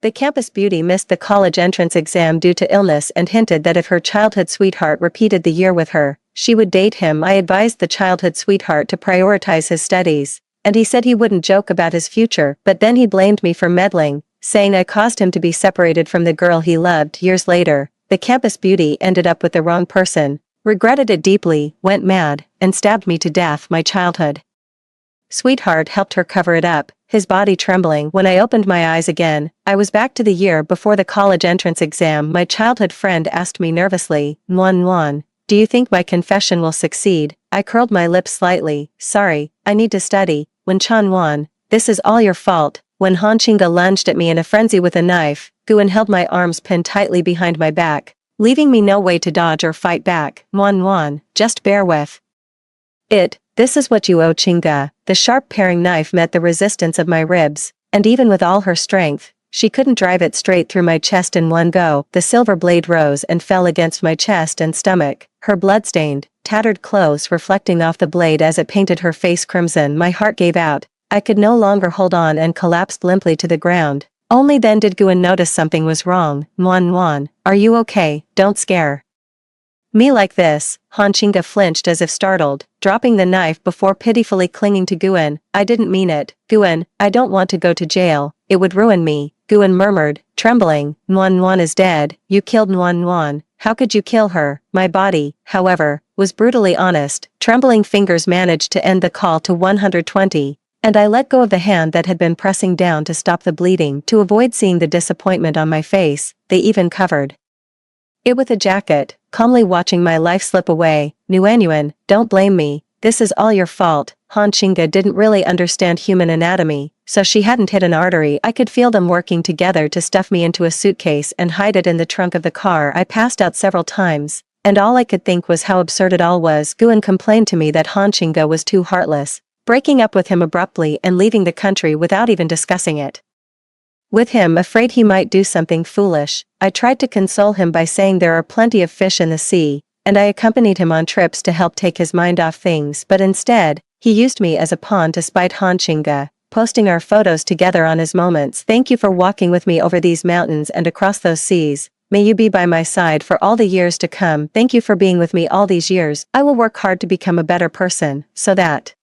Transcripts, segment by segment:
The campus beauty missed the college entrance exam due to illness and hinted that if her childhood sweetheart repeated the year with her, she would date him. I advised the childhood sweetheart to prioritize his studies, and he said he wouldn't joke about his future, but then he blamed me for meddling, saying I caused him to be separated from the girl he loved. Years later, the campus beauty ended up with the wrong person, regretted it deeply, went mad, and stabbed me to death. My childhood sweetheart helped her cover it up, his body trembling. When I opened my eyes again, I was back to the year before the college entrance exam. My childhood friend asked me nervously, "Nguyen, do you think my confession will succeed?" I curled my lips slightly. "Sorry, I need to study." When Nguyen, "This is all your fault." When Han Chinga lunged at me in a frenzy with a knife, Nguyen held my arms pinned tightly behind my back, leaving me no way to dodge or fight back. "Nguyen, just bear with it. This is what you owe Chinga." The sharp paring knife met the resistance of my ribs, and even with all her strength, she couldn't drive it straight through my chest in one go. The silver blade rose and fell against my chest and stomach, her blood-stained, tattered clothes reflecting off the blade as it painted her face crimson. My heart gave out. I could no longer hold on and collapsed limply to the ground. Only then did Nguyen notice something was wrong. "Nguyen, are you okay? Don't scare me like this." Han Chinga flinched as if startled, dropping the knife before pitifully clinging to Nguyen. "I didn't mean it. Nguyen, I don't want to go to jail. It would ruin me." Nguyen murmured, trembling. "Nguyen is dead. You killed Nguyen. How could you kill her?" My body, however, was brutally honest. Trembling fingers managed to end the call to 120, and I let go of the hand that had been pressing down to stop the bleeding. To avoid seeing the disappointment on my face, they even covered it with a jacket, calmly watching my life slip away. "Nguyen, don't blame me. This is all your fault." Han Chinga didn't really understand human anatomy, so she hadn't hit an artery. I could feel them working together to stuff me into a suitcase and hide it in the trunk of the car. I passed out several times, and all I could think was how absurd it all was. Nguyen complained to me that Han Chinga was too heartless, breaking up with him abruptly and leaving the country without even discussing it with him, afraid he might do something foolish. I tried to console him by saying there are plenty of fish in the sea, and I accompanied him on trips to help take his mind off things, but instead, he used me as a pawn to spite Han Chinga, posting our photos together on his moments. "Thank you for walking with me over these mountains and across those seas. May you be by my side for all the years to come. Thank you for being with me all these years. I will work hard to become a better person, so that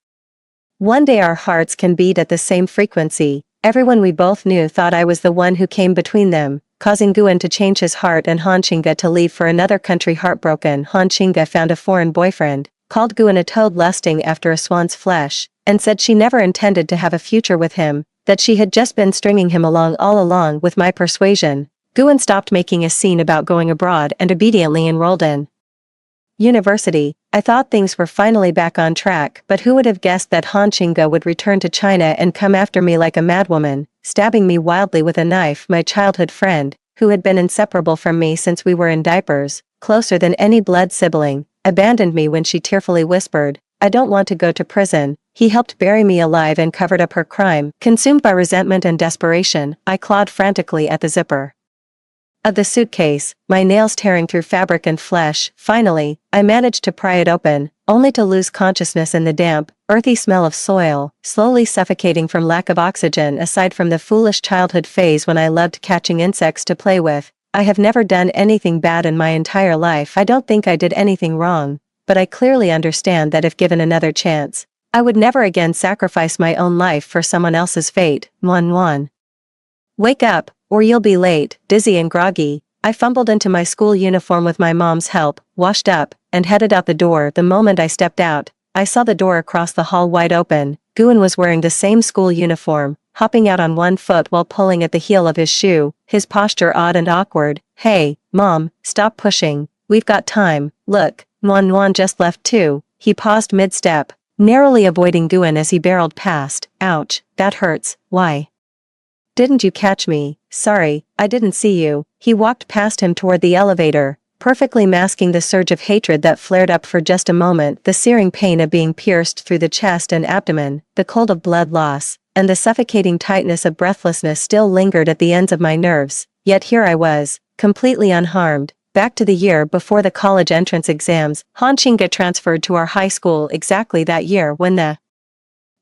one day our hearts can beat at the same frequency." Everyone we both knew thought I was the one who came between them, causing Nguyen to change his heart and Han Chinga to leave for another country. Heartbroken, Han Chinga found a foreign boyfriend, called Nguyen a toad lusting after a swan's flesh, and said she never intended to have a future with him, that she had just been stringing him along all along. With my persuasion, Nguyen stopped making a scene about going abroad and obediently enrolled in university. I thought things were finally back on track, but who would have guessed that Han Chinga would return to China and come after me like a madwoman, stabbing me wildly with a knife. My childhood friend, who had been inseparable from me since we were in diapers, closer than any blood sibling, abandoned me when she tearfully whispered, "I don't want to go to prison." He helped bury me alive and covered up her crime. Consumed by resentment and desperation, I clawed frantically at the zipper of the suitcase, my nails tearing through fabric and flesh. Finally, I managed to pry it open, only to lose consciousness in the damp, earthy smell of soil, slowly suffocating from lack of oxygen. Aside from the foolish childhood phase when I loved catching insects to play with, I have never done anything bad in my entire life. I don't think I did anything wrong, but I clearly understand that if given another chance, I would never again sacrifice my own life for someone else's fate. Nguyen, wake up, or you'll be late. Dizzy and groggy, I fumbled into my school uniform with my mom's help, washed up, and headed out the door. The moment I stepped out, I saw the door across the hall wide open. Nguyen was wearing the same school uniform, hopping out on one foot while pulling at the heel of his shoe, his posture odd and awkward. "Hey, Mom, stop pushing. We've got time. Look, Nguyen just left too." He paused mid-step, narrowly avoiding Nguyen as he barreled past. "Ouch, that hurts. Why didn't you catch me?" "Sorry, I didn't see you." He walked past him toward the elevator, perfectly masking the surge of hatred that flared up for just a moment. The searing pain of being pierced through the chest and abdomen, the cold of blood loss, and the suffocating tightness of breathlessness still lingered at the ends of my nerves. Yet here I was, completely unharmed, back to the year before the college entrance exams. Han Chinga transferred to our high school exactly that year when the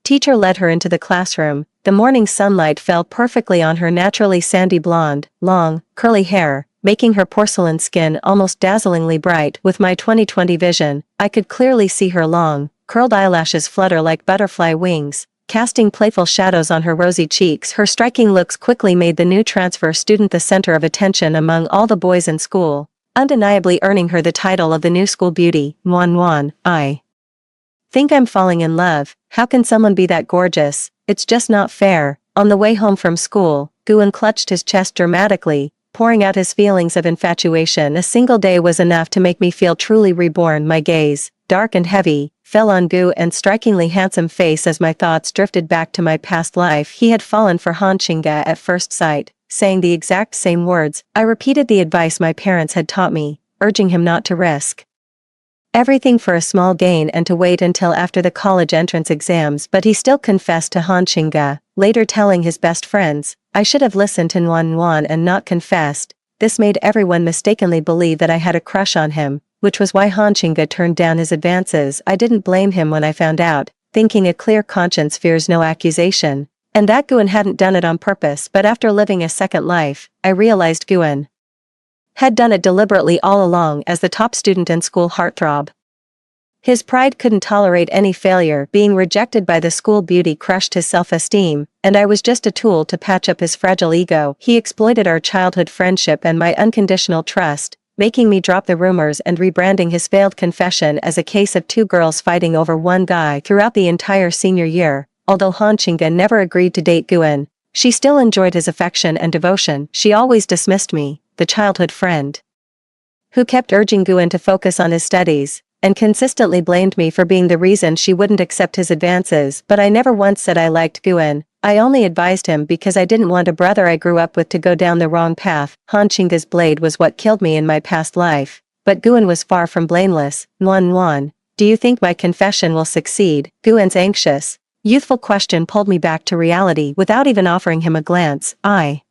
teacher led her into the classroom, The morning sunlight fell perfectly on her naturally sandy blonde, long, curly hair, making her porcelain skin almost dazzlingly bright. With my 20/20 vision, I could clearly see her long, curled eyelashes flutter like butterfly wings, casting playful shadows on her rosy cheeks. Her striking looks quickly made the new transfer student the center of attention among all the boys in school, undeniably earning her the title of the new school beauty. I think I'm falling in love. How can someone be that gorgeous? It's just not fair. On the way home from school, Guan clutched his chest dramatically, pouring out his feelings of infatuation. A single day was enough to make me feel truly reborn. My gaze, dark and heavy, fell on Guan's strikingly handsome face as my thoughts drifted back to my past life. He had fallen for Han Qingge at first sight, saying the exact same words. I repeated the advice my parents had taught me, urging him not to risk everything for a small gain and to wait until after the college entrance exams, but he still confessed to Han Qingge, later telling his best friends, I should have listened to Nuan and not confessed. This made everyone mistakenly believe that I had a crush on him, which was why Han Qingge turned down his advances. I didn't blame him when I found out, thinking a clear conscience fears no accusation, and that Guan hadn't done it on purpose. But after living a second life, I realized Guan had done it deliberately all along. As the top student and school heartthrob, his pride couldn't tolerate any failure. Being rejected by the school beauty crushed his self-esteem, and I was just a tool to patch up his fragile ego. He exploited our childhood friendship and my unconditional trust, making me drop the rumors and rebranding his failed confession as a case of two girls fighting over one guy. Throughout the entire senior year, although Han Qingge never agreed to date Guan, she still enjoyed his affection and devotion. She always dismissed me, the childhood friend who kept urging Guan to focus on his studies, and consistently blamed me for being the reason she wouldn't accept his advances. But I never once said I liked Guan. I only advised him because I didn't want a brother I grew up with to go down the wrong path. Han Qingge's blade was what killed me in my past life, but Guan was far from blameless. Nuan, do you think my confession will succeed? Guan's anxious, youthful question pulled me back to reality. Without even offering him a glance, I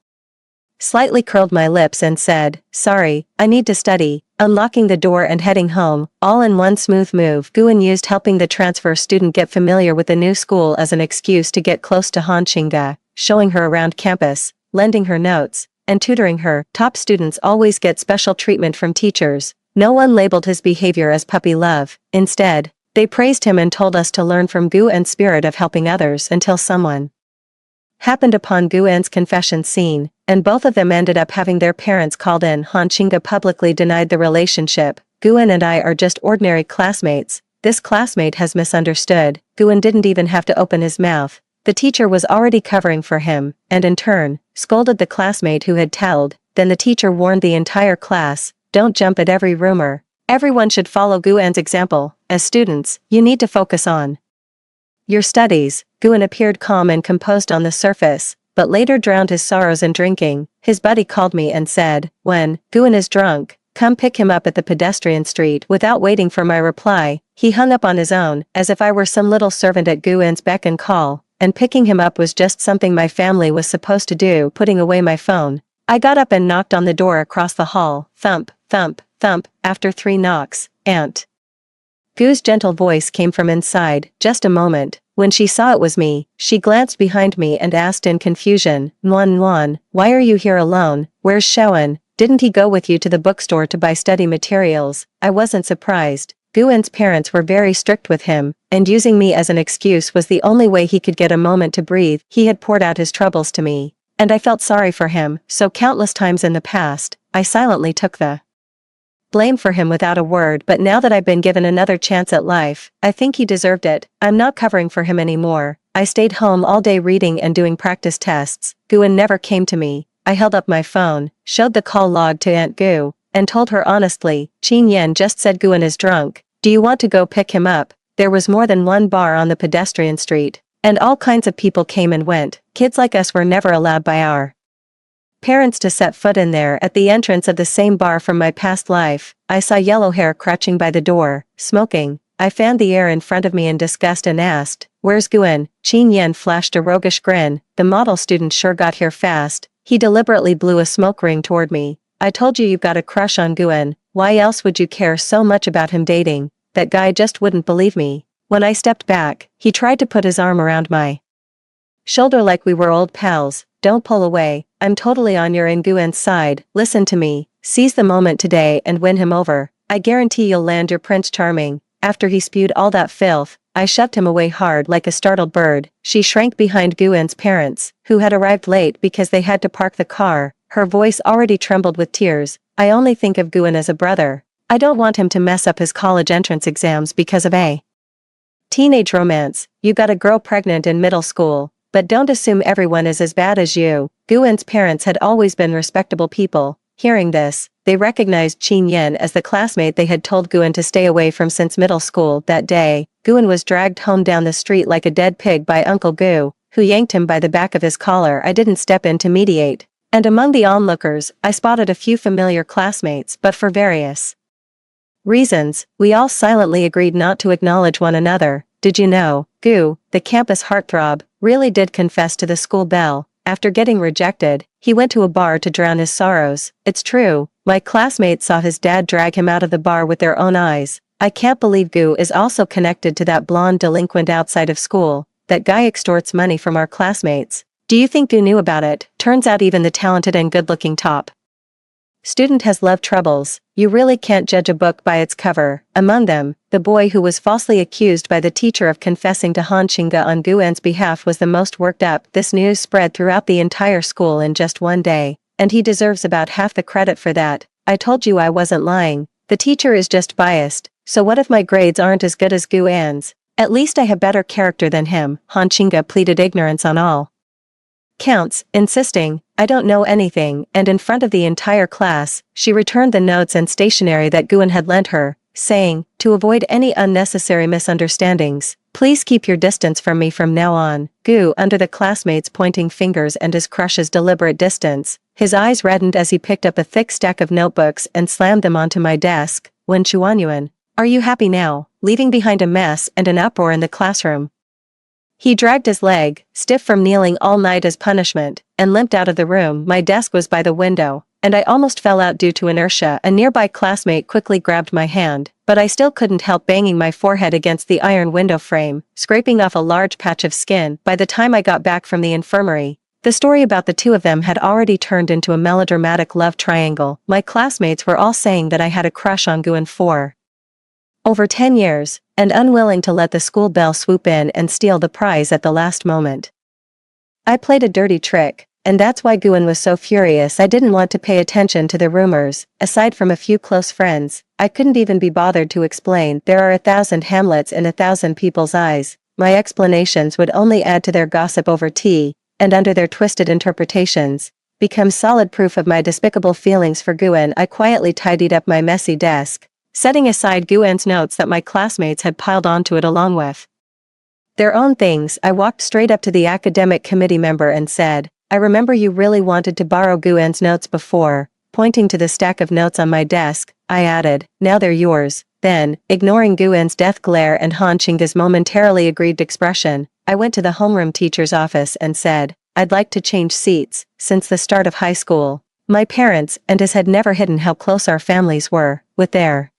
slightly curled my lips and said, sorry, I need to study, unlocking the door and heading home, all in one smooth move. Guan used helping the transfer student get familiar with the new school as an excuse to get close to Han Qingge, showing her around campus, lending her notes, and tutoring her. Top students always get special treatment from teachers. No one labeled his behavior as puppy love. Instead, they praised him and told us to learn from Guan's spirit of helping others until someone happened upon Guan's confession scene, and both of them ended up having their parents called in. Han Qingge publicly denied the relationship. Guan and I are just ordinary classmates. This classmate has misunderstood. Guan didn't even have to open his mouth. The teacher was already covering for him, and in turn, scolded the classmate who had told. Then the teacher warned the entire class, don't jump at every rumor. Everyone should follow Guan's example. As students, you need to focus on your studies. Guan appeared calm and composed on the surface, but later drowned his sorrows in drinking. His buddy called me and said, when Guan is drunk, come pick him up at the pedestrian street. Without waiting for my reply, he hung up on his own, as if I were some little servant at Guan's beck and call, and picking him up was just something my family was supposed to do. Putting away my phone, I got up and knocked on the door across the hall. Thump, thump, thump. After 3 knocks, Aunt Gu's gentle voice came from inside. Just a moment. When she saw it was me, she glanced behind me and asked in confusion, Nuan, why are you here alone? Where's Shaoan? Didn't he go with you to the bookstore to buy study materials? I wasn't surprised. Guan's parents were very strict with him, and using me as an excuse was the only way he could get a moment to breathe. He had poured out his troubles to me, and I felt sorry for him. So countless times in the past, I silently took the blame for him without a word. But now that I've been given another chance at life, I think he deserved it. I'm not covering for him anymore. I stayed home all day reading and doing practice tests. Guan never came to me. I held up my phone, showed the call log to Aunt Gu, and told her honestly, Qin Yan just said Guan is drunk. Do you want to go pick him up? There was more than one bar on the pedestrian street, and all kinds of people came and went. Kids like us were never allowed by our parents to set foot in there. At the entrance of the same bar from my past life, I saw yellow hair crouching by the door, smoking. I fanned the air in front of me in disgust and asked, where's Guan? Qin Yan flashed a roguish grin. The model student sure got here fast. He deliberately blew a smoke ring toward me. I told you you've got a crush on Guan. Why else would you care so much about him dating? That guy just wouldn't believe me. When I stepped back, he tried to put his arm around my shoulder like we were old pals. Don't pull away, I'm totally on your and Guen's side. Listen to me, seize the moment today and win him over. I guarantee you'll land your Prince Charming. After he spewed all that filth, I shoved him away hard like a startled bird. She shrank behind Guen's parents, who had arrived late because they had to park the car. Her voice already trembled with tears. I only think of Guen as a brother. I don't want him to mess up his college entrance exams because of a teenage romance. You got a girl pregnant in middle school, but don't assume everyone is as bad as you. Guen's parents had always been respectable people. Hearing this, they recognized Qin Yin as the classmate they had told Guen to stay away from since middle school. That day, Guen was dragged home down the street like a dead pig by Uncle Gu, who yanked him by the back of his collar. I didn't step in to mediate, and among the onlookers, I spotted a few familiar classmates, but for various reasons, we all silently agreed not to acknowledge one another. Did you know, Gu, the campus heartthrob, really did confess to the school belle. After getting rejected, he went to a bar to drown his sorrows. It's true, my classmates saw his dad drag him out of the bar with their own eyes. I can't believe Gu is also connected to that blonde delinquent outside of school. That guy extorts money from our classmates. Do you think Gu knew about it? Turns out even the talented and good-looking top student has love troubles. You really can't judge a book by its cover. Among them, the boy who was falsely accused by the teacher of confessing to Han Qingge on Guen's behalf was the most worked up. This news spread throughout the entire school in just one day, and he deserves about half the credit for that. I told you I wasn't lying. The teacher is just biased. So what if my grades aren't as good as Guen's? At least I have better character than him. Han Qingge pleaded ignorance on all counts, insisting, I don't know anything, and in front of the entire class, she returned the notes and stationery that Guen had lent her, saying, to avoid any unnecessary misunderstandings, please keep your distance from me from now on. Gu, under the classmates' pointing fingers and his crush's deliberate distance, his eyes reddened as he picked up a thick stack of notebooks and slammed them onto my desk. Wen Chuanyuan, are you happy now, leaving behind a mess and an uproar in the classroom? He dragged his leg, stiff from kneeling all night as punishment, and limped out of the room. My desk was by the window, and I almost fell out due to inertia. A nearby classmate quickly grabbed my hand, but I still couldn't help banging my forehead against the iron window frame, scraping off a large patch of skin. By the time I got back from the infirmary, the story about the two of them had already turned into a melodramatic love triangle. My classmates were all saying that I had a crush on Guen for over 10 years, and unwilling to let the school belle swoop in and steal the prize at the last moment. I played a dirty trick, and that's why Guen was so furious. I didn't want to pay attention to the rumors. Aside from a few close friends, I couldn't even be bothered to explain. There are 1,000 Hamlets in 1,000 people's eyes. My explanations would only add to their gossip over tea, and under their twisted interpretations, become solid proof of my despicable feelings for Guen. I quietly tidied up my messy desk, setting aside Guen's notes that my classmates had piled onto it along with their own things. I walked straight up to the academic committee member and said, I remember you really wanted to borrow Guen's notes before. Pointing to the stack of notes on my desk, I added, now they're yours. Then, ignoring Guen's death glare and Han Qingge's momentarily aggrieved expression, I went to the homeroom teacher's office and said, I'd like to change seats. Since the start of high school, my parents and his had never hidden how close our families were. With their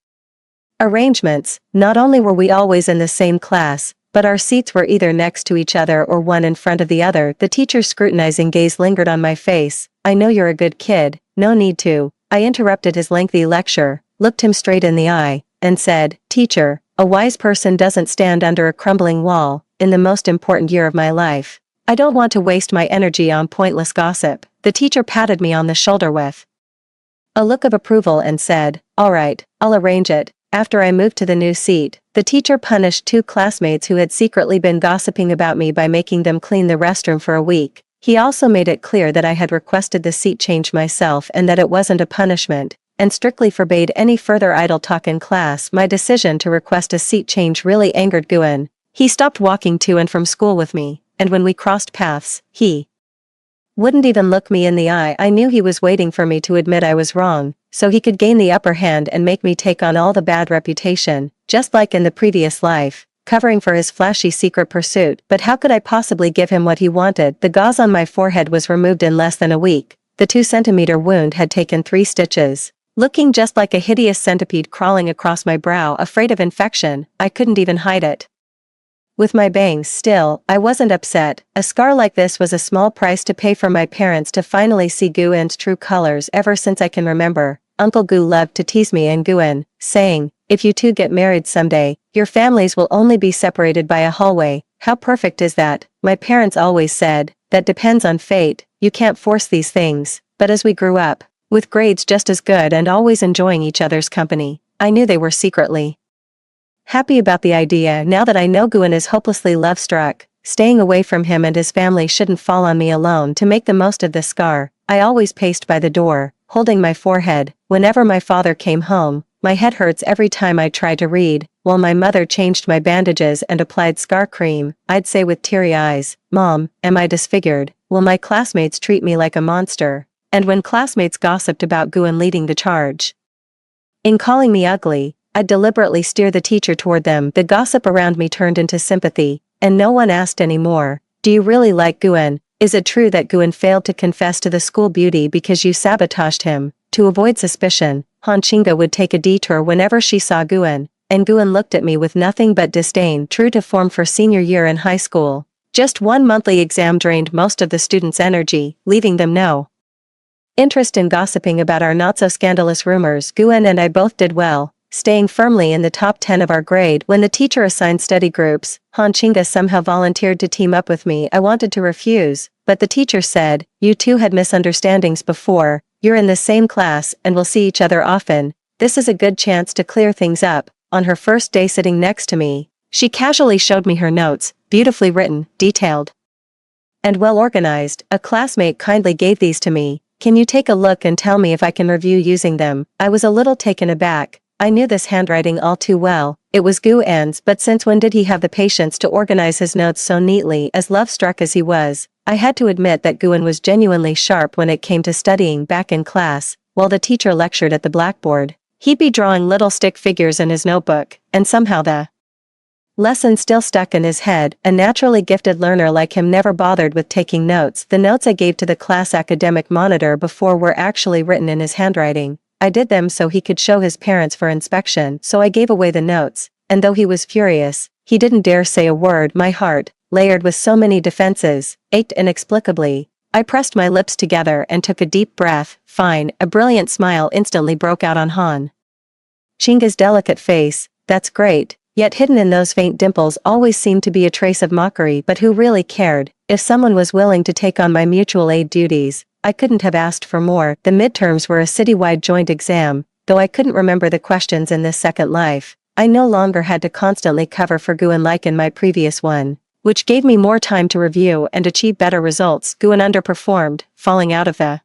arrangements, not only were we always in the same class, but our seats were either next to each other or one in front of the other. The teacher's scrutinizing gaze lingered on my face. I know you're a good kid, no need to. I interrupted his lengthy lecture, looked him straight in the eye, and said, Teacher, a wise person doesn't stand under a crumbling wall. In the most important year of my life, I don't want to waste my energy on pointless gossip. The teacher patted me on the shoulder with a look of approval and said, all right, I'll arrange it. After I moved to the new seat, the teacher punished 2 classmates who had secretly been gossiping about me by making them clean the restroom for a week. He also made it clear that I had requested the seat change myself and that it wasn't a punishment, and strictly forbade any further idle talk in class. My decision to request a seat change really angered Guen. He stopped walking to and from school with me, and when we crossed paths, he wouldn't even look me in the eye. I knew he was waiting for me to admit I was wrong, so he could gain the upper hand and make me take on all the bad reputation, just like in the previous life, covering for his flashy secret pursuit. But how could I possibly give him what he wanted? The gauze on my forehead was removed in less than a week. The 2-centimeter wound had taken 3 stitches. Looking just like a hideous centipede crawling across my brow, afraid of infection, I couldn't even hide it With my bangs still, I wasn't upset. A scar like this was a small price to pay for my parents to finally see Guen's true colors. Ever since I can remember, Uncle Gu loved to tease me and Guen, saying, "If you two get married someday, your families will only be separated by a hallway." How perfect is that? My parents always said, that depends on fate, you can't force these things. But as we grew up, with grades just as good and always enjoying each other's company, I knew they were secretly happy about the idea. Now that I know Guen is hopelessly love-struck, staying away from him and his family shouldn't fall on me alone. To make the most of this scar, I always paced by the door, holding my forehead. Whenever my father came home, my head hurts every time I try to read. While my mother changed my bandages and applied scar cream, I'd say with teary eyes, "Mom, am I disfigured? Will my classmates treat me like a monster?" And when classmates gossiped about Guen leading the charge in calling me ugly, I'd deliberately steer the teacher toward them. The gossip around me turned into sympathy, and no one asked anymore, "Do you really like Guen? Is it true that Guen failed to confess to the school beauty because you sabotaged him?" To avoid suspicion, Han Qingge would take a detour whenever she saw Guen, and Guen looked at me with nothing but disdain. True to form for senior year in high school, just one monthly exam drained most of the students' energy, leaving them no interest in gossiping about our not-so-scandalous rumors. Guen and I both did well, staying firmly in the top 10 of our grade. When the teacher assigned study groups, Han Qingge somehow volunteered to team up with me. I wanted to refuse, but the teacher said, "You two had misunderstandings before, you're in the same class and will see each other often. This is a good chance to clear things up." On her first day sitting next to me, she casually showed me her notes, beautifully written, detailed, and well organized. A classmate kindly gave these to me. "Can you take a look and tell me if I can review using them?" I was a little taken aback. I knew this handwriting all too well. It was Guen's, but since when did he have the patience to organize his notes so neatly? As love-struck as he was, I had to admit that Guen was genuinely sharp when it came to studying. Back in class, while the teacher lectured at the blackboard, he'd be drawing little stick figures in his notebook, and somehow the lesson still stuck in his head. A naturally gifted learner like him never bothered with taking notes. The notes I gave to the class academic monitor before were actually written in his handwriting. I did them so he could show his parents for inspection, so I gave away the notes, and though he was furious, he didn't dare say a word. My heart, layered with so many defenses, ached inexplicably. I pressed my lips together and took a deep breath. "Fine." A brilliant smile instantly broke out on Han Qingge's delicate face. "That's great." Yet hidden in those faint dimples always seemed to be a trace of mockery. But who really cared? If someone was willing to take on my mutual aid duties, I couldn't have asked for more. The midterms were a citywide joint exam, though I couldn't remember the questions in this second life. I no longer had to constantly cover for Guen like in my previous one, which gave me more time to review and achieve better results. Guen underperformed, falling out of the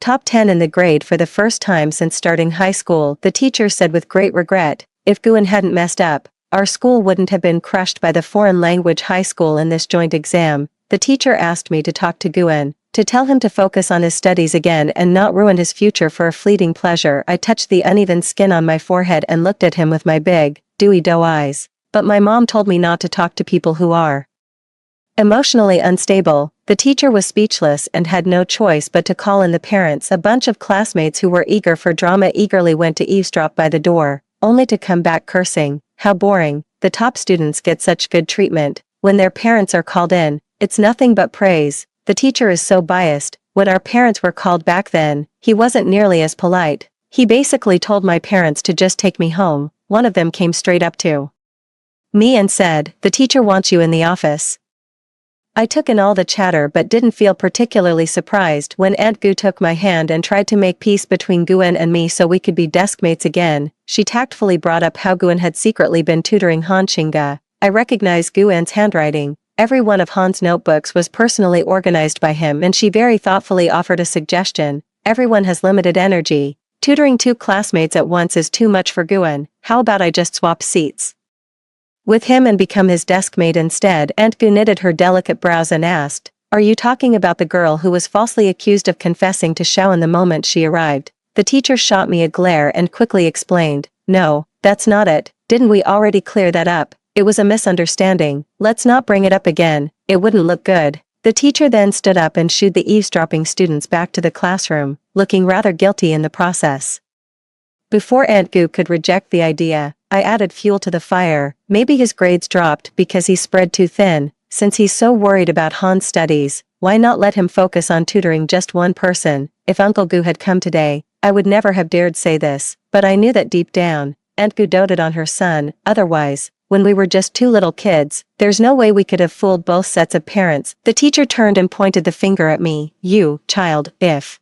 top 10 in the grade for the first time since starting high school. The teacher said with great regret, if Guen hadn't messed up, our school wouldn't have been crushed by the foreign language high school in this joint exam. The teacher asked me to talk to Guen, to tell him to focus on his studies again and not ruin his future for a fleeting pleasure. I touched the uneven skin on my forehead and looked at him with my big, dewy doe eyes. But my mom told me not to talk to people who are emotionally unstable. The teacher was speechless and had no choice but to call in the parents. A bunch of classmates who were eager for drama eagerly went to eavesdrop by the door, only to come back cursing. How boring. The top students get such good treatment. When their parents are called in, it's nothing but praise. The teacher is so biased. When our parents were called back then, he wasn't nearly as polite. He basically told my parents to just take me home. One of them came straight up to me and said, "The teacher wants you in the office." I took in all the chatter but didn't feel particularly surprised when Aunt Gu took my hand and tried to make peace between Guen and me so we could be deskmates again. She tactfully brought up how Guen had secretly been tutoring Han Qingge. I recognized Guen's handwriting. Every one of Han's notebooks was personally organized by him, and she very thoughtfully offered a suggestion. "Everyone has limited energy. Tutoring 2 classmates at once is too much for Guen. How about I just swap seats with him and become his deskmate instead?" Aunt Gu knitted her delicate brows and asked, "Are you talking about the girl who was falsely accused of confessing to Xiaoan the moment she arrived?" The teacher shot me a glare and quickly explained, "No, that's not it. Didn't we already clear that up? It was a misunderstanding. Let's not bring it up again. It wouldn't look good." The teacher then stood up and shooed the eavesdropping students back to the classroom, looking rather guilty in the process. Before Aunt Gu could reject the idea, I added fuel to the fire. Maybe his grades dropped because he spread too thin. Since he's so worried about Han's studies, why not let him focus on tutoring just one person? If Uncle Gu had come today, I would never have dared say this, but I knew that deep down, Aunt Gu doted on her son. Otherwise, when we were just two little kids, there's no way we could have fooled both sets of parents. The teacher turned and pointed the finger at me. You, child, if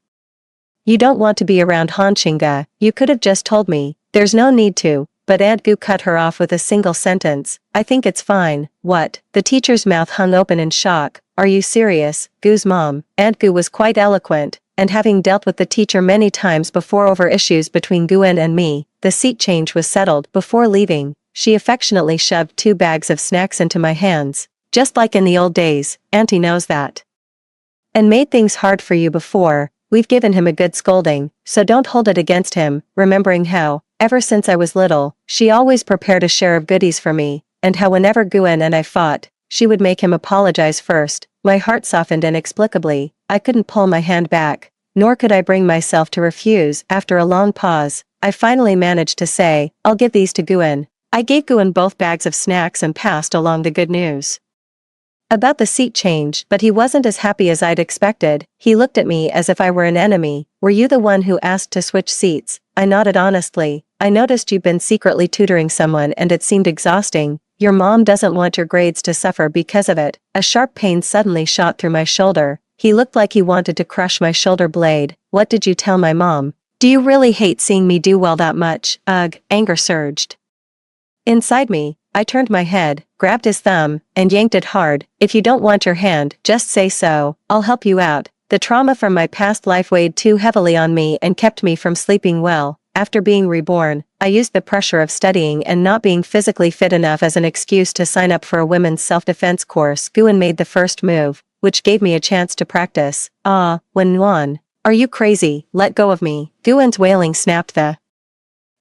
you don't want to be around Han Xingge, you could have just told me. There's no need to. But Aunt Gu cut her off with a single sentence. I think it's fine. What? The teacher's mouth hung open in shock. Are you serious? Gu's mom, Aunt Gu, was quite eloquent, and having dealt with the teacher many times before over issues between Guan and me, the seat change was settled. Before leaving, she affectionately shoved 2 bags of snacks into my hands. Just like in the old days, Auntie knows that. And made things hard for you before. We've given him a good scolding, so don't hold it against him, remembering how, ever since I was little, she always prepared a share of goodies for me, and how whenever Guan and I fought, she would make him apologize first. My heart softened inexplicably. I couldn't pull my hand back, nor could I bring myself to refuse. After a long pause, I finally managed to say, I'll give these to Guan. I gave Guan both bags of snacks and passed along the good news about the seat change, but he wasn't as happy as I'd expected. He looked at me as if I were an enemy. Were you the one who asked to switch seats? I nodded honestly. I noticed you've been secretly tutoring someone and it seemed exhausting. Your mom doesn't want your grades to suffer because of it. A sharp pain suddenly shot through my shoulder. He looked like he wanted to crush my shoulder blade. What did you tell my mom? Do you really hate seeing me do well that much? Ugh, anger surged inside me. I turned my head, grabbed his thumb, and yanked it hard. If you don't want your hand, just say so. I'll help you out. The trauma from my past life weighed too heavily on me and kept me from sleeping well. After being reborn, I used the pressure of studying and not being physically fit enough as an excuse to sign up for a women's self-defense course. Guan made the first move, which gave me a chance to practice. Ah, Wen, are you crazy? Let go of me. Guan's wailing snapped the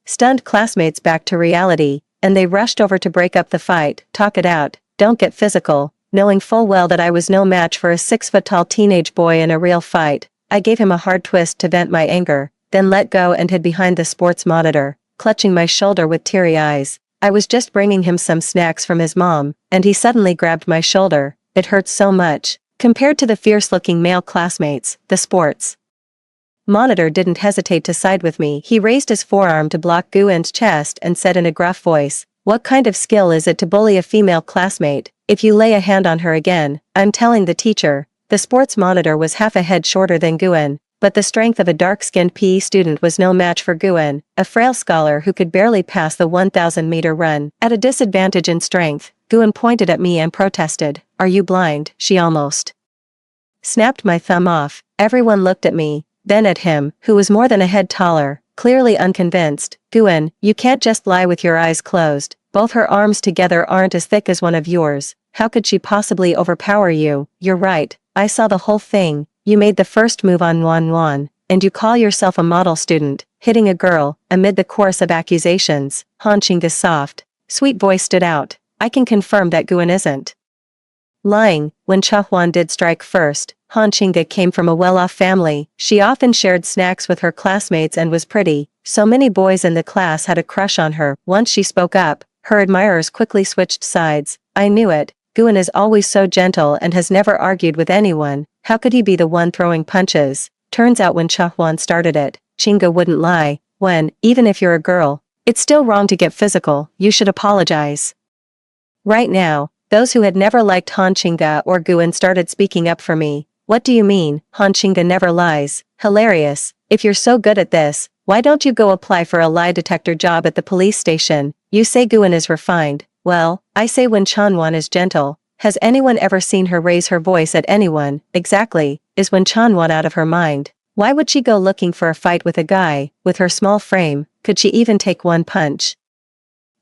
stunned classmates back to reality, and they rushed over to break up the fight. Talk it out, don't get physical. Knowing full well that I was no match for a 6-foot-tall teenage boy in a real fight, I gave him a hard twist to vent my anger, then let go and hid behind the sports monitor, clutching my shoulder with teary eyes. I was just bringing him some snacks from his mom, and he suddenly grabbed my shoulder. It hurt so much. Compared to the fierce-looking male classmates, the sports monitor didn't hesitate to side with me. He raised his forearm to block Guan's chest and said in a gruff voice, "What kind of skill is it to bully a female classmate? If you lay a hand on her again, I'm telling the teacher." The sports monitor was half a head shorter than Guan, but the strength of a dark-skinned PE student was no match for Guan, a frail scholar who could barely pass the 1,000-meter run. At a disadvantage in strength, Guan pointed at me and protested. "Are you blind?" She almost snapped my thumb off. Everyone looked at me, then at him, who was more than a head taller, clearly unconvinced. "Guan, you can't just lie with your eyes closed. Both her arms together aren't as thick as one of yours. How could she possibly overpower you?" "You're right, I saw the whole thing. You made the first move on Wan, and you call yourself a model student, hitting a girl." Amid the chorus of accusations, Han Xingge's soft, sweet voice stood out. "I can confirm that Guan isn't lying. When Chahuan did strike first, Han Xingge came from a well-off family. She often shared snacks with her classmates and was pretty, so many boys in the class had a crush on her. Once she spoke up, her admirers quickly switched sides. I knew it. Guan is always so gentle and has never argued with anyone. How could he be the one throwing punches? Turns out when Chahuan started it, Xingge wouldn't lie. When, even if you're a girl, it's still wrong to get physical. You should apologize right now. Those who had never liked Han Xingge or Guan started speaking up for me. "What do you mean? Han Xingge never lies." Hilarious. "If you're so good at this, why don't you go apply for a lie detector job at the police station? You say Guan is refined. Well, I say Wen Chanwan is gentle. Has anyone ever seen her raise her voice at anyone?" Exactly. Is Wen Chanwan out of her mind? Why would she go looking for a fight with a guy? With her small frame, could she even take one punch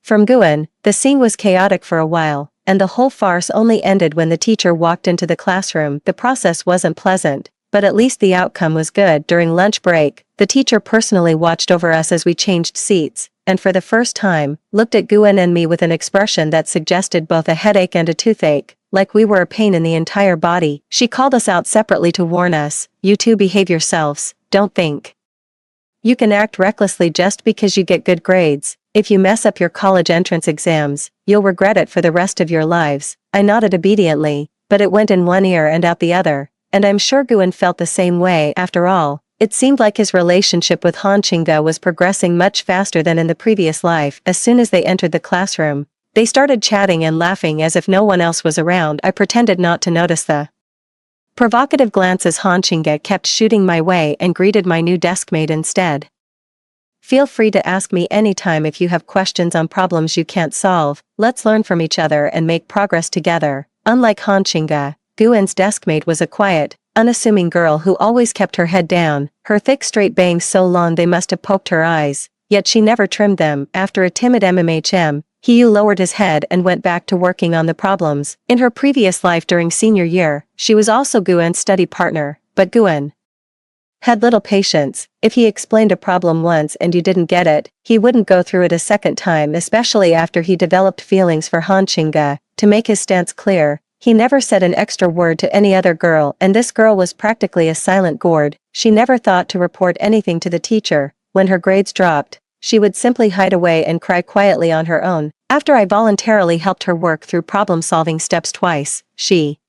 from Guan? The scene was chaotic for a while, and the whole farce only ended when the teacher walked into the classroom. The process wasn't pleasant, but at least the outcome was good. During lunch break, the teacher personally watched over us as we changed seats, and for the first time, looked at Guan and me with an expression that suggested both a headache and a toothache, like we were a pain in the entire body. She called us out separately to warn us, "You two behave yourselves, don't think you can act recklessly just because you get good grades." If you mess up your college entrance exams, you'll regret it for the rest of your lives. I nodded obediently, but it went in one ear and out the other, and I'm sure Guan felt the same way. After all, it seemed like his relationship with Han Qingge was progressing much faster than in the previous life. As soon as they entered the classroom, they started chatting and laughing as if no one else was around. I pretended not to notice the provocative glances Han Qingge kept shooting my way and greeted my new deskmate instead. Feel free to ask me anytime if you have questions on problems you can't solve. Let's learn from each other and make progress together. Unlike Han Qingge, Guan's deskmate was a quiet, unassuming girl who always kept her head down, her thick straight bangs so long they must have poked her eyes, yet she never trimmed them. After a timid He lowered his head and went back to working on the problems. In her previous life during senior year, she was also Guan's study partner, but Guan had little patience. If he explained a problem once and you didn't get it, he wouldn't go through it a second time, especially after he developed feelings for Han Qingge. To make his stance clear, he never said an extra word to any other girl, and this girl was practically a silent gourd. She never thought to report anything to the teacher. When her grades dropped, she would simply hide away and cry quietly on her own. After I voluntarily helped her work through problem-solving steps twice, she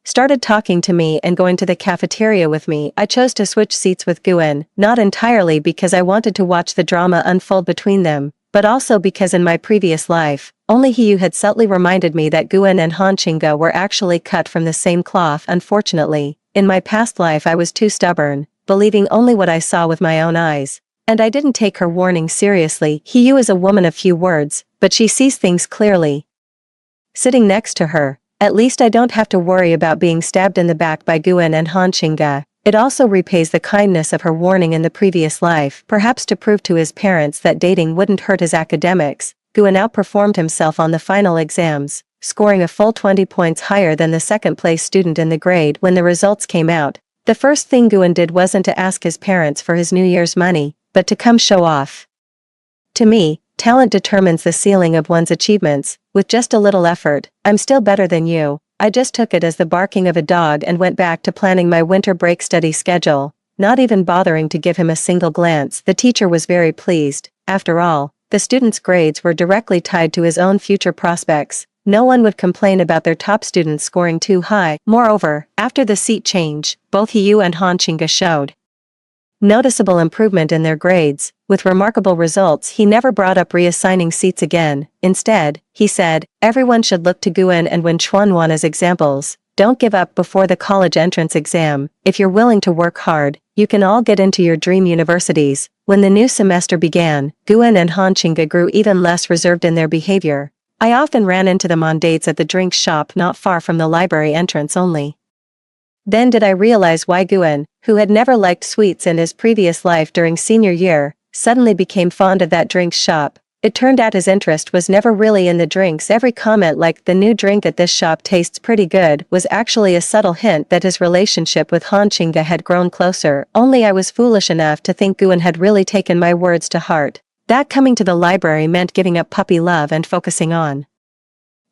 started talking to me and going to the cafeteria with me. I chose to switch seats with Guan, not entirely because I wanted to watch the drama unfold between them, but also because in my previous life, only he had subtly reminded me that Guan and Han Qingge were actually cut from the same cloth. Unfortunately, in my past life I was too stubborn, believing only what I saw with my own eyes, and I didn't take her warning seriously. He is a woman of few words, but she sees things clearly. Sitting next to her, at least I don't have to worry about being stabbed in the back by Guan and Han Qingge. It also repays the kindness of her warning in the previous life, perhaps to prove to his parents that dating wouldn't hurt his academics. Guan outperformed himself on the final exams, scoring a full 20 points higher than the second-place student in the grade. When the results came out, the first thing Guan did wasn't to ask his parents for his New Year's money, but to come show off. To me, talent determines the ceiling of one's achievements. With just a little effort, I'm still better than you. I just took it as the barking of a dog and went back to planning my winter break study schedule, not even bothering to give him a single glance. The teacher was very pleased. After all, the student's grades were directly tied to his own future prospects. No one would complain about their top students scoring too high. Moreover, after the seat change, both he and Han Qingge showed noticeable improvement in their grades. With remarkable results, he never brought up reassigning seats again. Instead, he said, everyone should look to Guan and Wen Chuanwan as examples. Don't give up before the college entrance exam. If you're willing to work hard, you can all get into your dream universities. When the new semester began, Guan and Han Qingge grew even less reserved in their behavior. I often ran into them on dates at the drink shop not far from the library entrance only. Then did I realize why Guan, who had never liked sweets in his previous life during senior year, suddenly became fond of that drink shop. It turned out his interest was never really in the drinks. Every comment like "the new drink at this shop tastes pretty good" was actually a subtle hint that his relationship with Han Qingge had grown closer. Only I was foolish enough to think Guan had really taken my words to heart. That coming to the library meant giving up puppy love and focusing on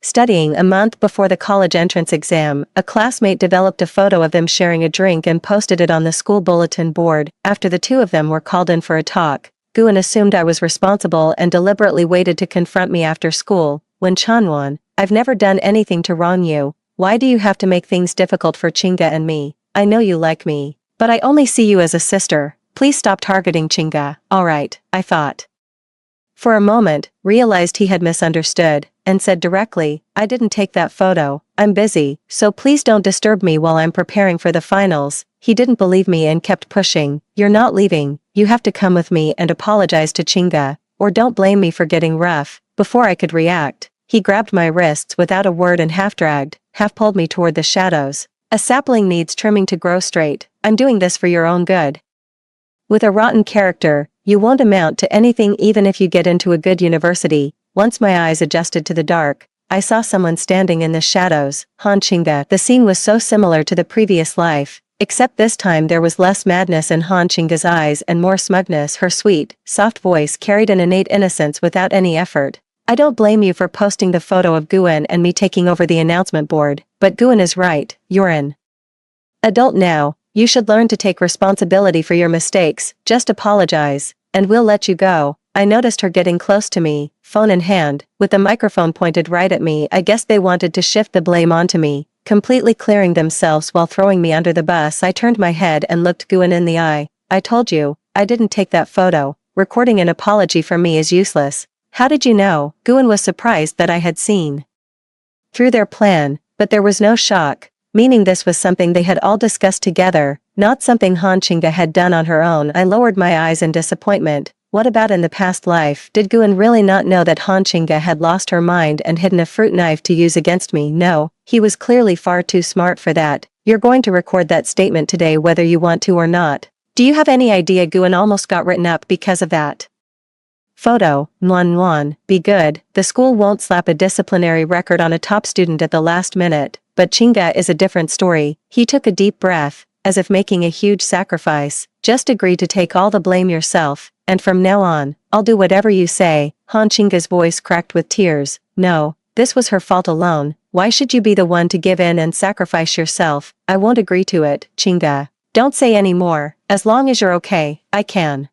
studying. A month before the college entrance exam, a classmate developed a photo of them sharing a drink and posted it on the school bulletin board. After the two of them were called in for a talk, Guan assumed I was responsible and deliberately waited to confront me after school. Wen Chuanwan, I've never done anything to wrong you. Why do you have to make things difficult for Qingge and me? I know you like me, but I only see you as a sister. Please stop targeting Qingge. Alright, I thought. For a moment, realized he had misunderstood, and said directly, I didn't take that photo. I'm busy, so please don't disturb me while I'm preparing for the finals. He didn't believe me and kept pushing. You're not leaving. You have to come with me and apologize to Qingge, or don't blame me for getting rough. Before I could react, he grabbed my wrists without a word and half-dragged, half-pulled me toward the shadows. A sapling needs trimming to grow straight. I'm doing this for your own good. With a rotten character, you won't amount to anything even if you get into a good university. Once my eyes adjusted to the dark, I saw someone standing in the shadows. Han Qingge. The scene was so similar to the previous life, except this time there was less madness in Han Qingge's eyes and more smugness. Her sweet, soft voice carried an innate innocence without any effort. I don't blame you for posting the photo of Guan and me taking over the announcement board, but Guan is right. You're an adult now. You should learn to take responsibility for your mistakes. Just apologize, and we'll let you go. I noticed her getting close to me, phone in hand, with the microphone pointed right at me. I guess they wanted to shift the blame onto me, completely clearing themselves while throwing me under the bus. I turned my head and looked Guan in the eye. I told you, I didn't take that photo. Recording an apology from me is useless. How did you know? Guan was surprised that I had seen through their plan, but there was no shock, meaning this was something they had all discussed together, not something Han Qingge had done on her own. I lowered my eyes in disappointment. What about in the past life? Did Guan really not know that Han Qingge had lost her mind and hidden a fruit knife to use against me? No, he was clearly far too smart for that. You're going to record that statement today whether you want to or not. Do you have any idea Guan almost got written up because of that photo? Nuan, be good. The school won't slap a disciplinary record on a top student at the last minute, but Qingge is a different story. He took a deep breath, as if making a huge sacrifice. Just agree to take all the blame yourself, and from now on, I'll do whatever you say. Han Qingge's voice cracked with tears. No, this was her fault alone. Why should you be the one to give in and sacrifice yourself? I won't agree to it, Qingge. Don't say any more. As long as you're okay, I can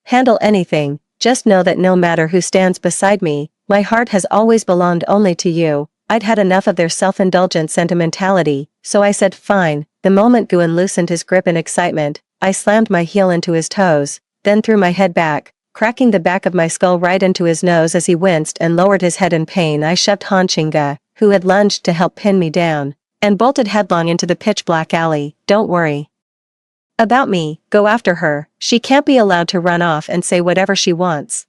handle anything. Just know that no matter who stands beside me, my heart has always belonged only to you. I'd had enough of their self-indulgent sentimentality, so I said fine. The moment Guan loosened his grip in excitement, I slammed my heel into his toes, then threw my head back, cracking the back of my skull right into his nose as he winced and lowered his head in pain. I shoved Han Qingge, who had lunged to help pin me down, and bolted headlong into the pitch-black alley. Don't worry about me, go after her. She can't be allowed to run off and say whatever she wants.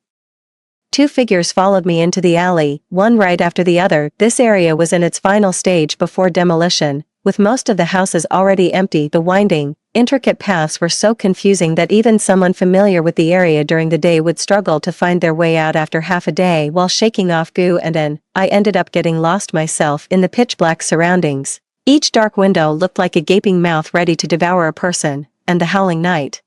Two figures followed me into the alley, one right after the other. This area was in its final stage before demolition, with most of the houses already empty. The winding, intricate paths were so confusing that even someone familiar with the area during the day would struggle to find their way out after half a day while shaking off goo and I ended up getting lost myself in the pitch-black surroundings. Each dark window looked like a gaping mouth ready to devour a person, and the howling night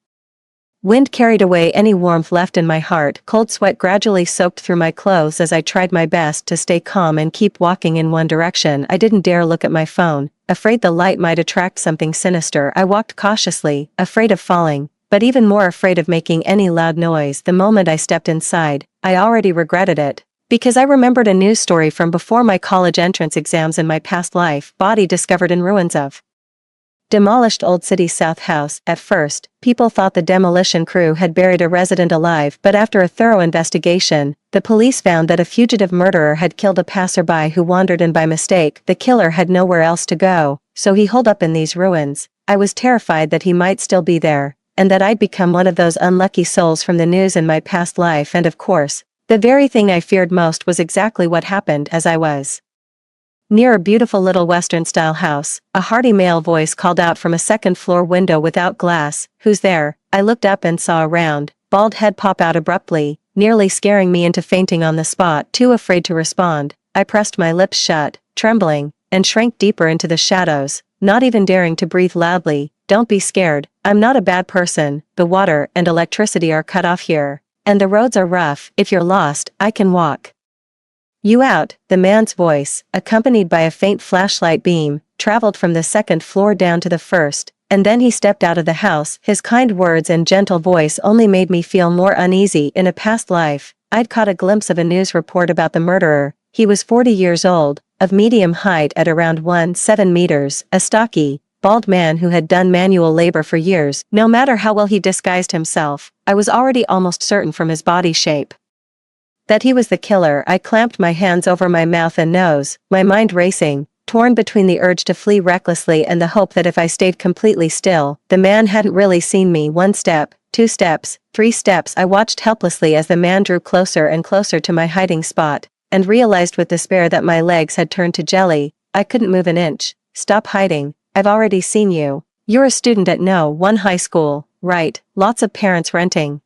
wind carried away any warmth left in my heart. Cold sweat gradually soaked through my clothes as I tried my best to stay calm and keep walking in one direction. I didn't dare look at my phone, afraid the light might attract something sinister. I walked cautiously, afraid of falling, but even more afraid of making any loud noise. The moment I stepped inside, I already regretted it, because I remembered a news story from before my college entrance exams in my past life. Body discovered in ruins of demolished Old City South house. At first, people thought the demolition crew had buried a resident alive, but after a thorough investigation, the police found that a fugitive murderer had killed a passerby who wandered in by mistake. The killer had nowhere else to go, so he holed up in these ruins. I was terrified that he might still be there, and that I'd become one of those unlucky souls from the news in my past life. And of course, the very thing I feared most was exactly what happened. As I was near a beautiful little Western-style house, a hearty male voice called out from a second-floor window without glass, "Who's there?" I looked up and saw a round, bald head pop out abruptly, nearly scaring me into fainting on the spot. Too afraid to respond, I pressed my lips shut, trembling, and shrank deeper into the shadows, not even daring to breathe loudly. "Don't be scared, I'm not a bad person. The water and electricity are cut off here, and the roads are rough. If you're lost, I can walk you out." The man's voice, accompanied by a faint flashlight beam, traveled from the second floor down to the first, and then he stepped out of the house. His kind words and gentle voice only made me feel more uneasy. In a past life, I'd caught a glimpse of a news report about the murderer. He was 40 years old, of medium height at around 1.7 meters, a stocky, bald man who had done manual labor for years. No matter how well he disguised himself, I was already almost certain from his body shape that he was the killer. I clamped my hands over my mouth and nose, my mind racing, torn between the urge to flee recklessly and the hope that if I stayed completely still, the man hadn't really seen me. 1 step, 2 steps, 3 steps. I watched helplessly as the man drew closer and closer to my hiding spot, and realized with despair that my legs had turned to jelly. I couldn't move an inch. "Stop hiding, I've already seen you. You're a student at No. 1 high school, right? Lots of parents renting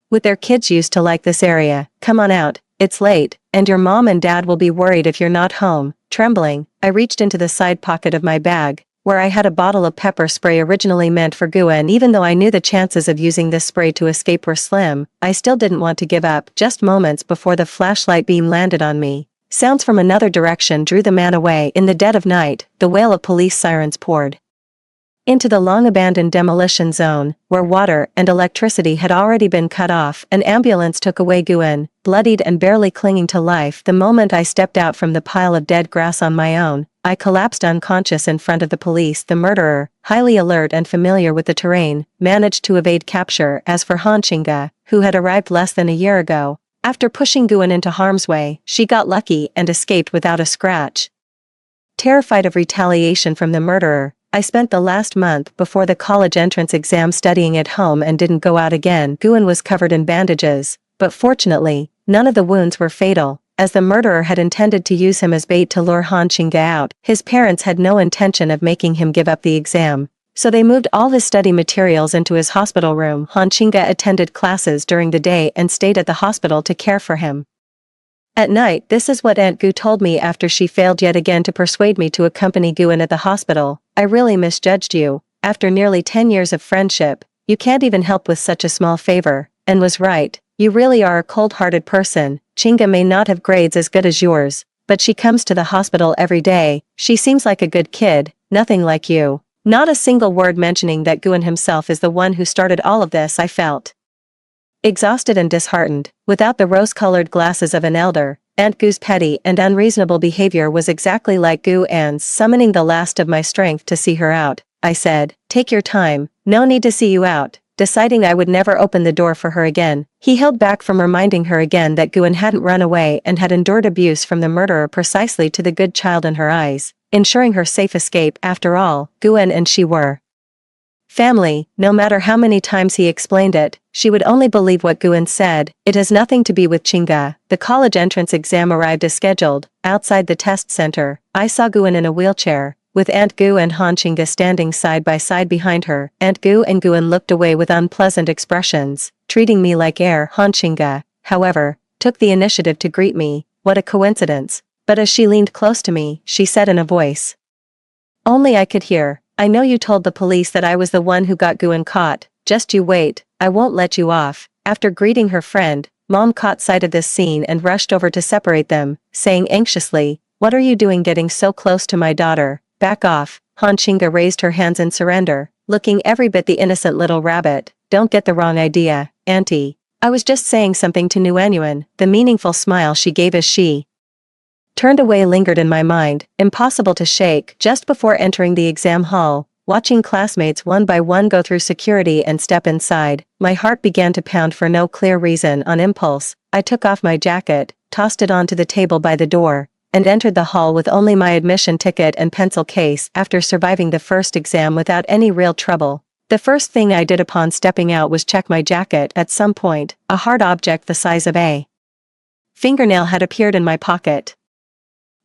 with their kids used to like this area. Come on out, it's late, and your mom and dad will be worried if you're not home." Trembling, I reached into the side pocket of my bag, where I had a bottle of pepper spray originally meant for Guan. Even though I knew the chances of using this spray to escape were slim, I still didn't want to give up. Just moments before the flashlight beam landed on me, sounds from another direction drew the man away. In the dead of night, the wail of police sirens poured Into the long-abandoned demolition zone, where water and electricity had already been cut off. An ambulance took away Guan, bloodied and barely clinging to life. The moment I stepped out from the pile of dead grass on my own, I collapsed unconscious in front of the police. The murderer, highly alert and familiar with the terrain, managed to evade capture. As for Han Qingge, who had arrived less than a year ago, after pushing Guan into harm's way, she got lucky and escaped without a scratch. Terrified of retaliation from the murderer, I spent the last month before the college entrance exam studying at home and didn't go out again. Guan was covered in bandages, but fortunately, none of the wounds were fatal. As the murderer had intended to use him as bait to lure Han Qingge out, his parents had no intention of making him give up the exam, so they moved all his study materials into his hospital room. Han Qingge attended classes during the day and stayed at the hospital to care for him. At night, this is what Aunt Gu told me after she failed yet again to persuade me to accompany Guan at the hospital. I really misjudged you. After nearly 10 years of friendship, you can't even help with such a small favor, and was right. You really are a cold-hearted person. Qingge may not have grades as good as yours, but she comes to the hospital every day. She seems like a good kid, nothing like you. Not a single word mentioning that Guan himself is the one who started all of this. I felt exhausted and disheartened. Without the rose-colored glasses of an elder, Aunt Gu's petty and unreasonable behavior was exactly like Guan's. Summoning the last of my strength to see her out, I said, "Take your time, no need to see you out." Deciding I would never open the door for her again, he held back from reminding her again that Guan hadn't run away and had endured abuse from the murderer precisely to the good child in her eyes, ensuring her safe escape. After all, Guan and she were family. No matter how many times he explained it, she would only believe what Guan said. It has nothing to be with Qingge. The college entrance exam arrived as scheduled. Outside the test center, I saw Guan in a wheelchair, with Aunt Gu and Han Qingge standing side by side behind her. Aunt Gu and Guan looked away with unpleasant expressions, treating me like air. Han Qingge, however, took the initiative to greet me. What a coincidence. But as she leaned close to me, she said in a voice only I could hear, "I know you told the police that I was the one who got Guan caught. Just you wait, I won't let you off." After greeting her friend, Mom caught sight of this scene and rushed over to separate them, saying anxiously, "What are you doing getting so close to my daughter? Back off." Han Qingge raised her hands in surrender, looking every bit the innocent little rabbit. "Don't get the wrong idea, Auntie. I was just saying something to Nuanyuan." The meaningful smile she gave as she turned away lingered in my mind, impossible to shake. Just before entering the exam hall, watching classmates one by one go through security and step inside, my heart began to pound for no clear reason. On impulse, I took off my jacket, tossed it onto the table by the door, and entered the hall with only my admission ticket and pencil case. After surviving the first exam without any real trouble, the first thing I did upon stepping out was check my jacket. At some point, a hard object the size of a fingernail had appeared in my pocket.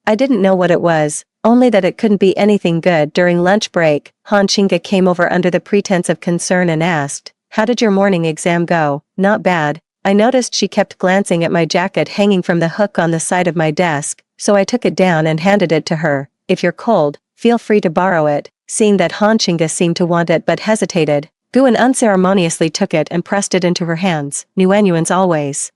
I didn't know what it was, only that it couldn't be anything good. During lunch break, Han Qingge came over under the pretense of concern and asked, "How did your morning exam go?" "Not bad." I noticed she kept glancing at my jacket hanging from the hook on the side of my desk, so I took it down and handed it to her. "If you're cold, feel free to borrow it." Seeing that Han Qingge seemed to want it but hesitated, Guan unceremoniously took it and pressed it into her hands. "Nuanyuan's always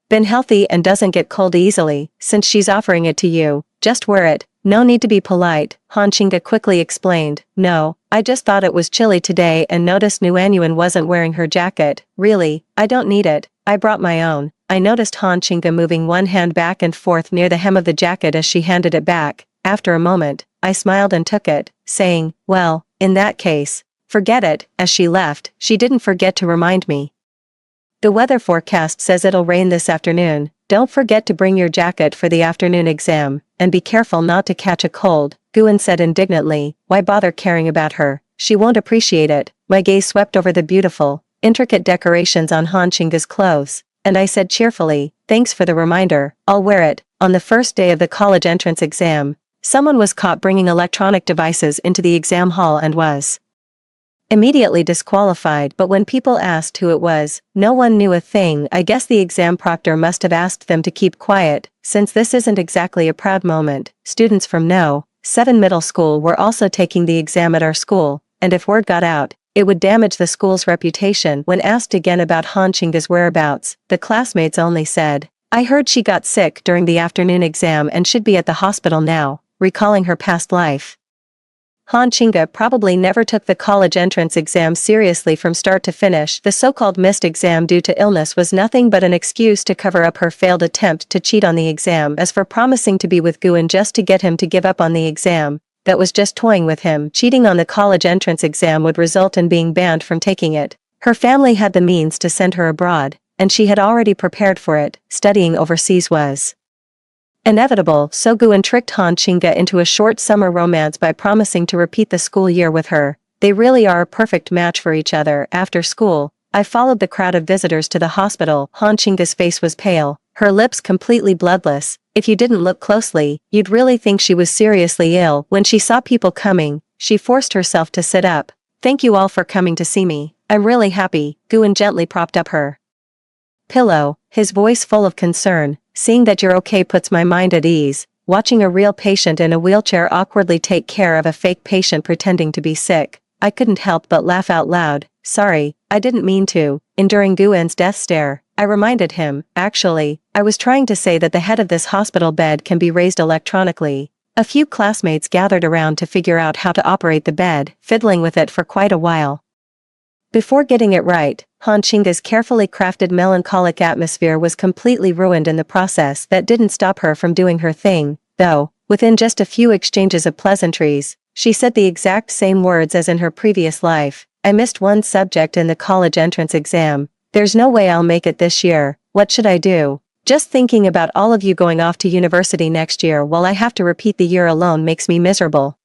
been healthy and doesn't get cold easily. Since she's offering it to you, just wear it. No need to be polite," Han Qingge quickly explained. "No, I just thought it was chilly today and noticed Nuanyuan wasn't wearing her jacket." "Really, I don't need it. I brought my own." I noticed Han Qingge moving one hand back and forth near the hem of the jacket as she handed it back. After a moment, I smiled and took it, saying, "Well, in that case, forget it." As she left, she didn't forget to remind me, "The weather forecast says it'll rain this afternoon. Don't forget to bring your jacket for the afternoon exam, and be careful not to catch a cold." Guan said indignantly, "Why bother caring about her? She won't appreciate it." My gaze swept over the beautiful, intricate decorations on Han Qingge's clothes, and I said cheerfully, "Thanks for the reminder, I'll wear it." On the first day of the college entrance exam, someone was caught bringing electronic devices into the exam hall and was immediately disqualified. But when people asked who it was, no one knew a thing. I guess the exam proctor must have asked them to keep quiet, since this isn't exactly a proud moment. Students from No. 7 Middle School were also taking the exam at our school, and if word got out, it would damage the school's reputation. When asked again about Han Qingge's whereabouts, the classmates only said, "I heard she got sick during the afternoon exam and should be at the hospital now," recalling her past life. Han Qingge probably never took the college entrance exam seriously from start to finish. The so-called missed exam due to illness was nothing but an excuse to cover up her failed attempt to cheat on the exam. As for promising to be with Guan just to get him to give up on the exam, that was just toying with him. Cheating on the college entrance exam would result in being banned from taking it. Her family had the means to send her abroad, and she had already prepared for it. Studying overseas was inevitable, so Guan tricked Han Qingge into a short summer romance by promising to repeat the school year with her. They really are a perfect match for each other. After school, I followed the crowd of visitors to the hospital. Han Qingge's face was pale, her lips completely bloodless. If you didn't look closely, you'd really think she was seriously ill. When she saw people coming, she forced herself to sit up. "Thank you all for coming to see me. I'm really happy." Guan gently propped up her pillow, his voice full of concern. "Seeing that you're okay puts my mind at ease. Watching a real patient in a wheelchair awkwardly take care of a fake patient pretending to be sick, I couldn't help but laugh out loud. Sorry, I didn't mean to." Enduring Guan's death stare, I reminded him, "Actually, I was trying to say that the head of this hospital bed can be raised electronically." A few classmates gathered around to figure out how to operate the bed, fiddling with it for quite a while. Before getting it right, Han Qingge's carefully crafted melancholic atmosphere was completely ruined in the process. That didn't stop her from doing her thing, though. Within just a few exchanges of pleasantries, she said the exact same words as in her previous life. "I missed one subject in the college entrance exam. There's no way I'll make it this year. What should I do? Just thinking about all of you going off to university next year while I have to repeat the year alone makes me miserable."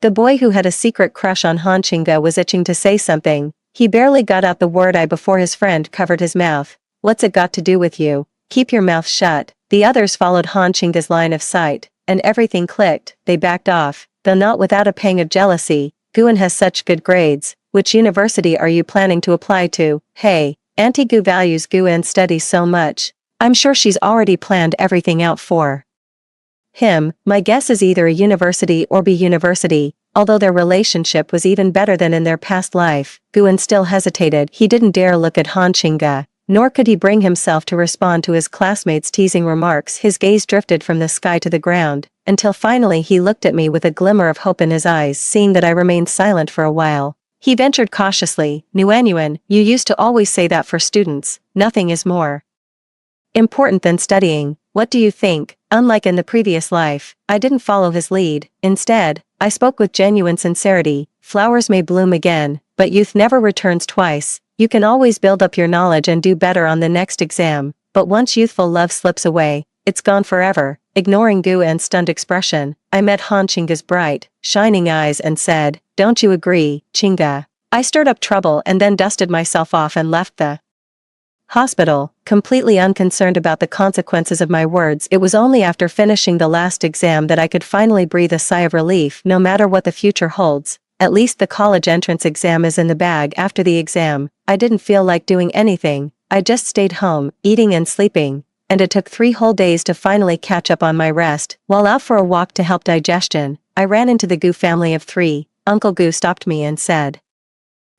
The boy who had a secret crush on Han Qingge was itching to say something. He barely got out the word "I" before his friend covered his mouth. "What's it got to do with you? Keep your mouth shut." The others followed Han Qingge's line of sight, and everything clicked. They backed off, though not without a pang of jealousy. "Guan has such good grades. Which university are you planning to apply to?" "Hey, Auntie Gu values Guan's studies so much. I'm sure she's already planned everything out for him. My guess is either a university or B university." Although their relationship was even better than in their past life, Guan still hesitated. He didn't dare look at Han Qingge, nor could he bring himself to respond to his classmates' teasing remarks. His gaze drifted from the sky to the ground, until finally he looked at me with a glimmer of hope in his eyes. Seeing that I remained silent for a while, he ventured cautiously, "Nuanyuan, you used to always say that for students, nothing is more important than studying. What do you think?" Unlike in the previous life, I didn't follow his lead. Instead, I spoke with genuine sincerity. "Flowers may bloom again, but youth never returns twice. You can always build up your knowledge and do better on the next exam, but once youthful love slips away, it's gone forever." Ignoring Guan's stunned expression, I met Han Qingge's bright, shining eyes and said, "Don't you agree, Qingge?" I stirred up trouble and then dusted myself off and left the hospital, completely unconcerned about the consequences of my words. It was only after finishing the last exam that I could finally breathe a sigh of relief. No matter what the future holds, at least the college entrance exam is in the bag. After the exam, I didn't feel like doing anything. I just stayed home, eating and sleeping, and it took 3 whole days to finally catch up on my rest. While out for a walk to help digestion, I ran into the Gu family of 3. Uncle Gu stopped me and said,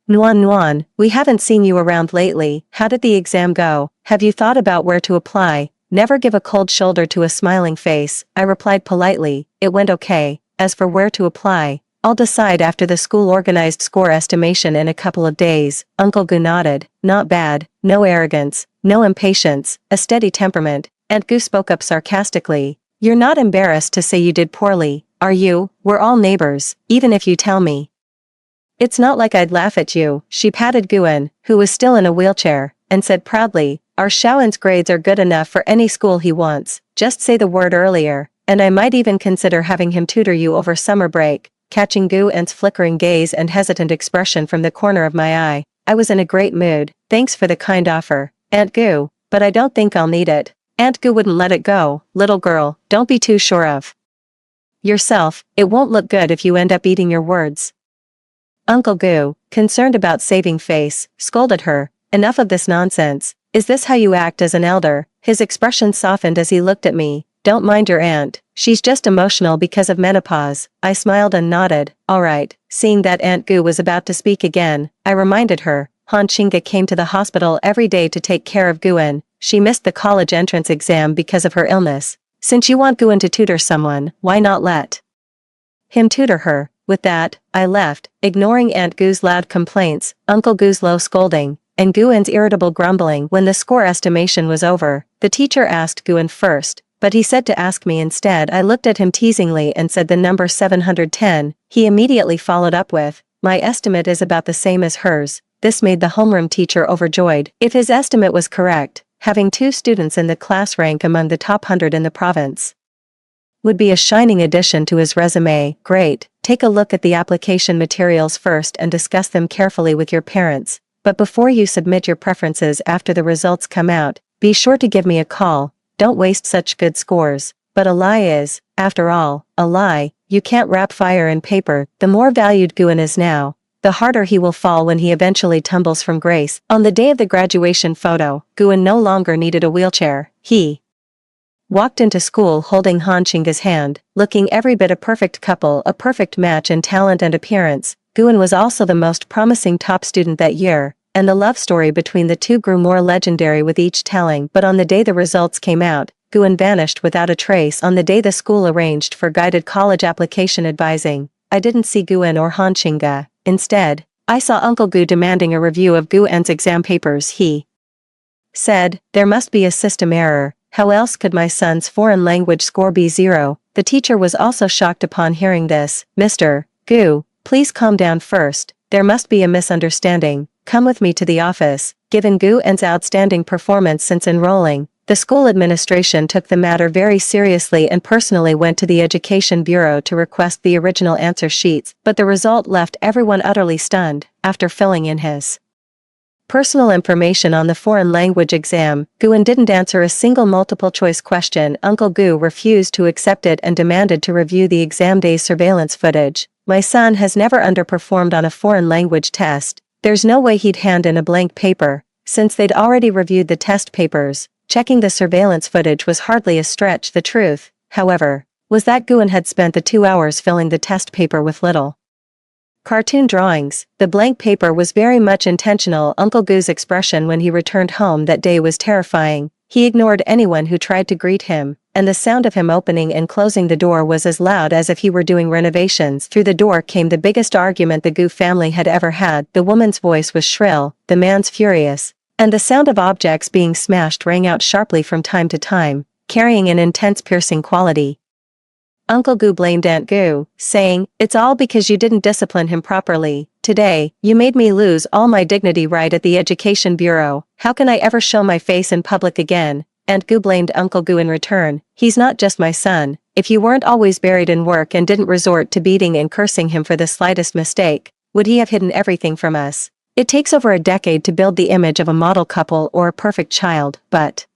Nuan, we haven't seen you around lately. How did the exam go? Have you thought about where to apply?" "Never give a cold shoulder to a smiling face," I replied politely. "It went okay. As for where to apply, I'll decide after the school organized score estimation in a couple of days." Uncle Gu nodded. "Not bad. No arrogance, no impatience, a steady temperament." Aunt Gu spoke up sarcastically. "You're not embarrassed to say you did poorly, are you? We're all neighbors, even if you tell me. It's not like I'd laugh at you." She patted Guan, who was still in a wheelchair, and said proudly, "Our Shaoan's grades are good enough for any school he wants. Just say the word earlier, and I might even consider having him tutor you over summer break." Catching Guan's flickering gaze and hesitant expression from the corner of my eye, I was in a great mood. "Thanks for the kind offer, Aunt Gu, but I don't think I'll need it." Aunt Gu wouldn't let it go. "Little girl, don't be too sure of yourself. It won't look good if you end up eating your words." Uncle Gu, concerned about saving face, scolded her. "Enough of this nonsense. Is this how you act as an elder?" His expression softened as he looked at me. "Don't mind your aunt. She's just emotional because of menopause." I smiled and nodded. "All right." Seeing that Aunt Gu was about to speak again, I reminded her, Han Qingge came to the hospital every day to take care of Guan. She missed the college entrance exam because of her illness. Since you want Guan to tutor someone, why not let him tutor her? With that, I left, ignoring Aunt Goo's loud complaints, Uncle Goo's low scolding, and Guen's irritable grumbling. When the score estimation was over, the teacher asked Guen first, but he said to ask me instead. I looked at him teasingly and said the number 710. He immediately followed up with, "My estimate is about the same as hers." This made the homeroom teacher overjoyed. If his estimate was correct, having 2 students in the class rank among the top 100 in the province would be a shining addition to his resume. Great, take a look at the application materials first and discuss them carefully with your parents. But before you submit your preferences after the results come out, be sure to give me a call. Don't waste such good scores. But a lie is, after all, a lie. You can't wrap fire in paper. The more valued Guen is now, the harder he will fall when he eventually tumbles from grace. On the day of the graduation photo, Guen no longer needed a wheelchair. He walked into school holding Han Chinga's hand, looking every bit a perfect couple, a perfect match in talent and appearance. Guen was also the most promising top student that year, and the love story between the two grew more legendary with each telling. But on the day the results came out, Guen vanished without a trace. On the day the school arranged for guided college application advising, I didn't see Guen or Han Chinga. Instead, I saw Uncle Gu demanding a review of Guen's exam papers. He said, "There must be a system error. How else could my son's foreign language score be 0? The teacher was also shocked upon hearing this. "Mr. Gu, please calm down first. There must be a misunderstanding. Come with me to the office." Given Guen's outstanding performance since enrolling, the school administration took the matter very seriously and personally went to the Education Bureau to request the original answer sheets, but the result left everyone utterly stunned. After filling in his personal information on the foreign language exam, Guen didn't answer a single multiple-choice question. Uncle Gu refused to accept it and demanded to review the exam day's surveillance footage. "My son has never underperformed on a foreign language test. There's no way he'd hand in a blank paper." Since they'd already reviewed the test papers, checking the surveillance footage was hardly a stretch. The truth, however, was that Guen had spent the 2 hours filling the test paper with little cartoon drawings. The blank paper was very much intentional. Uncle Gu's expression when he returned home that day was terrifying. He ignored anyone who tried to greet him, and the sound of him opening and closing the door was as loud as if he were doing renovations. Through the door came the biggest argument the Gu family had ever had. The woman's voice was shrill, the man's furious, and the sound of objects being smashed rang out sharply from time to time, carrying an intense piercing quality. Uncle Gu blamed Aunt Gu, saying, "It's all because you didn't discipline him properly. Today, you made me lose all my dignity right at the Education Bureau. How can I ever show my face in public again?" Aunt Gu blamed Uncle Gu in return. "He's not just my son. If you weren't always buried in work and didn't resort to beating and cursing him for the slightest mistake, would he have hidden everything from us? It takes over a decade to build the image of a model couple or a perfect child, but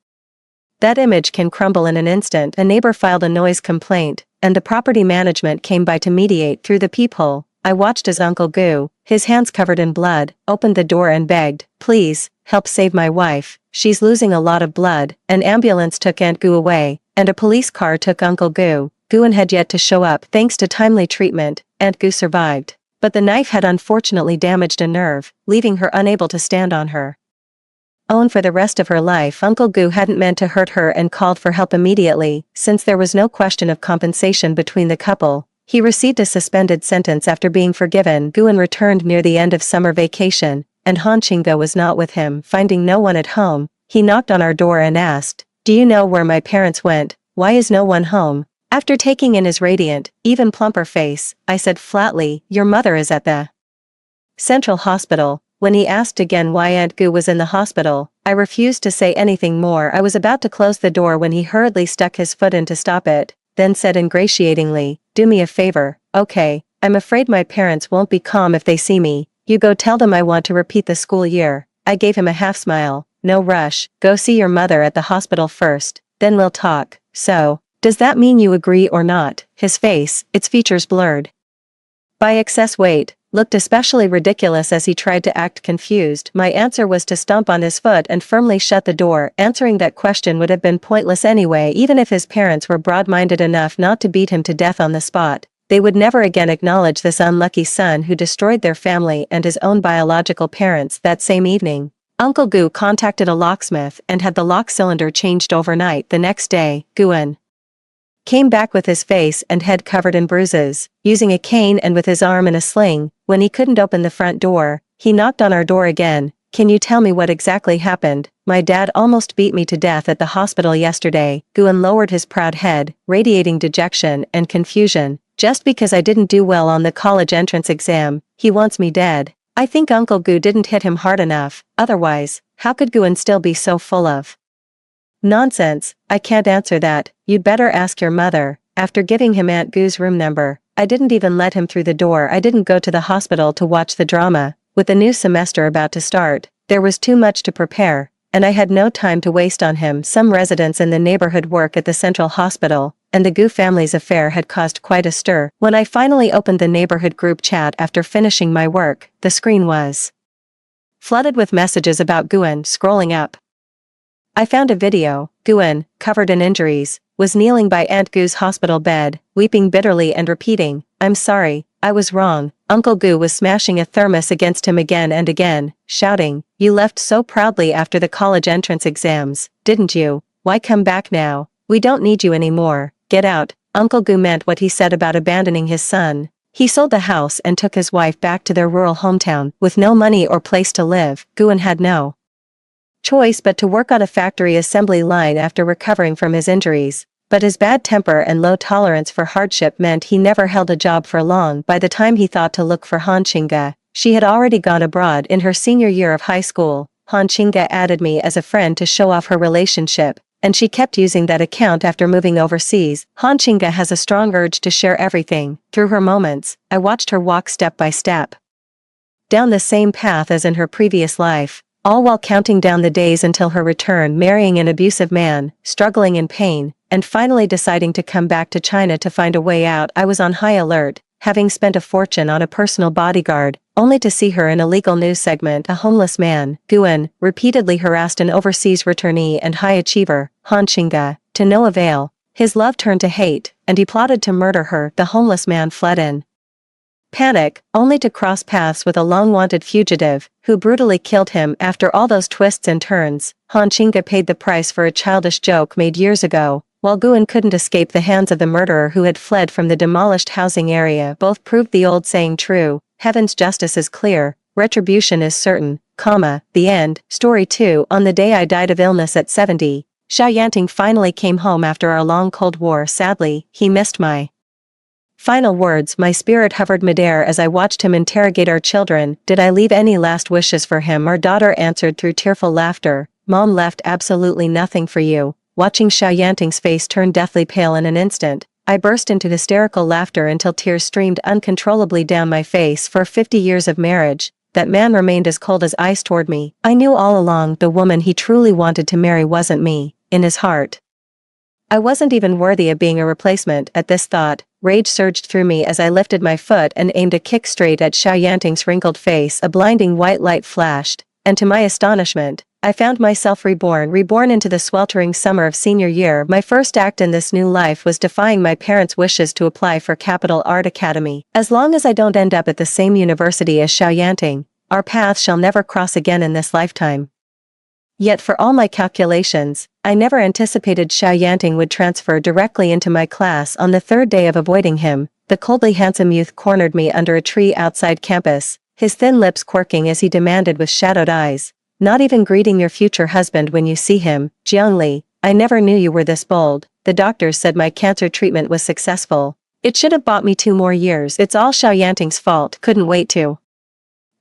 that image can crumble in an instant." A neighbor filed a noise complaint, and the property management came by to mediate. Through the peephole, I watched as Uncle Gu, his hands covered in blood, opened the door and begged, "Please, help save my wife. She's losing a lot of blood." An ambulance took Aunt Gu away, and a police car took Uncle Gu. Guen had yet to show up. Thanks to timely treatment, Aunt Gu survived, but the knife had unfortunately damaged a nerve, leaving her unable to stand on her own for the rest of her life. Uncle Gu hadn't meant to hurt her and called for help immediately. Since there was no question of compensation between the couple, he received a suspended sentence after being forgiven. Guen returned near the end of summer vacation, and Han Chinga was not with him. Finding no one at home, he knocked on our door and asked, "Do you know where my parents went? Why is no one home?" After taking in his radiant, even plumper face, I said flatly, "Your mother is at the Central Hospital." When he asked again why Aunt Gu was in the hospital, I refused to say anything more. I was about to close the door when he hurriedly stuck his foot in to stop it, then said ingratiatingly, "Do me a favor, okay? I'm afraid my parents won't be calm if they see me. You go tell them I want to repeat the school year." I gave him a half smile. "No rush, go see your mother at the hospital first, then we'll talk." "So, does that mean you agree or not?" His face, its features blurred by excess weight, looked especially ridiculous as he tried to act confused. My answer was to stomp on his foot and firmly shut the door. Answering that question would have been pointless anyway. Even if his parents were broad-minded enough not to beat him to death on the spot, they would never again acknowledge this unlucky son who destroyed their family and his own biological parents. That same evening, Uncle Gu contacted a locksmith and had the lock cylinder changed overnight. The next day, Guen came back with his face and head covered in bruises, using a cane and with his arm in a sling. When he couldn't open the front door, he knocked on our door again. Can you tell me what exactly happened? My dad almost beat me to death at the hospital yesterday. Guan lowered his proud head, radiating dejection and confusion. Just because I didn't do well on the college entrance exam, he wants me dead. I think Uncle Gu didn't hit him hard enough. Otherwise, how could Guan still be so full of nonsense? I can't answer that. You'd better ask your mother. After giving him Aunt Gu's room number, I didn't even let him through the door. I didn't go to the hospital to watch the drama. With the new semester about to start, there was too much to prepare, and I had no time to waste on him. Some residents in the neighborhood work at the central hospital, and the Gu family's affair had caused quite a stir. When I finally opened the neighborhood group chat after finishing my work, the screen was flooded with messages about Guan. Scrolling up, I found a video. Guan, covered in injuries, was kneeling by Aunt Gu's hospital bed, weeping bitterly and repeating, "I'm sorry, I was wrong." Uncle Gu was smashing a thermos against him again and again, shouting, "You left so proudly after the college entrance exams, didn't you? Why come back now? We don't need you anymore. Get out." Uncle Gu meant what he said about abandoning his son. He sold the house and took his wife back to their rural hometown. With no money or place to live, Guan had no choice but to work on a factory assembly line after recovering from his injuries. But his bad temper and low tolerance for hardship meant he never held a job for long. By the time he thought to look for Han Qingge, she had already gone abroad in her senior year of high school. Han Qingge added me as a friend to show off her relationship, and she kept using that account after moving overseas. Han Qingge has a strong urge to share everything. Through her moments, I watched her walk step by step down the same path as in her previous life, all while counting down the days until her return, marrying an abusive man, struggling in pain, and finally deciding to come back to China to find a way out. I was on high alert, having spent a fortune on a personal bodyguard, only to see her in a legal news segment. A homeless man, Guan, repeatedly harassed an overseas returnee and high achiever, Han Qingge, to no avail. His love turned to hate, and he plotted to murder her. The homeless man fled in panic, only to cross paths with a long-wanted fugitive, who brutally killed him. After all those twists and turns, Han Qingge paid the price for a childish joke made years ago. While Guan couldn't escape the hands of the murderer who had fled from the demolished housing area, both proved the old saying true: heaven's justice is clear, retribution is certain, the end. Story 2. On the day I died of illness at 70, Xiao Yanting finally came home after our long Cold War. Sadly, he missed my final words. My spirit hovered midair as I watched him interrogate our children. Did I leave any last wishes for him? Our daughter answered through tearful laughter, "Mom left absolutely nothing for you." Watching Xiao Yanting's face turn deathly pale in an instant, I burst into hysterical laughter until tears streamed uncontrollably down my face. For 50 years of marriage, that man remained as cold as ice toward me. I knew all along the woman he truly wanted to marry wasn't me. In his heart, I wasn't even worthy of being a replacement. At this thought, rage surged through me as I lifted my foot and aimed a kick straight at Xiao Yanting's wrinkled face. A blinding white light flashed, and to my astonishment, I found myself reborn into the sweltering summer of senior year. My first act in this new life was defying my parents' wishes to apply for Capital Art Academy. As long as I don't end up at the same university as Xiao Yanting, our paths shall never cross again in this lifetime. Yet for all my calculations, I never anticipated Xiao Yanting would transfer directly into my class. On the third day of avoiding him, the coldly handsome youth cornered me under a tree outside campus, his thin lips quirking as he demanded with shadowed eyes, "Not even greeting your future husband when you see him, Jiangli? I never knew you were this bold. The doctors said my cancer treatment was successful. It should have bought me 2 more years. It's all Xiao Yanting's fault. Couldn't wait to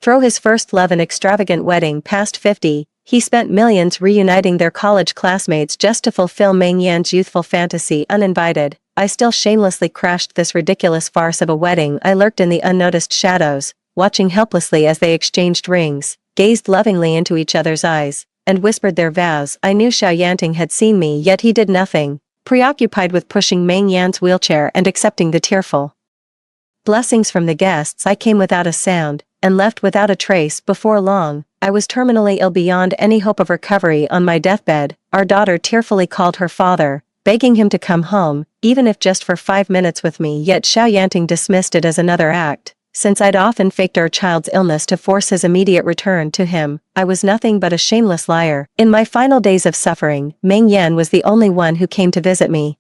throw his first love an extravagant wedding. Past 50, he spent millions reuniting their college classmates just to fulfill Meng Yan's youthful fantasy. Uninvited, I still shamelessly crashed this ridiculous farce of a wedding. I lurked in the unnoticed shadows, watching helplessly as they exchanged rings, gazed lovingly into each other's eyes, and whispered their vows. I knew Xiao Yanting had seen me, yet he did nothing, preoccupied with pushing Meng Yan's wheelchair and accepting the tearful blessings from the guests. I came without a sound, and left without a trace. Before long, I was terminally ill beyond any hope of recovery. On my deathbed, our daughter tearfully called her father, begging him to come home, even if just for 5 minutes with me. Yet Xiao Yanting dismissed it as another act, since I'd often faked our child's illness to force his immediate return to him. I was nothing but a shameless liar. In my final days of suffering, Meng Yan was the only one who came to visit me.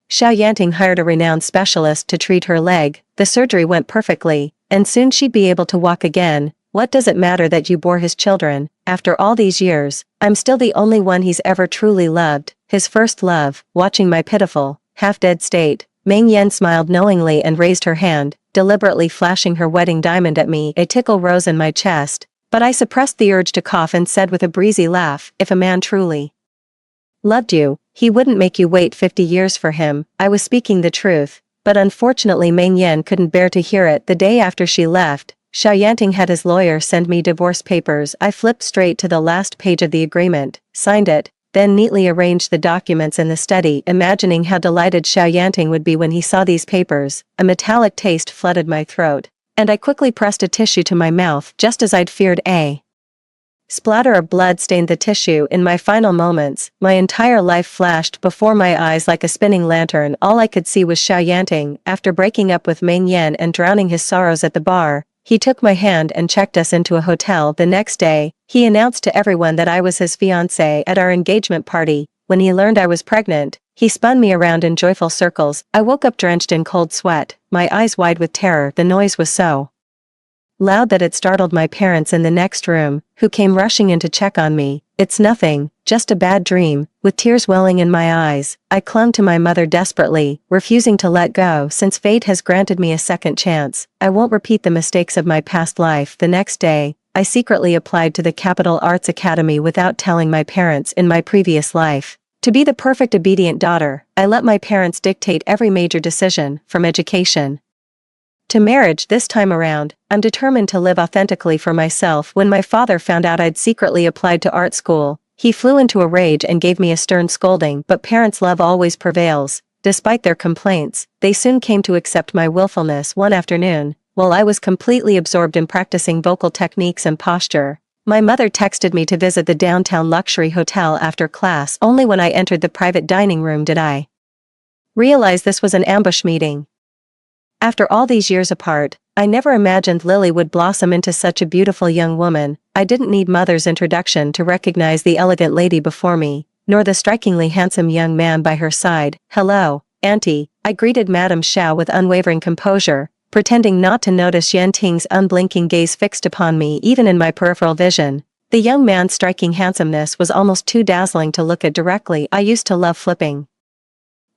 Xiao Yanting hired a renowned specialist to treat her leg, the surgery went perfectly, and soon she'd be able to walk again. What does it matter that you bore his children? After all these years, I'm still the only one he's ever truly loved, his first love. Watching my pitiful, half-dead state, Meng Yan smiled knowingly and raised her hand, deliberately flashing her wedding diamond at me. A tickle rose in my chest, but I suppressed the urge to cough and said with a breezy laugh, if a man truly loved you, he wouldn't make you wait 50 years for him. I was speaking the truth, but unfortunately Meng Yan couldn't bear to hear it. The day after she left, Xiao Yanting had his lawyer send me divorce papers. I flipped straight to the last page of the agreement, signed it, then neatly arranged the documents in the study, imagining how delighted Xiao Yanting would be when he saw these papers. A metallic taste flooded my throat, and I quickly pressed a tissue to my mouth just as I'd feared. A splatter of blood stained the tissue. In my final moments, my entire life flashed before my eyes like a spinning lantern. All I could see was Xiao Yanting. After breaking up with Meng Yan and drowning his sorrows at the bar, he took my hand and checked us into a hotel. The next day, he announced to everyone that I was his fiancée. At our engagement party, when he learned I was pregnant, he spun me around in joyful circles. I woke up drenched in cold sweat, my eyes wide with terror. The noise was so loud that it startled my parents in the next room, who came rushing in to check on me. It's nothing, just a bad dream. With tears welling in my eyes, I clung to my mother desperately, refusing to let go. Since fate has granted me a second chance, I won't repeat the mistakes of my past life. The next day, I secretly applied to the Capital Arts Academy without telling my parents. In my previous life, to be the perfect obedient daughter, I let my parents dictate every major decision, from education to marriage. This time around, I'm determined to live authentically for myself. When my father found out I'd secretly applied to art school, he flew into a rage and gave me a stern scolding. But parents' love always prevails. Despite their complaints, they soon came to accept my willfulness. One afternoon, while I was completely absorbed in practicing vocal techniques and posture, my mother texted me to visit the downtown luxury hotel after class. Only when I entered the private dining room did I realize this was an ambush meeting. After all these years apart, I never imagined Lily would blossom into such a beautiful young woman. I didn't need mother's introduction to recognize the elegant lady before me, nor the strikingly handsome young man by her side. Hello, Auntie, I greeted Madame Xiao with unwavering composure, pretending not to notice Yanting's unblinking gaze fixed upon me. Even in my peripheral vision, the young man's striking handsomeness was almost too dazzling to look at directly. I used to love flipping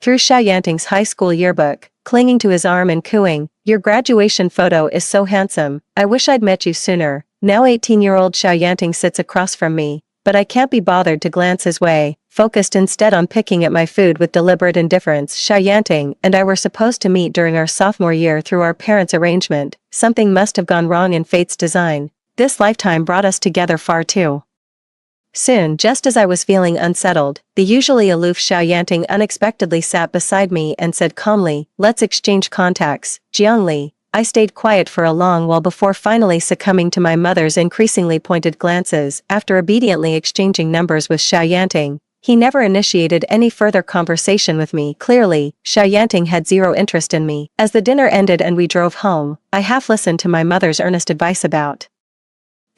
through Xiao Yanting's high school yearbook, clinging to his arm and cooing, "Your graduation photo is so handsome, I wish I'd met you sooner." Now 18-year-old Xiao Yanting sits across from me, but I can't be bothered to glance his way, focused instead on picking at my food with deliberate indifference. Xiao Yanting and I were supposed to meet during our sophomore year through our parents' arrangement. Something must have gone wrong in fate's design. This lifetime brought us together far too soon. Just as I was feeling unsettled, the usually aloof Xiao Yanting unexpectedly sat beside me and said calmly, "Let's exchange contacts, Jiangli." I stayed quiet for a long while before finally succumbing to my mother's increasingly pointed glances. After obediently exchanging numbers with Xiao Yanting, he never initiated any further conversation with me. Clearly, Xiao Yanting had zero interest in me. As the dinner ended and we drove home, I half listened to my mother's earnest advice about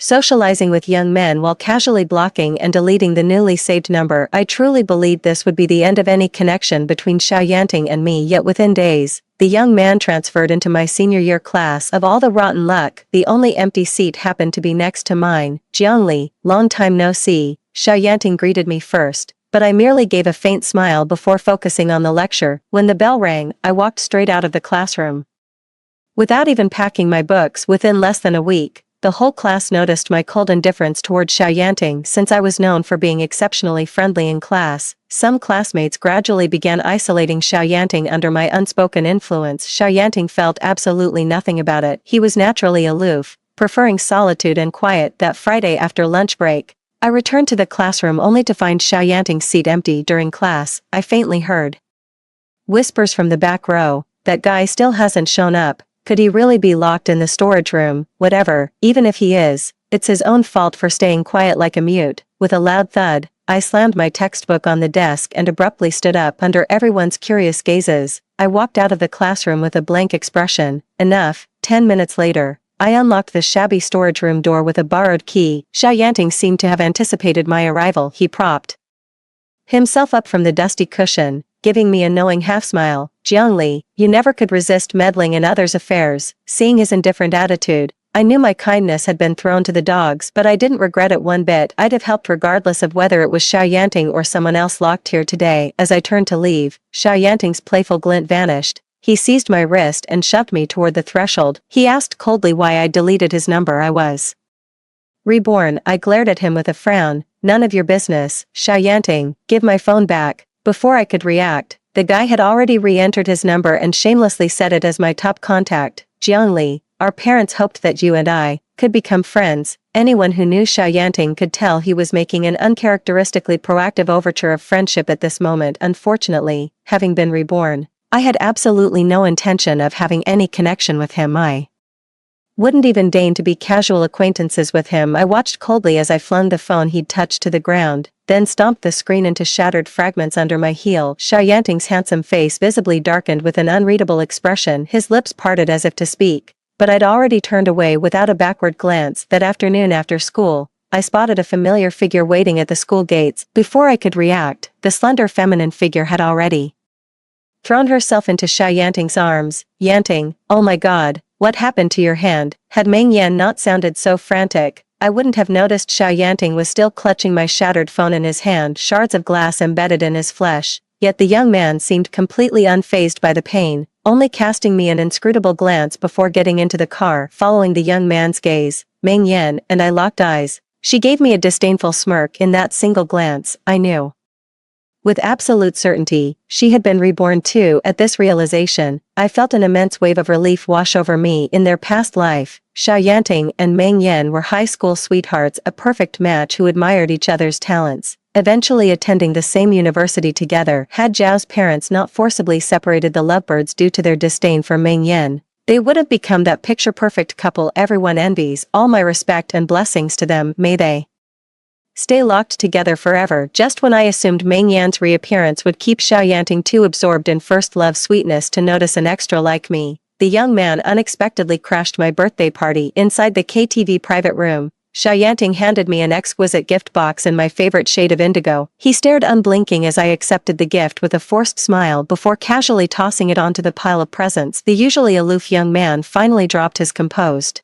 socializing with young men while casually blocking and deleting the newly saved number. I truly believed this would be the end of any connection between Xiao Yanting and me. Yet within days, the young man transferred into my senior year class. Of all the rotten luck, the only empty seat happened to be next to mine. "Jiangli, long time no see," Xiao Yanting greeted me first, but I merely gave a faint smile before focusing on the lecture. When the bell rang, I walked straight out of the classroom without even packing my books. Within less than a week, the whole class noticed my cold indifference toward Xiao Yanting. Since I was known for being exceptionally friendly in class, some classmates gradually began isolating Xiao Yanting under my unspoken influence. Xiao Yanting felt absolutely nothing about it. He was naturally aloof, preferring solitude and quiet. That Friday after lunch break, I returned to the classroom only to find Xiao Yanting's seat empty. During class, I faintly heard whispers from the back row, "That guy still hasn't shown up. Could he really be locked in the storage room? Whatever, even if he is, it's his own fault for staying quiet like a mute." With a loud thud, I slammed my textbook on the desk and abruptly stood up. Under everyone's curious gazes, I walked out of the classroom with a blank expression. Enough. 10 minutes later, I unlocked the shabby storage room door with a borrowed key. Xiao Yanting seemed to have anticipated my arrival. He propped himself up from the dusty cushion, giving me a knowing half-smile. Jiangli, you never could resist meddling in others' affairs. Seeing his indifferent attitude, I knew my kindness had been thrown to the dogs, but I didn't regret it one bit. I'd have helped regardless of whether it was Xiao Yanting or someone else locked here today. As I turned to leave, Xiao Yanting's playful glint vanished. He seized my wrist and shoved me toward the threshold. He asked coldly why I'd deleted his number. I was reborn. I glared at him with a frown. None of your business, Xiao Yanting. Give my phone back. Before I could react, the guy had already re-entered his number and shamelessly set it as my top contact. Jiangli, our parents hoped that you and I could become friends. Anyone who knew Xiao Yanting could tell he was making an uncharacteristically proactive overture of friendship at this moment. Unfortunately, having been reborn, I had absolutely no intention of having any connection with him. I wouldn't even deign to be casual acquaintances with him. I watched coldly as I flung the phone he'd touched to the ground, then stomped the screen into shattered fragments under my heel. Xiao Yanting's handsome face visibly darkened with an unreadable expression. His lips parted as if to speak, but I'd already turned away without a backward glance. That afternoon after school, I spotted a familiar figure waiting at the school gates. Before I could react, the slender feminine figure had already thrown herself into Xiao Yanting's arms. Yanting, oh my god, what happened to your hand? Had Meng Yan not sounded so frantic, I wouldn't have noticed. Xiao Yanting was still clutching my shattered phone in his hand, shards of glass embedded in his flesh, yet the young man seemed completely unfazed by the pain, only casting me an inscrutable glance before getting into the car. Following the young man's gaze, Meng Yan and I locked eyes. She gave me a disdainful smirk. In that single glance, I knew with absolute certainty, she had been reborn too. At this realization, I felt an immense wave of relief wash over me. In their past life, Xiao Yanting and Meng Yan were high school sweethearts, a perfect match who admired each other's talents, eventually attending the same university together. Had Zhao's parents not forcibly separated the lovebirds due to their disdain for Meng Yan, they would have become that picture-perfect couple everyone envies. All my respect and blessings to them. May they stay locked together forever. Just when I assumed Meng Yan's reappearance would keep Xiao Yanting too absorbed in first love sweetness to notice an extra like me, the young man unexpectedly crashed my birthday party. Inside the KTV private room, Xiao Yanting handed me an exquisite gift box in my favorite shade of indigo. He stared unblinking as I accepted the gift with a forced smile before casually tossing it onto the pile of presents. The usually aloof young man finally dropped his composed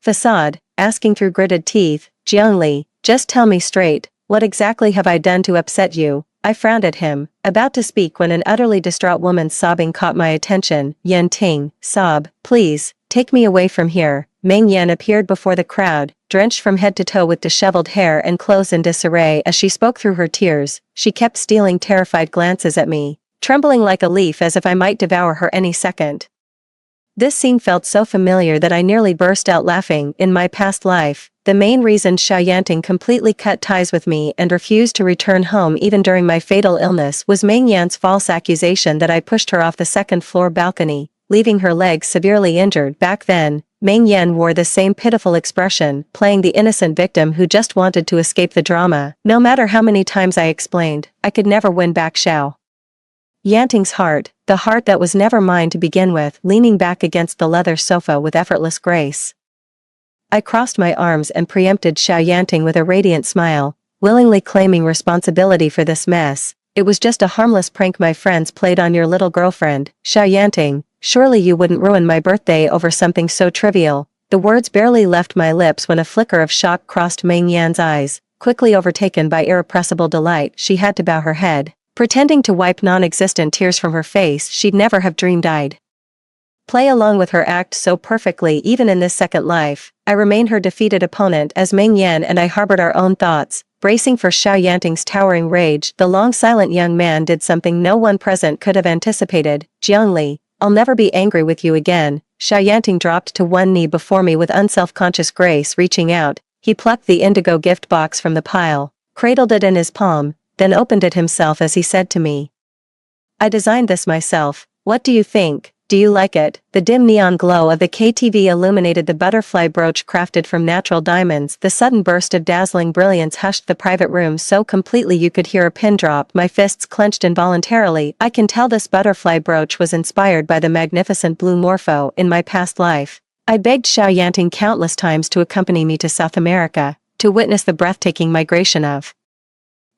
facade, asking through gritted teeth, Jiangli, just tell me straight, what exactly have I done to upset you? I frowned at him, about to speak when an utterly distraught woman's sobbing caught my attention. Yan Ting, sob, please, take me away from here. Meng Yan appeared before the crowd, drenched from head to toe with disheveled hair and clothes in disarray. As she spoke through her tears, she kept stealing terrified glances at me, trembling like a leaf as if I might devour her any second. This scene felt so familiar that I nearly burst out laughing. In my past life, the main reason Xiao Yanting completely cut ties with me and refused to return home even during my fatal illness was Meng Yan's false accusation that I pushed her off the second-floor balcony, leaving her legs severely injured. Back then, Meng Yan wore the same pitiful expression, playing the innocent victim who just wanted to escape the drama. No matter how many times I explained, I could never win back Xiao Yanting's heart, the heart that was never mine to begin with. Leaning back against the leather sofa with effortless grace, I crossed my arms and preempted Xiao Yanting with a radiant smile, willingly claiming responsibility for this mess. It was just a harmless prank my friends played on your little girlfriend. Xiao Yanting, surely you wouldn't ruin my birthday over something so trivial. The words barely left my lips when a flicker of shock crossed Meng Yan's eyes. Quickly overtaken by irrepressible delight, she had to bow her head, pretending to wipe non-existent tears from her face. She'd never have dreamed I'd play along with her act so perfectly. Even in this second life, I remain her defeated opponent. As Meng Yan and I harbored our own thoughts, bracing for Xiao Yanting's towering rage, the long silent young man did something no one present could have anticipated. Jiangli, I'll never be angry with you again. Xiao Yanting dropped to one knee before me with unself-conscious grace. Reaching out, he plucked the indigo gift box from the pile, cradled it in his palm, then opened it himself as he said to me, I designed this myself. What do you think? Do you like it? The dim neon glow of the KTV illuminated the butterfly brooch crafted from natural diamonds. The sudden burst of dazzling brilliance hushed the private room so completely you could hear a pin drop. My fists clenched involuntarily. I can tell this butterfly brooch was inspired by the magnificent blue morpho in my past life. I begged Xiao Yanting countless times to accompany me to South America, to witness the breathtaking migration of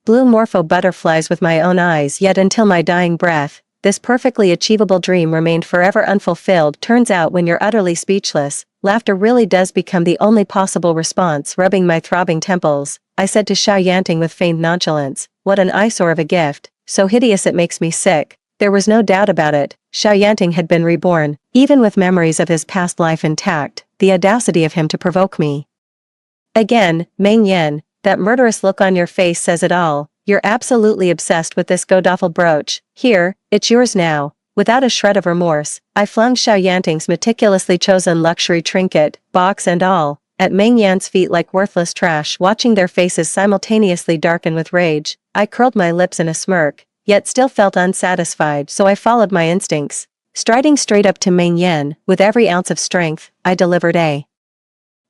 blue morpho butterflies with my own eyes, yet until my dying breath, this perfectly achievable dream remained forever unfulfilled. Turns out when you're utterly speechless, laughter really does become the only possible response. Rubbing my throbbing temples, I said to Xiao Yanting with feigned nonchalance, "What an eyesore of a gift, so hideous it makes me sick." There was no doubt about it, Xiao Yanting had been reborn, even with memories of his past life intact. The audacity of him to provoke me. Again, Meng Yan, that murderous look on your face says it all. You're absolutely obsessed with this Godoffel brooch. Here, it's yours now. Without a shred of remorse, I flung Xiao Yanting's meticulously chosen luxury trinket, box and all, at Meng Yan's feet like worthless trash. Watching their faces simultaneously darken with rage, I curled my lips in a smirk, yet still felt unsatisfied, so I followed my instincts. Striding straight up to Meng Yan, with every ounce of strength, I delivered a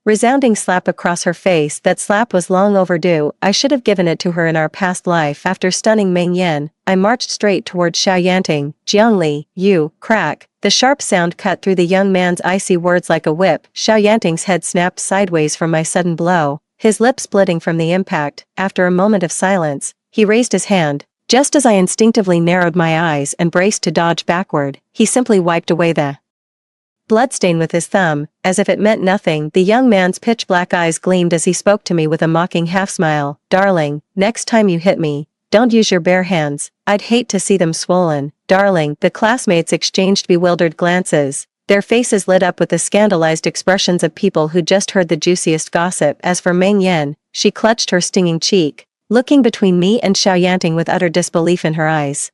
resounding slap across her face. That slap was long overdue. I should have given it to her in our past life. After stunning Meng Yan, I marched straight toward Xiao Yanting. "Jiangli, you," crack. The sharp sound cut through the young man's icy words like a whip. Xiao Yanting's head snapped sideways from my sudden blow, his lips splitting from the impact. After a moment of silence, he raised his hand. Just as I instinctively narrowed my eyes and braced to dodge backward, he simply wiped away the bloodstain with his thumb, as if it meant nothing. The young man's pitch-black eyes gleamed as he spoke to me with a mocking half-smile. "Darling, next time you hit me, don't use your bare hands. I'd hate to see them swollen." "Darling." The classmates exchanged bewildered glances, their faces lit up with the scandalized expressions of people who just heard the juiciest gossip. As for Meng Yan, she clutched her stinging cheek, looking between me and Xiao Yanting with utter disbelief in her eyes.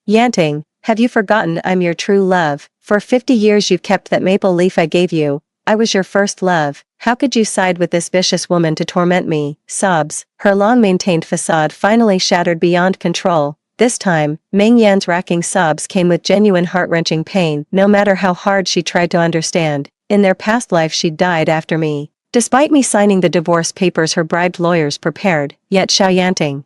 "Yanting, have you forgotten I'm your true love? For 50 years you've kept that maple leaf I gave you. I was your first love. How could you side with this vicious woman to torment me?" Sobs, her long-maintained facade finally shattered beyond control. This time, Meng Yan's racking sobs came with genuine heart-wrenching pain. No matter how hard she tried to understand, in their past life she'd died after me. Despite me signing the divorce papers her bribed lawyers prepared, yet Xiao Yanting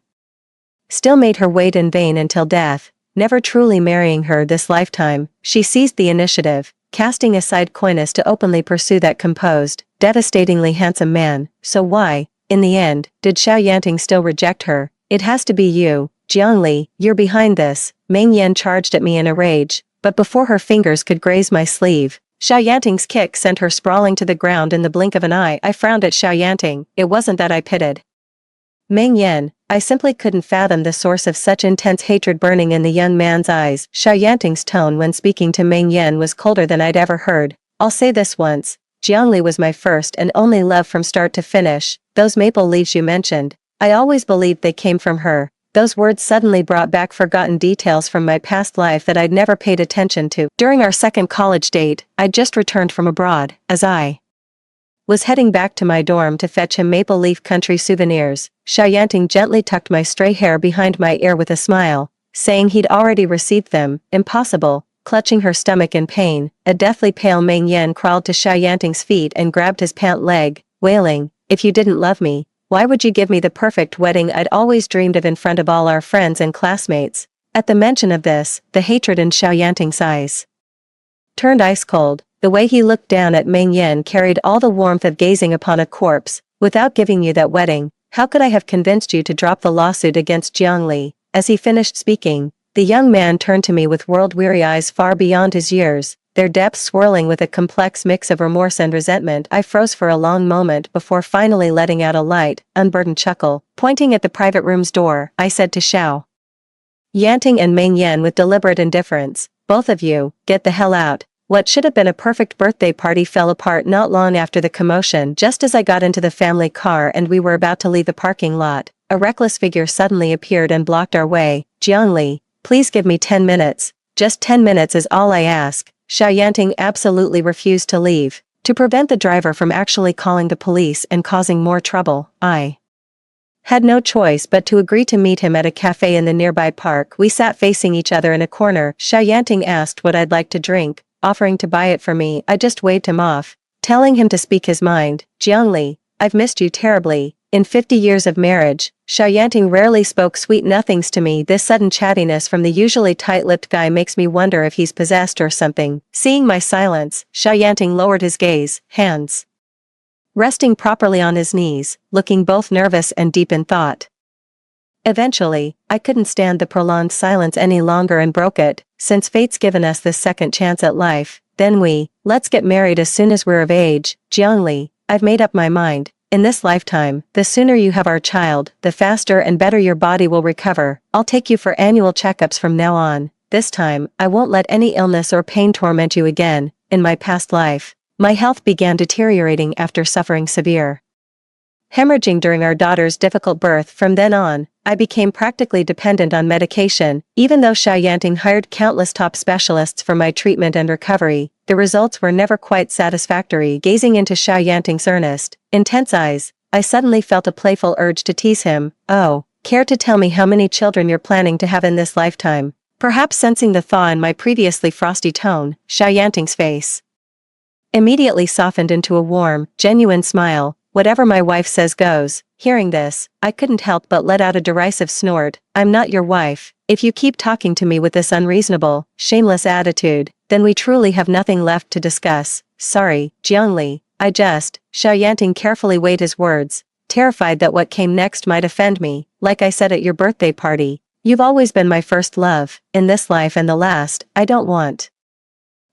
still made her wait in vain until death, never truly marrying her this lifetime. She seized the initiative, casting aside coyness to openly pursue that composed, devastatingly handsome man. So why, in the end, did Xiao Yanting still reject her? "It has to be you, Jiangli, you're behind this." Meng Yan charged at me in a rage, but before her fingers could graze my sleeve, Xiao Yanting's kick sent her sprawling to the ground in the blink of an eye. I frowned at Xiao Yanting. It wasn't that I pitied Meng Yan, I simply couldn't fathom the source of such intense hatred burning in the young man's eyes. Xiao Yanting's tone when speaking to Meng Yan was colder than I'd ever heard. "I'll say this once, Jiangli was my first and only love from start to finish. Those maple leaves you mentioned, I always believed they came from her." Those words suddenly brought back forgotten details from my past life that I'd never paid attention to. During our second college date, I'd just returned from abroad. As I was heading back to my dorm to fetch him maple leaf country souvenirs, Xiao Yanting gently tucked my stray hair behind my ear with a smile, saying he'd already received them. "Impossible." Clutching her stomach in pain, a deathly pale Meng Yan crawled to Xiao Yanting's feet and grabbed his pant leg, wailing, "If you didn't love me, why would you give me the perfect wedding I'd always dreamed of in front of all our friends and classmates?" At the mention of this, the hatred in Xiao Yanting's eyes turned ice cold. The way he looked down at Meng Yan carried all the warmth of gazing upon a corpse. "Without giving you that wedding, how could I have convinced you to drop the lawsuit against Jiangli?" As he finished speaking, the young man turned to me with world-weary eyes far beyond his years, their depths swirling with a complex mix of remorse and resentment. I froze for a long moment before finally letting out a light, unburdened chuckle. Pointing at the private room's door, I said to Xiao Yanting and Meng Yan with deliberate indifference, "Both of you, get the hell out." What should have been a perfect birthday party fell apart not long after the commotion. Just as I got into the family car and we were about to leave the parking lot, a reckless figure suddenly appeared and blocked our way. "Jiangli, please give me 10 minutes. Just 10 minutes is all I ask." Xiao Yanting absolutely refused to leave. To prevent the driver from actually calling the police and causing more trouble, I had no choice but to agree to meet him at a cafe in the nearby park. We sat facing each other in a corner. Xiao Yanting asked what I'd like to drink, offering to buy it for me. I just waved him off, telling him to speak his mind. "Jiangli, I've missed you terribly. In 50 years of marriage, Xiao Yanting rarely spoke sweet nothings to me. This sudden chattiness from the usually tight-lipped guy makes me wonder if he's possessed or something." Seeing my silence, Xiao Yanting lowered his gaze, hands resting properly on his knees, looking both nervous and deep in thought. Eventually, I couldn't stand the prolonged silence any longer and broke it. Since fate's given us this second chance at life, then let's get married as soon as we're of age. Jiangli, I've made up my mind. In this lifetime, the sooner you have our child, the faster and better your body will recover. I'll take you for annual checkups from now on. This time, I won't let any illness or pain torment you again. In my past life, my health began deteriorating after suffering severe hemorrhaging during our daughter's difficult birth. From then on, I became practically dependent on medication. Even though Xiao Yanting hired countless top specialists for my treatment and recovery, the results were never quite satisfactory. Gazing into Xiao Yanting's earnest, intense eyes, I suddenly felt a playful urge to tease him. Oh, care to tell me how many children you're planning to have in this lifetime? Perhaps sensing the thaw in my previously frosty tone, Xiao Yanting's face immediately softened into a warm, genuine smile. Whatever my wife says goes. Hearing this, I couldn't help but let out a derisive snort. I'm not your wife. If you keep talking to me with this unreasonable, shameless attitude, then we truly have nothing left to discuss. Sorry, Jiangli, Xiao Yanting carefully weighed his words, terrified that what came next might offend me. Like I said at your birthday party, you've always been my first love. In this life and the last, I don't want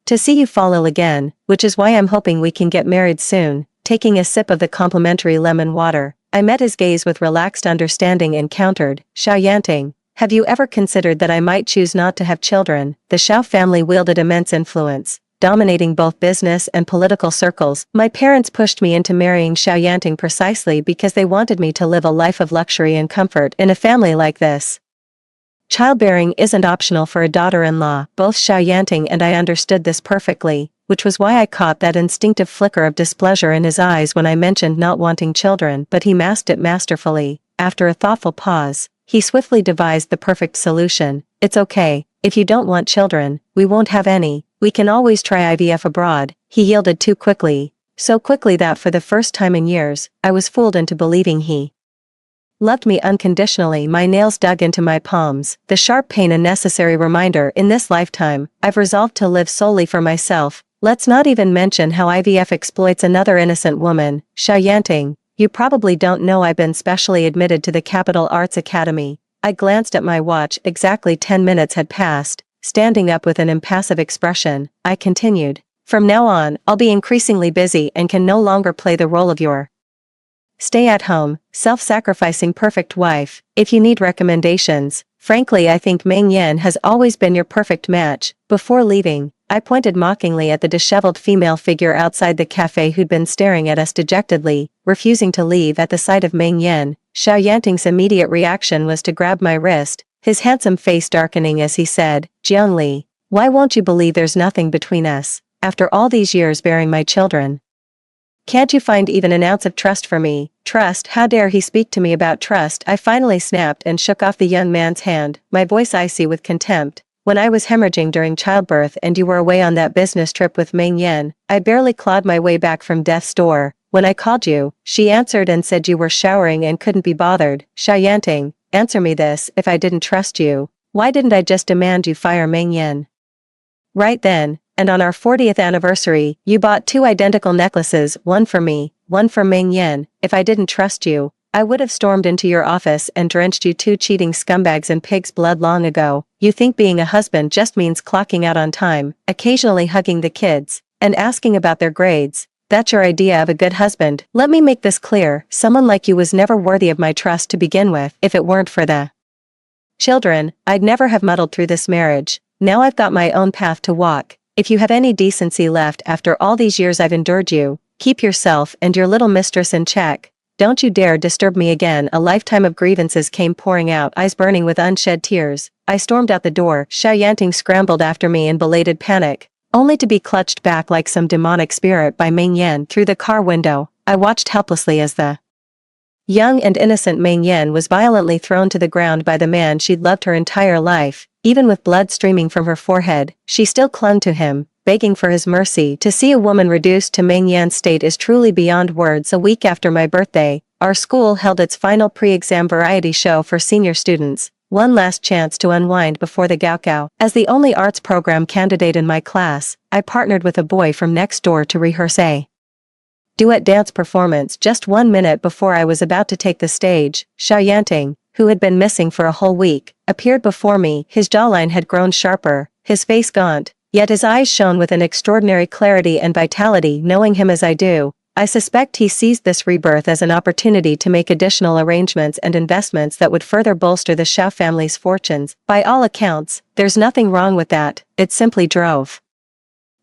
to see you fall ill again, which is why I'm hoping we can get married soon. Taking a sip of the complimentary lemon water, I met his gaze with relaxed understanding and countered, Xiao Yanting, have you ever considered that I might choose not to have children? The Xiao family wielded immense influence, dominating both business and political circles. My parents pushed me into marrying Xiao Yanting precisely because they wanted me to live a life of luxury and comfort. In a family like this, childbearing isn't optional for a daughter-in-law. Both Xiao Yanting and I understood this perfectly, which was why I caught that instinctive flicker of displeasure in his eyes when I mentioned not wanting children, but he masked it masterfully. After a thoughtful pause, he swiftly devised the perfect solution. It's okay, if you don't want children, we won't have any. We can always try IVF abroad. He yielded too quickly. So quickly that for the first time in years, I was fooled into believing he loved me unconditionally. My nails dug into my palms, the sharp pain a necessary reminder. In this lifetime, I've resolved to live solely for myself. Let's not even mention how IVF exploits another innocent woman. Xiao Yanting, you probably don't know I've been specially admitted to the Capital Arts Academy. I glanced at my watch. Exactly 10 minutes had passed. Standing up with an impassive expression, I continued. From now on, I'll be increasingly busy and can no longer play the role of your stay-at-home, self-sacrificing perfect wife. If you need recommendations, frankly I think Meng Yan has always been your perfect match. Before leaving, I pointed mockingly at the disheveled female figure outside the cafe who'd been staring at us dejectedly, refusing to leave. At the sight of Meng Yan, Xiao Yanting's immediate reaction was to grab my wrist, his handsome face darkening as he said, Jiangli, why won't you believe there's nothing between us? After all these years bearing my children, can't you find even an ounce of trust for me? Trust? How dare he speak to me about trust? I finally snapped and shook off the young man's hand, my voice icy with contempt. When I was hemorrhaging during childbirth and you were away on that business trip with Meng Yan, I barely clawed my way back from death's door. When I called you, she answered and said you were showering and couldn't be bothered. Xiao Yanting, answer me this: if I didn't trust you, why didn't I just demand you fire Meng Yan right then? And on our 40th anniversary, you bought 2 identical necklaces, one for me, one for Meng Yan. If I didn't trust you, I would have stormed into your office and drenched you 2 cheating scumbags in pig's blood long ago. You think being a husband just means clocking out on time, occasionally hugging the kids, and asking about their grades. That's your idea of a good husband. Let me make this clear, someone like you was never worthy of my trust to begin with. If it weren't for the children, I'd never have muddled through this marriage. Now I've got my own path to walk. If you have any decency left after all these years I've endured you, keep yourself and your little mistress in check. Don't you dare disturb me again. A lifetime of grievances came pouring out, eyes burning with unshed tears. I stormed out the door. Xiao Yanting scrambled after me in belated panic, only to be clutched back like some demonic spirit by Meng Yan. Through the car window, I watched helplessly as the young and innocent Meng Yan was violently thrown to the ground by the man she'd loved her entire life. Even with blood streaming from her forehead, she still clung to him, begging for his mercy. To see a woman reduced to Meng Yan's state is truly beyond words. A week after my birthday, our school held its final pre-exam variety show for senior students, one last chance to unwind before the Gaokao. As the only arts program candidate in my class, I partnered with a boy from next door to rehearse a duet dance performance. Just 1 minute before I was about to take the stage, Xiao Yanting, who had been missing for a whole week, appeared before me. His jawline had grown sharper, his face gaunt, yet his eyes shone with an extraordinary clarity and vitality. Knowing him as I do, I suspect he seized this rebirth as an opportunity to make additional arrangements and investments that would further bolster the Xiao family's fortunes. By all accounts, there's nothing wrong with that, it simply drove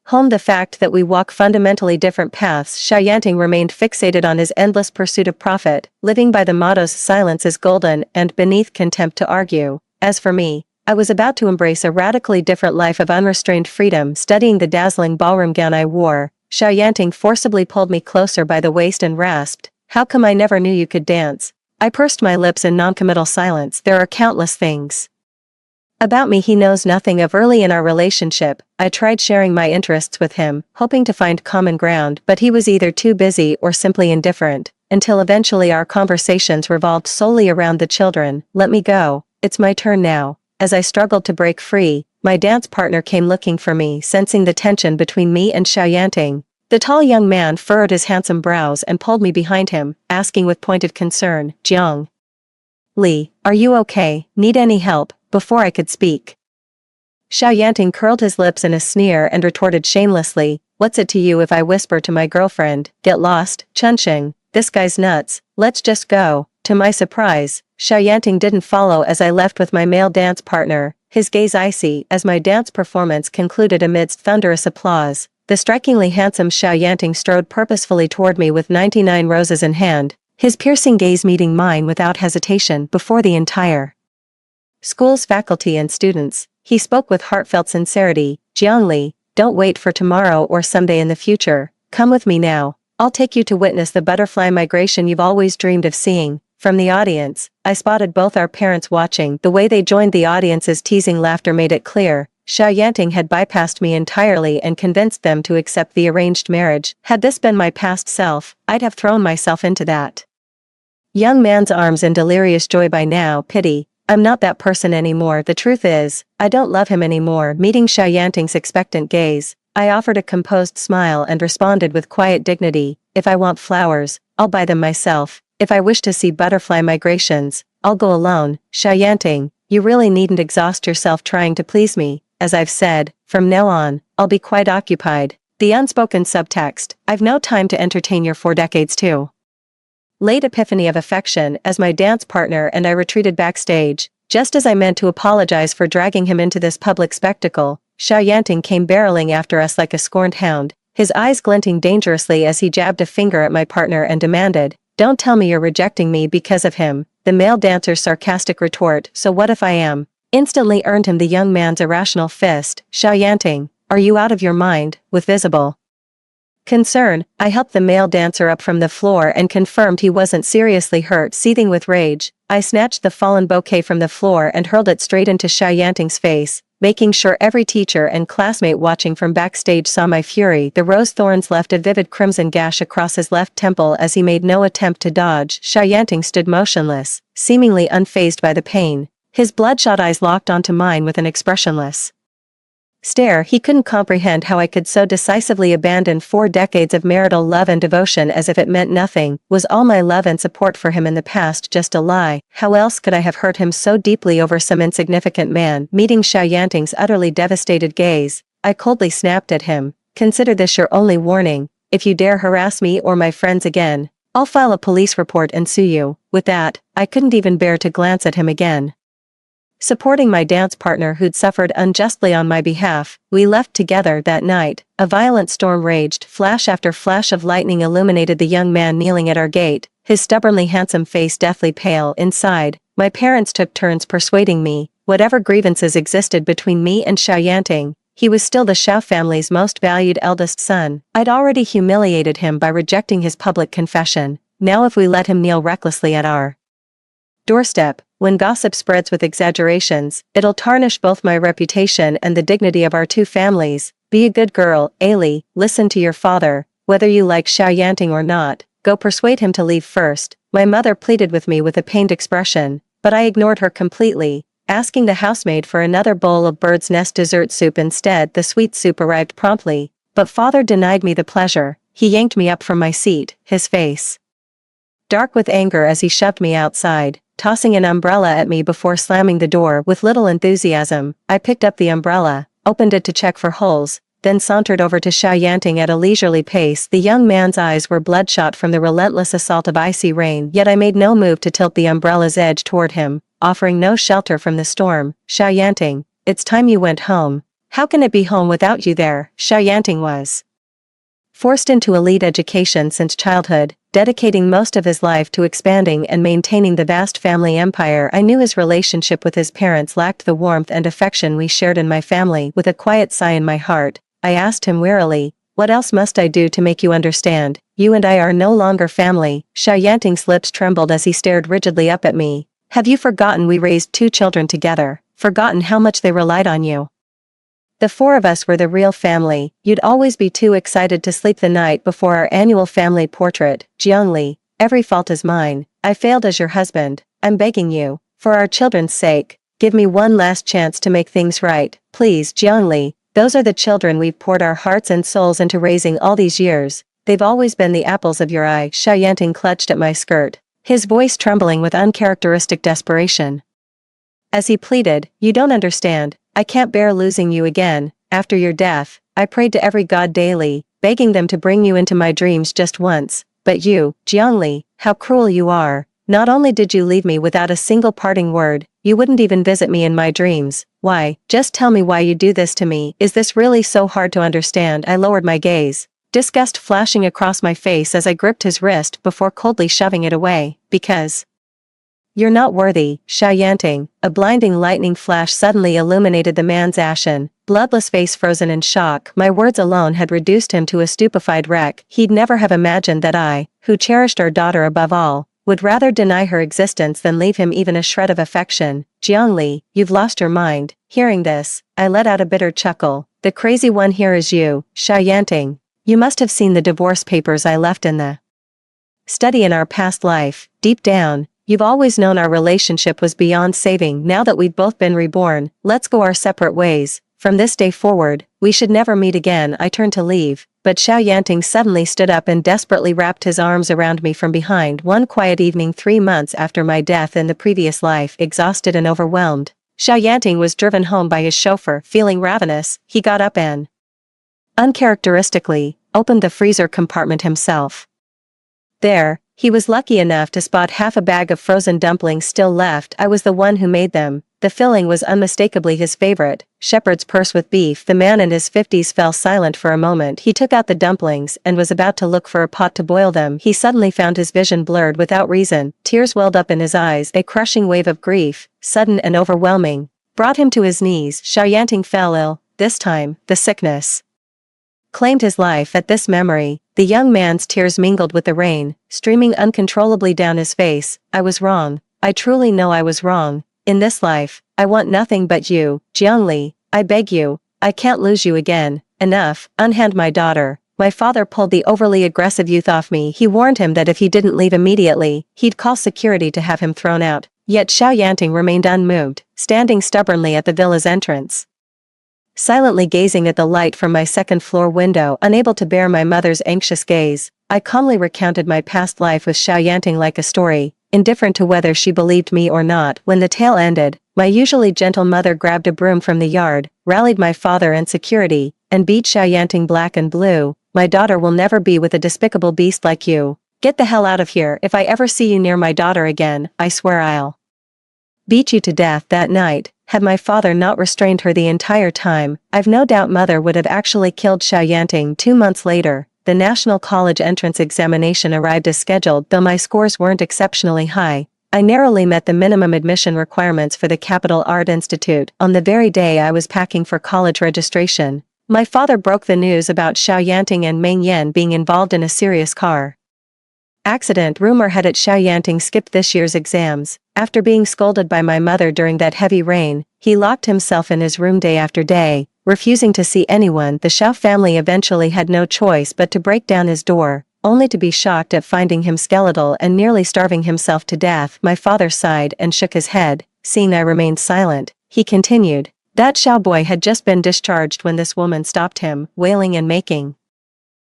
home the fact that we walk fundamentally different paths. Xiao Yanting remained fixated on his endless pursuit of profit, living by the mottos silence is golden and beneath contempt to argue. As for me, I was about to embrace a radically different life of unrestrained freedom. Studying the dazzling ballroom gown I wore, Xiao Yanting forcibly pulled me closer by the waist and rasped, "How come I never knew you could dance?" I pursed my lips in noncommittal silence. There are countless things about me he knows nothing of. Early in our relationship, I tried sharing my interests with him, hoping to find common ground, but he was either too busy or simply indifferent, until eventually our conversations revolved solely around the children. "Let me go, it's my turn now." As I struggled to break free, my dance partner came looking for me. Sensing the tension between me and Xiao Yanting, the tall young man furrowed his handsome brows and pulled me behind him, asking with pointed concern, "Jiang Li, are you okay? Need any help?" Before I could speak, Xiao Yanting curled his lips in a sneer and retorted shamelessly, "What's it to you if I whisper to my girlfriend? Get lost, Chunxing. This guy's nuts. Let's just go." To my surprise, Xiao Yanting didn't follow as I left with my male dance partner, his gaze icy as my dance performance concluded amidst thunderous applause. The strikingly handsome Xiao Yanting strode purposefully toward me with 99 roses in hand, his piercing gaze meeting mine without hesitation. Before the entire school's faculty and students, he spoke with heartfelt sincerity, "Jiang Li, don't wait for tomorrow or someday in the future. Come with me now. I'll take you to witness the butterfly migration you've always dreamed of seeing." From the audience, I spotted both our parents watching. The way they joined the audience's teasing laughter made it clear Xiao Yanting had bypassed me entirely and convinced them to accept the arranged marriage. Had this been my past self, I'd have thrown myself into that young man's arms in delirious joy by now. Pity, I'm not that person anymore. The truth is, I don't love him anymore. Meeting Xiao Yanting's expectant gaze, I offered a composed smile and responded with quiet dignity, "If I want flowers, I'll buy them myself. If I wish to see butterfly migrations, I'll go alone." Xiao Yanting, you really needn't exhaust yourself trying to please me. As I've said, from now on, I'll be quite occupied. The unspoken subtext, I've no time to entertain your 4 decades too late epiphany of affection as my dance partner and I retreated backstage. Just as I meant to apologize for dragging him into this public spectacle, Xiao Yanting came barreling after us like a scorned hound, his eyes glinting dangerously as he jabbed a finger at my partner and demanded, "Don't tell me you're rejecting me because of him." The male dancer's sarcastic retort, "So what if I am?" instantly earned him the young man's irrational fist. "Xiao Yanting, are you out of your mind?" With visible concern, I helped the male dancer up from the floor and confirmed he wasn't seriously hurt. Seething with rage, I snatched the fallen bouquet from the floor and hurled it straight into Xiao Yanting's face, making sure every teacher and classmate watching from backstage saw my fury. The rose thorns left a vivid crimson gash across his left temple as he made no attempt to dodge. Xiao Yanting stood motionless, seemingly unfazed by the pain, his bloodshot eyes locked onto mine with an expressionless stare. He couldn't comprehend how I could so decisively abandon 4 decades of marital love and devotion as if it meant nothing. Was all my love and support for him in the past just a lie? How else could I have hurt him so deeply over some insignificant man? Meeting Xiao Yanting's utterly devastated gaze, I coldly snapped at him, "Consider this your only warning. If you dare harass me or my friends again, I'll file a police report and sue you." With that, I couldn't even bear to glance at him again. Supporting my dance partner who'd suffered unjustly on my behalf, we left together that night. A violent storm raged. Flash after flash of lightning illuminated the young man kneeling at our gate, his stubbornly handsome face deathly pale. Inside, my parents took turns persuading me, whatever grievances existed between me and Xiao Yanting, he was still the Xiao family's most valued eldest son. I'd already humiliated him by rejecting his public confession. Now if we let him kneel recklessly at our doorstep, when gossip spreads with exaggerations, it'll tarnish both my reputation and the dignity of our 2 families. Be a good girl, Ailey, listen to your father, whether you like Xiao Yanting or not, go persuade him to leave first. My mother pleaded with me with a pained expression, but I ignored her completely, asking the housemaid for another bowl of bird's nest dessert soup instead. The sweet soup arrived promptly, but father denied me the pleasure. He yanked me up from my seat, his face dark with anger as he shoved me outside. tossing an umbrella at me before slamming the door with little enthusiasm. I picked up the umbrella, opened it to check for holes, then sauntered over to Xiao Yanting at a leisurely pace. The young man's eyes were bloodshot from the relentless assault of icy rain, yet I made no move to tilt the umbrella's edge toward him, offering no shelter from the storm. Xiao Yanting, it's time you went home. How can it be home without you there? Xiao Yanting was forced into elite education since childhood, dedicating most of his life to expanding and maintaining the vast family empire. I knew his relationship with his parents lacked the warmth and affection we shared in my family. With a quiet sigh in my heart, I asked him wearily, what else must I do to make you understand? You and I are no longer family. Xiao Yanting's lips trembled as he stared rigidly up at me. Have you forgotten we raised 2 children together? Forgotten how much they relied on you? The 4 of us were the real family. You'd always be too excited to sleep the night before our annual family portrait. Jiangli, every fault is mine. I failed as your husband. I'm begging you, for our children's sake, give me one last chance to make things right. Please, Jiangli, those are the children we've poured our hearts and souls into raising all these years. They've always been the apples of your eye. Xiao Yanting clutched at my skirt, his voice trembling with uncharacteristic desperation. As he pleaded, you don't understand. I can't bear losing you again. After your death, I prayed to every god daily, begging them to bring you into my dreams just once. But you, Jiangli, how cruel you are. Not only did you leave me without a single parting word, you wouldn't even visit me in my dreams. Why? Just tell me why you do this to me. Is this really so hard to understand? I lowered my gaze, disgust flashing across my face as I gripped his wrist before coldly shoving it away. Because you're not worthy. Xiao Yanting, a blinding lightning flash suddenly illuminated the man's ashen, bloodless face frozen in shock. My words alone had reduced him to a stupefied wreck. He'd never have imagined that I, who cherished our daughter above all, would rather deny her existence than leave him even a shred of affection. Jiangli, you've lost your mind. Hearing this, I let out a bitter chuckle. The crazy one here is you, Xiao Yanting. You must have seen the divorce papers I left in the study in our past life. Deep down, you've always known our relationship was beyond saving. Now that we've both been reborn, let's go our separate ways. From this day forward, we should never meet again. I turned to leave, but Xiao Yanting suddenly stood up and desperately wrapped his arms around me from behind. One quiet evening 3 months after my death in the previous life, exhausted and overwhelmed, Xiao Yanting was driven home by his chauffeur. Feeling ravenous, he got up and, uncharacteristically, opened the freezer compartment himself. There, he was lucky enough to spot half a bag of frozen dumplings still left. I was the one who made them. The filling was unmistakably his favorite, shepherd's purse with beef. The man in his 50s fell silent for a moment. He took out the dumplings and was about to look for a pot to boil them. He suddenly found his vision blurred without reason. Tears welled up in his eyes. A crushing wave of grief, sudden and overwhelming, brought him to his knees. Xiao Yanting fell ill. This time, the sickness claimed his life. At this memory, the young man's tears mingled with the rain, streaming uncontrollably down his face. I was wrong. I truly know I was wrong. In this life, I want nothing but you, Jiangli. I beg you, I can't lose you again. Enough, unhand my daughter. My father pulled the overly aggressive youth off me. He warned him that if he didn't leave immediately, he'd call security to have him thrown out. Yet Xiao Yanting remained unmoved, standing stubbornly at the villa's entrance, silently gazing at the light from my second-floor window. Unable to bear my mother's anxious gaze, I calmly recounted my past life with Xiao Yanting like a story, indifferent to whether she believed me or not. When the tale ended, my usually gentle mother grabbed a broom from the yard, rallied my father and security, and beat Xiao Yanting black and blue. My daughter will never be with a despicable beast like you. Get the hell out of here. If I ever see you near my daughter again, I swear I'll beat you to death. That night, had my father not restrained her the entire time, I've no doubt mother would have actually killed Xiao Yanting. 2 months later, the National College entrance examination arrived as scheduled. Though my scores weren't exceptionally high, I narrowly met the minimum admission requirements for the Capital Art Institute. On the very day I was packing for college registration, my father broke the news about Xiao Yanting and Meng Yan being involved in a serious car accident. Rumor had it Xiao Yanting skipped this year's exams. After being scolded by my mother during that heavy rain, he locked himself in his room day after day, refusing to see anyone. The Xiao family eventually had no choice but to break down his door, only to be shocked at finding him skeletal and nearly starving himself to death. My father sighed and shook his head. Seeing I remained silent, he continued, that Xiao boy had just been discharged when this woman stopped him, wailing and making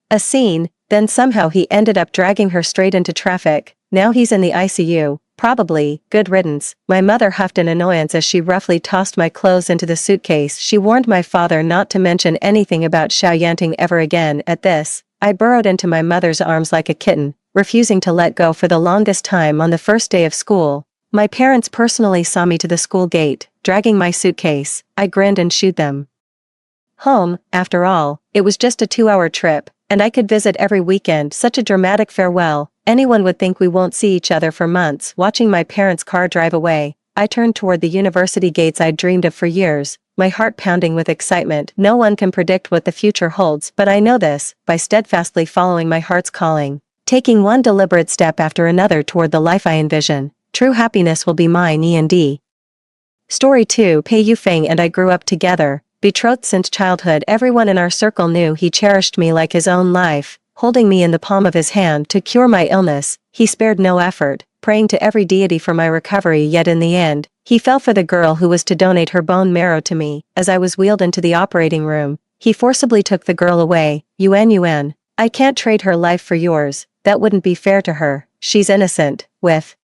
a scene. Then somehow he ended up dragging her straight into traffic. Now he's in the ICU. Probably, good riddance, my mother huffed in annoyance as she roughly tossed my clothes into the suitcase. She warned my father not to mention anything about Xiaoyanting ever again. At this, I burrowed into my mother's arms like a kitten, refusing to let go for the longest time. On the first day of school, my parents personally saw me to the school gate, dragging my suitcase. I grinned and shooed them home. After all, it was just a 2-hour trip, and I could visit every weekend. Such a dramatic farewell. Anyone would think we won't see each other for months. Watching my parents' car drive away, I turned toward the university gates I'd dreamed of for years, my heart pounding with excitement. No one can predict what the future holds, but I know this, by steadfastly following my heart's calling, taking one deliberate step after another toward the life I envision, true happiness will be mine. E&D. Story 2. Pei Yufeng and I grew up together, betrothed since childhood. Everyone in our circle knew he cherished me like his own life. Holding me in the palm of his hand to cure my illness, he spared no effort, praying to every deity for my recovery. Yet in the end, he fell for the girl who was to donate her bone marrow to me. As I was wheeled into the operating room, he forcibly took the girl away. Yuan, I can't trade her life for yours, that wouldn't be fair to her, she's innocent. With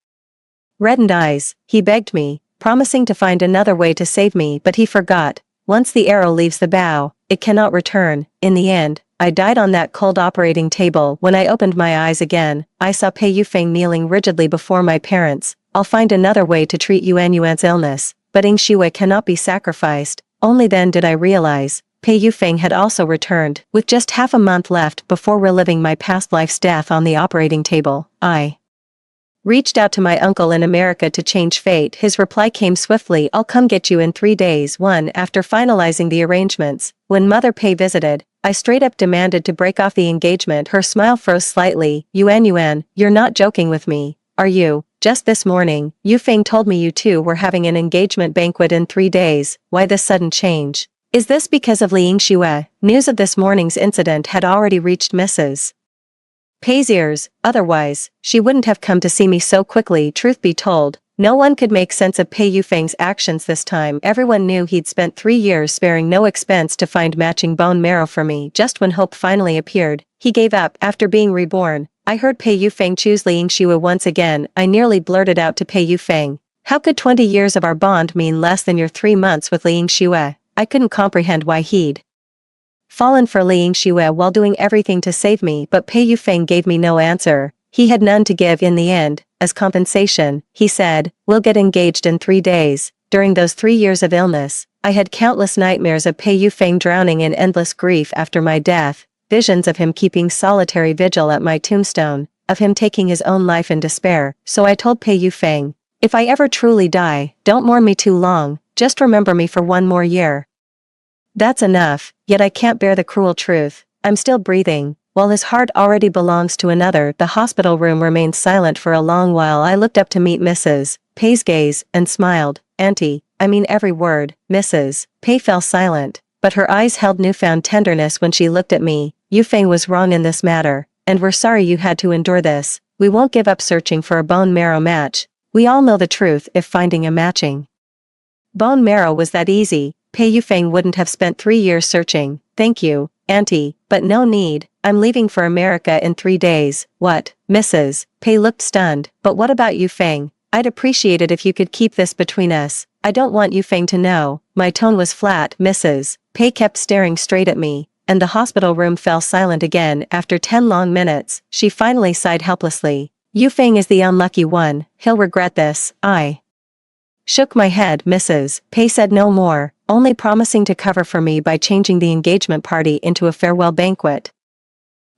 reddened eyes, he begged me, promising to find another way to save me, but he forgot. Once the arrow leaves the bow, it cannot return. In the end, I died on that cold operating table. When I opened my eyes again, I saw Pei Yufeng kneeling rigidly before my parents. I'll find another way to treat Yuan's illness, but Ing Shui cannot be sacrificed. Only then did I realize, Pei Yufeng had also returned. With just half a month left before reliving my past life's death on the operating table, I reached out to my uncle in America to change fate. His reply came swiftly, I'll come get you in 3 days. After finalizing the arrangements, when Mother Pei visited, I straight up demanded to break off the engagement. Her smile froze slightly. Yuan, you're not joking with me, are you? Just this morning, Yufeng told me you two were having an engagement banquet in 3 days. Why this sudden change? Is this because of Li Yingxue? News of this morning's incident had already reached Mrs. Pei's ears, otherwise, she wouldn't have come to see me so quickly. Truth be told, no one could make sense of Pei Yufeng's actions this time. Everyone knew he'd spent 3 years sparing no expense to find matching bone marrow for me. Just when hope finally appeared, he gave up. After being reborn, I heard Pei Yufeng choose Li Yingxue once again. I nearly blurted out to Pei Yufeng, how could 20 years of our bond mean less than your 3 months with Li Yingxue? I couldn't comprehend why he'd fallen for Li Yingxue while doing everything to save me, but Pei Yufeng gave me no answer. He had none to give. In the end, as compensation, he said, we'll get engaged in 3 days. During those 3 years of illness, I had countless nightmares of Pei Yufeng drowning in endless grief after my death, visions of him keeping solitary vigil at my tombstone, of him taking his own life in despair. So I told Pei Yufeng, if I ever truly die, don't mourn me too long, just remember me for 1 more year. That's enough, yet I can't bear the cruel truth. I'm still breathing. While his heart already belongs to another, the hospital room remained silent for a long while. I looked up to meet Mrs. Pei's gaze, and smiled. Auntie, I mean every word. Mrs. Pei fell silent, but her eyes held newfound tenderness when she looked at me. Yufeng was wrong in this matter, and we're sorry you had to endure this. We won't give up searching for a bone marrow match. We all know the truth. If finding a matching bone marrow was that easy, Pei Yufeng wouldn't have spent 3 years searching. Thank you, Auntie, but no need. I'm leaving for America in 3 days. What? Mrs. Pei looked stunned. But what about Yufeng? I'd appreciate it if you could keep this between us. I don't want Yufeng to know. My tone was flat. Mrs. Pei kept staring straight at me, and the hospital room fell silent again. After 10 long minutes, she finally sighed helplessly. Yufeng is the unlucky one. He'll regret this. I shook my head. Mrs. Pei said no more, only promising to cover for me by changing the engagement party into a farewell banquet.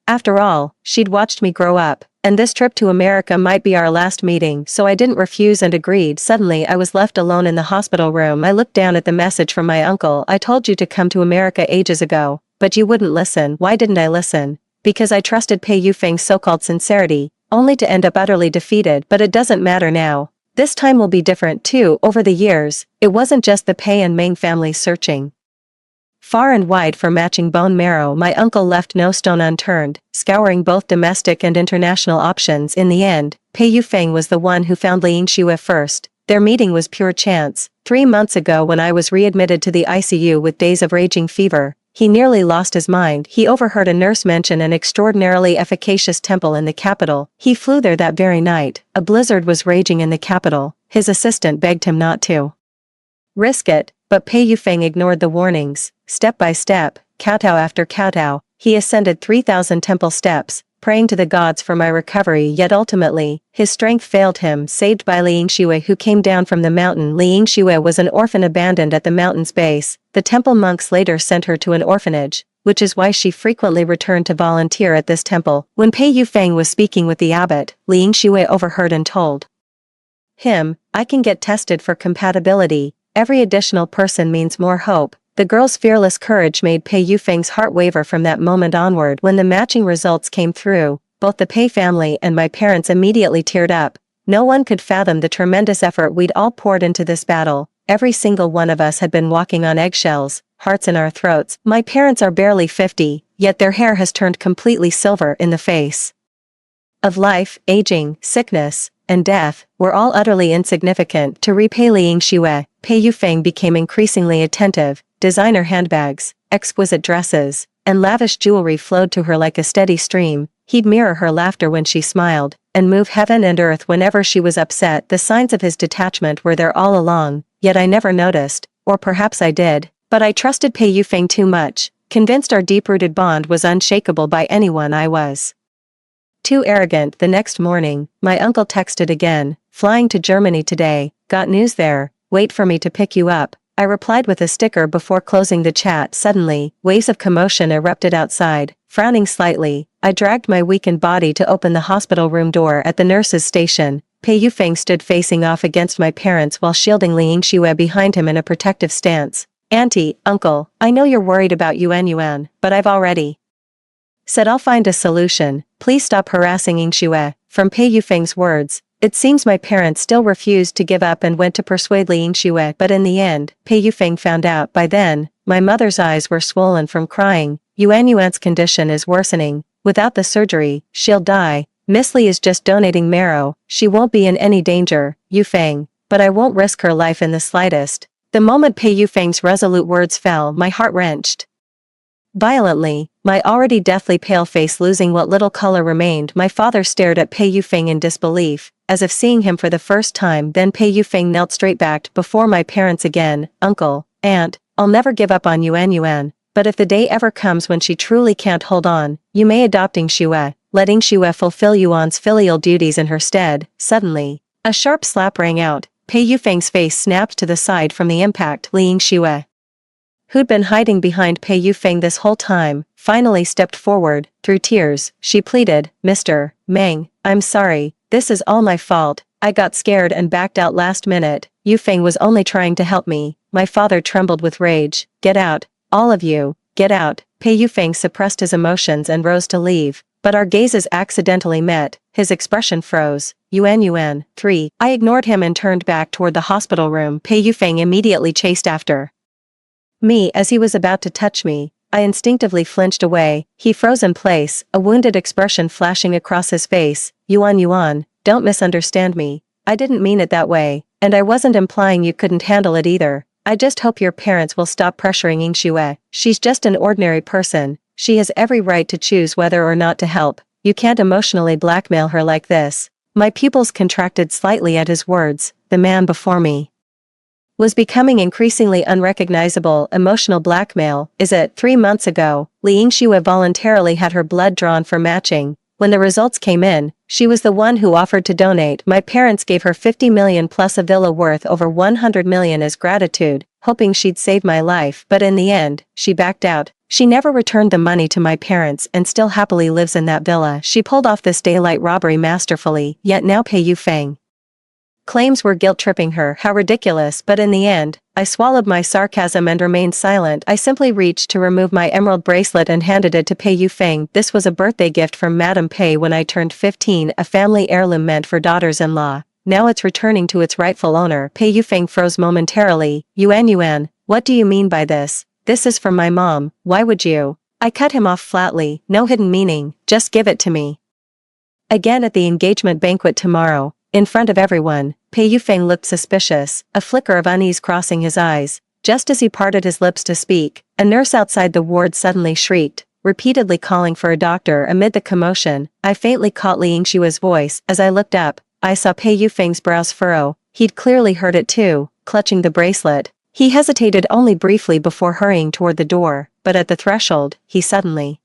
After all, she'd watched me grow up, and this trip to America might be our last meeting, so I didn't refuse and agreed. Suddenly I was left alone in the hospital room. I looked down at the message from my uncle. I told you to come to America ages ago, but you wouldn't listen. Why didn't I listen? Because I trusted Pei Yufeng's so-called sincerity, only to end up utterly defeated. But it doesn't matter now. This time will be different too. Over the years, it wasn't just the Pei and Meng families searching far and wide for matching bone marrow. My uncle left no stone unturned, scouring both domestic and international options. In the end, Pei Yufeng was the one who found Li Yingxue first. Their meeting was pure chance. 3 months ago, when I was readmitted to the ICU with days of raging fever, he nearly lost his mind. He overheard a nurse mention an extraordinarily efficacious temple in the capital. He flew there that very night. A blizzard was raging in the capital. His assistant begged him not to risk it, but Pei Yufeng ignored the warnings. Step by step, kowtow after kowtow, he ascended 3,000 temple steps, praying to the gods for my recovery, yet ultimately, his strength failed him. Saved by Ling Xue, who came down from the mountain. Ling Xue was an orphan abandoned at the mountain's base. The temple monks later sent her to an orphanage, which is why she frequently returned to volunteer at this temple. When Pei Yufeng was speaking with the abbot, Ling Xue overheard and told him, "I can get tested for compatibility. Every additional person means more hope." The girl's fearless courage made Pei Yufeng's heart waver from that moment onward. When the matching results came through, both the Pei family and my parents immediately teared up. No one could fathom the tremendous effort we'd all poured into this battle. Every single one of us had been walking on eggshells, hearts in our throats. My parents are barely 50, yet their hair has turned completely silver in the face of life. Aging, sickness, and death were all utterly insignificant to repay Ling Xue. Pei Yufeng became increasingly attentive. Designer handbags, exquisite dresses, and lavish jewelry flowed to her like a steady stream. He'd mirror her laughter when she smiled, and move heaven and earth whenever she was upset. The signs of his detachment were there all along, yet I never noticed, or perhaps I did, but I trusted Pei Yufeng too much, convinced our deep-rooted bond was unshakable by anyone I was too arrogant. The next morning, my uncle texted again, "Flying to Germany today, got news there, wait for me to pick you up." I replied with a sticker before closing the chat. Suddenly, waves of commotion erupted outside. Frowning slightly, I dragged my weakened body to open the hospital room door at the nurse's station. Pei Yufeng stood facing off against my parents while shielding Ling Xue behind him in a protective stance. "Auntie, uncle, I know you're worried about Yuan, but I've already said I'll find a solution. Please stop harassing Ling Xue." From Pei Yufeng's words, it seems my parents still refused to give up and went to persuade Ling Xue, but in the end, Pei Yufeng found out. By then, my mother's eyes were swollen from crying. Yuan's condition is worsening. Without the surgery, she'll die. Miss Li is just donating marrow. She won't be in any danger, Yufeng, but I won't risk her life in the slightest. The moment Pei Yufeng's resolute words fell, my heart wrenched violently, my already deathly pale face losing what little color remained. My father stared at Pei Yufeng in disbelief, as if seeing him for the first time. Then Pei Yufeng knelt straight back before my parents again. "Uncle, aunt, I'll never give up on Yuan, but if the day ever comes when she truly can't hold on, you may adopt Ling Xue, letting Xue fulfill Yuan's filial duties in her stead." Suddenly, a sharp slap rang out. Pei Yufeng's face snapped to the side from the impact. Ling Xue, who'd been hiding behind Pei Yufeng this whole time, finally stepped forward. Through tears, she pleaded, "Mr. Meng, I'm sorry, this is all my fault. I got scared and backed out last minute. Yufeng was only trying to help me." My father trembled with rage. "Get out, all of you, get out." Pei Yufeng suppressed his emotions and rose to leave, but our gazes accidentally met. His expression froze. Yuan, 3. I ignored him and turned back toward the hospital room. Pei Yufeng immediately chased after me. As he was about to touch me, I instinctively flinched away. He froze in place, a wounded expression flashing across his face. Yuan, don't misunderstand me. I didn't mean it that way, and I wasn't implying you couldn't handle it either. I just hope your parents will stop pressuring Ling Xue. She's just an ordinary person. She has every right to choose whether or not to help. You can't emotionally blackmail her like this." My pupils contracted slightly at his words. The man before me was becoming increasingly unrecognizable. Emotional blackmail, is it? 3 months ago, Ling Xue voluntarily had her blood drawn for matching. When the results came in, she was the one who offered to donate. My parents gave her 50 million plus a villa worth over 100 million as gratitude, hoping she'd save my life, but in the end, she backed out. She never returned the money to my parents and still happily lives in that villa. She pulled off this daylight robbery masterfully, yet now Pei Yufeng claims we're guilt-tripping her. How ridiculous. But in the end, I swallowed my sarcasm and remained silent. I simply reached to remove my emerald bracelet and handed it to Pei Yufeng. This was a birthday gift from Madame Pei when I turned 15, a family heirloom meant for daughters-in-law. Now it's returning to its rightful owner. Pei Yufeng froze momentarily. Yuan, what do you mean by this? This is from my mom. Why would you? I cut him off flatly. No hidden meaning, just give it to me. Again at the engagement banquet tomorrow, in front of everyone. Pei Yufeng looked suspicious, a flicker of unease crossing his eyes. Just as he parted his lips to speak, a nurse outside the ward suddenly shrieked, repeatedly calling for a doctor. Amid the commotion, I faintly caught Li Yingshua's voice. As I looked up, I saw Pei Yufeng's brows furrow. He'd clearly heard it too, clutching the bracelet. He hesitated only briefly before hurrying toward the door, but at the threshold, he suddenly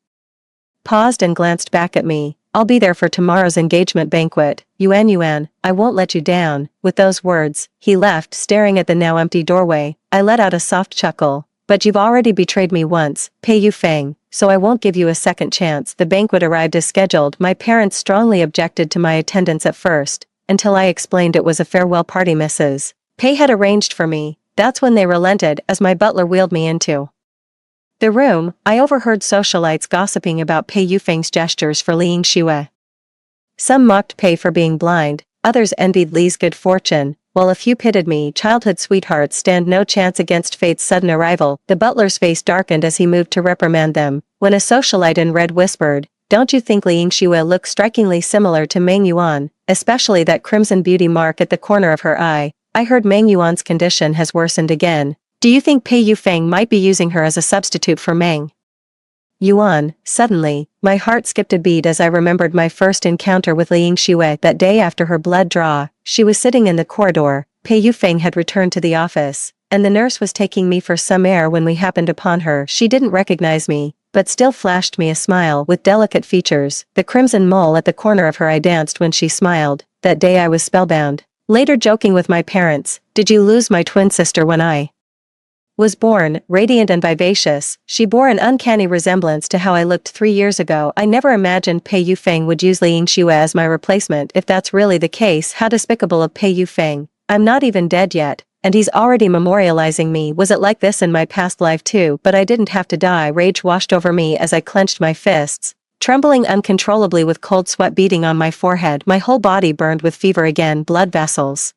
paused and glanced back at me. I'll be there for tomorrow's engagement banquet, Yuan, I won't let you down. With those words, he left, staring at the now empty doorway. I let out a soft chuckle. But you've already betrayed me once, Pei Yufeng, so I won't give you a second chance. The banquet arrived as scheduled. My parents strongly objected to my attendance at first, until I explained it was a farewell party Mrs. Pei had arranged for me. That's when they relented as my butler wheeled me into the room. I overheard socialites gossiping about Pei Yufeng's gestures for Li Yingxue. Some mocked Pei for being blind, others envied Li's good fortune, while a few pitied me. Childhood sweethearts stand no chance against fate's sudden arrival. The butler's face darkened as he moved to reprimand them, when a socialite in red whispered, "Don't you think Li Yingxue looks strikingly similar to Meng Yuan, especially that crimson beauty mark at the corner of her eye? I heard Meng Yuan's condition has worsened again. Do you think Pei Yufeng might be using her as a substitute for Meng Yuan?" Suddenly, my heart skipped a beat as I remembered my first encounter with Li Yingxue that day after her blood draw. She was sitting in the corridor, Pei Yufeng had returned to the office, and the nurse was taking me for some air when we happened upon her. She didn't recognize me, but still flashed me a smile with delicate features. The crimson mole at the corner of her eye danced when she smiled. That day I was spellbound. Later, joking with my parents, "Did you lose my twin sister when I was born?" Radiant and vivacious, she bore an uncanny resemblance to how I looked 3 years ago. I never imagined Pei Yufeng would use Li Yingxue as my replacement. If that's really the case, how despicable of Pei Yufeng. I'm not even dead yet, and he's already memorializing me. Was it like this in my past life too? But I didn't have to die. Rage washed over me as I clenched my fists, trembling uncontrollably with cold sweat beating on my forehead. My whole body burned with fever again. Blood vessels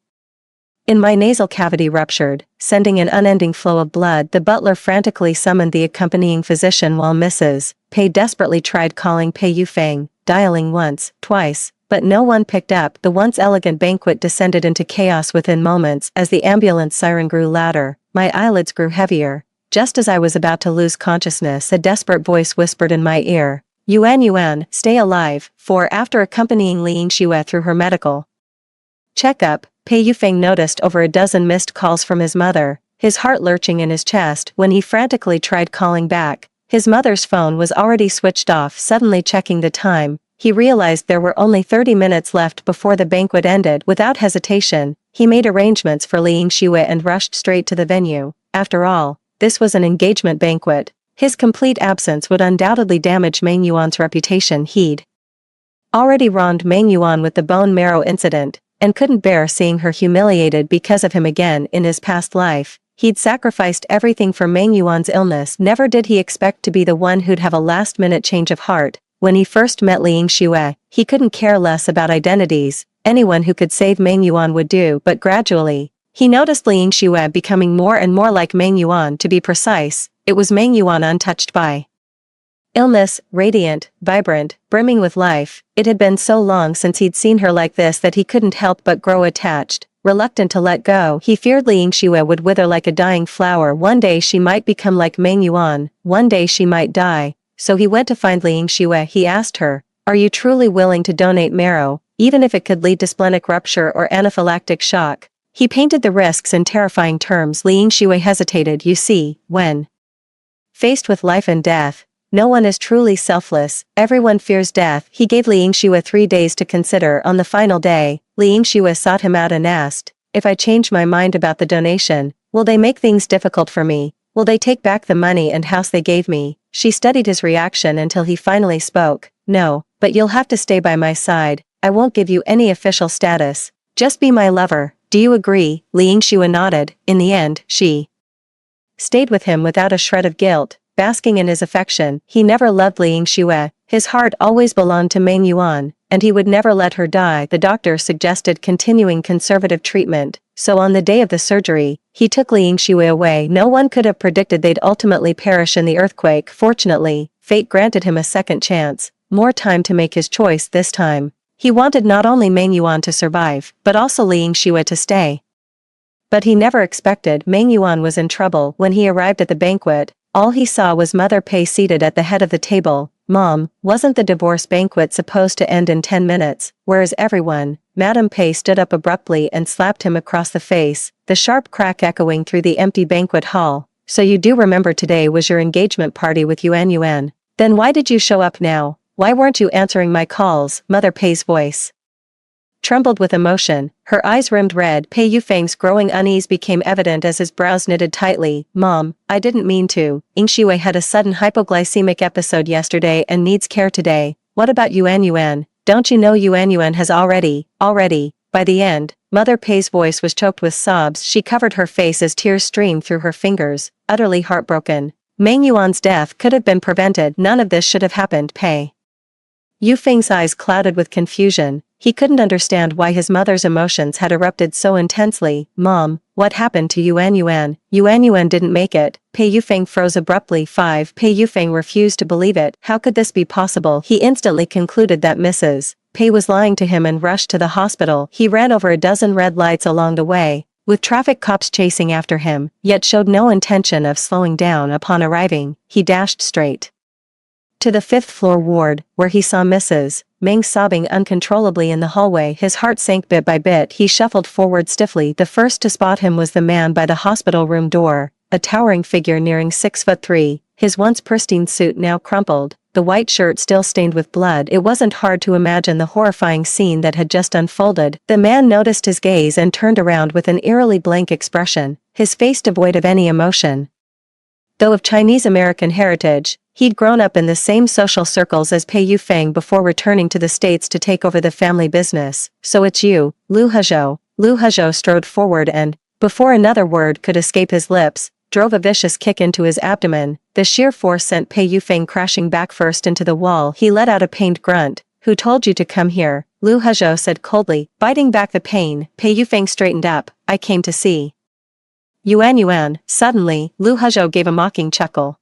in my nasal cavity ruptured, sending an unending flow of blood. The butler frantically summoned the accompanying physician while Mrs. Pei desperately tried calling Pei Yufeng, dialing once, twice, but no one picked up. The once elegant banquet descended into chaos within moments as the ambulance siren grew louder. My eyelids grew heavier. Just as I was about to lose consciousness, a desperate voice whispered in my ear, Yuan, stay alive." For after accompanying Li Yingxue through her medical checkup, Pei Yufeng noticed over a dozen missed calls from his mother, his heart lurching in his chest. When he frantically tried calling back, his mother's phone was already switched off. Suddenly checking the time, he realized there were only 30 minutes left before the banquet ended. Without hesitation, he made arrangements for Li Yingxue and rushed straight to the venue. After all, this was an engagement banquet. His complete absence would undoubtedly damage Meng Yuan's reputation. He'd already wronged Meng Yuan with the bone marrow incident, and couldn't bear seeing her humiliated because of him again. In his past life, he'd sacrificed everything for Meng Yuan's illness. Never did he expect to be the one who'd have a last-minute change of heart. When he first met Li Yingxue, he couldn't care less about identities. Anyone who could save Meng Yuan would do. But gradually, he noticed Li Yingxue becoming more and more like Meng Yuan. To be precise, it was Meng Yuan untouched by illness, radiant, vibrant, brimming with life. It had been so long since he'd seen her like this that he couldn't help but grow attached. Reluctant to let go, he feared Li Yingxue would wither like a dying flower. One day she might become like Meng Yuan, one day she might die. So he went to find Li Yingxue. He asked her, "Are you truly willing to donate marrow, even if it could lead to splenic rupture or anaphylactic shock?" He painted the risks in terrifying terms. Li Yingxue hesitated. You see, when faced with life and death, no one is truly selfless. Everyone fears death. He gave Li Yingxue 3 days to consider. On the final day, Li Yingxue sought him out and asked, "If I change my mind about the donation, will they make things difficult for me? Will they take back the money and house they gave me?" She studied his reaction until he finally spoke. "No, but you'll have to stay by my side. I won't give you any official status. Just be my lover. Do you agree?" Li Yingxue nodded. In the end, she stayed with him without a shred of guilt, basking in his affection. He never loved Li Yingxue. His heart always belonged to Meng Yuan, and he would never let her die. The doctor suggested continuing conservative treatment, so on the day of the surgery, he took Li Yingxue away. No one could have predicted they'd ultimately perish in the earthquake. Fortunately, fate granted him a second chance, more time to make his choice. This time, he wanted not only Meng Yuan to survive, but also Li Yingxue to stay But he never expected Meng Yuan was in trouble. When he arrived at the banquet, all he saw was Mother Pei seated at the head of the table. Mom, wasn't the divorce banquet supposed to end in 10 minutes? Where's everyone? Madame Pei stood up abruptly and slapped him across the face, the sharp crack echoing through the empty banquet hall. So you do remember today was your engagement party with Yuan Yuan? Then why did you show up now? Why weren't you answering my calls? Mother Pei's voice trembled with emotion, her eyes rimmed red. Pei Yufeng's growing unease became evident as his brows knitted tightly. Mom, I didn't mean to. Ying Shiwei had a sudden hypoglycemic episode yesterday and needs care today. What about Yuan Yuan? Don't you know Yuan Yuan has already. By the end, Mother Pei's voice was choked with sobs. She covered her face as tears streamed through her fingers, utterly heartbroken. Meng Yuan's death could have been prevented. None of this should have happened. Pei Yufeng's eyes clouded with confusion. He couldn't understand why his mother's emotions had erupted so intensely. Mom, what happened to Yuan Yuan? Yuan Yuan didn't make it. Pei Yufeng froze abruptly. Pei Yufeng refused to believe it. How could this be possible? He instantly concluded that Mrs. Pei was lying to him and rushed to the hospital. He ran over a dozen red lights along the way, with traffic cops chasing after him, yet showed no intention of slowing down. Upon arriving, he dashed straight to the 5th floor ward, where he saw Mrs. Meng sobbing uncontrollably in the hallway. His heart sank bit by bit. He shuffled forward stiffly. The first to spot him was the man by the hospital room door, a towering figure nearing 6'3", his once pristine suit now crumpled, the white shirt still stained with blood. It wasn't hard to imagine the horrifying scene that had just unfolded. The man noticed his gaze and turned around with an eerily blank expression, his face devoid of any emotion. Though of Chinese-American heritage, he'd grown up in the same social circles as Pei Yufeng before returning to the States to take over the family business. So it's you, Lu Hezhou. Lu Hezhou strode forward and, before another word could escape his lips, drove a vicious kick into his abdomen. The sheer force sent Pei Yufeng crashing back first into the wall. He let out a pained grunt. Who told you to come here? Lu Hezhou said coldly, biting back the pain. Pei Yufeng straightened up. I came to see Yuan Yuan. Suddenly, Lu Hezhou gave a mocking chuckle,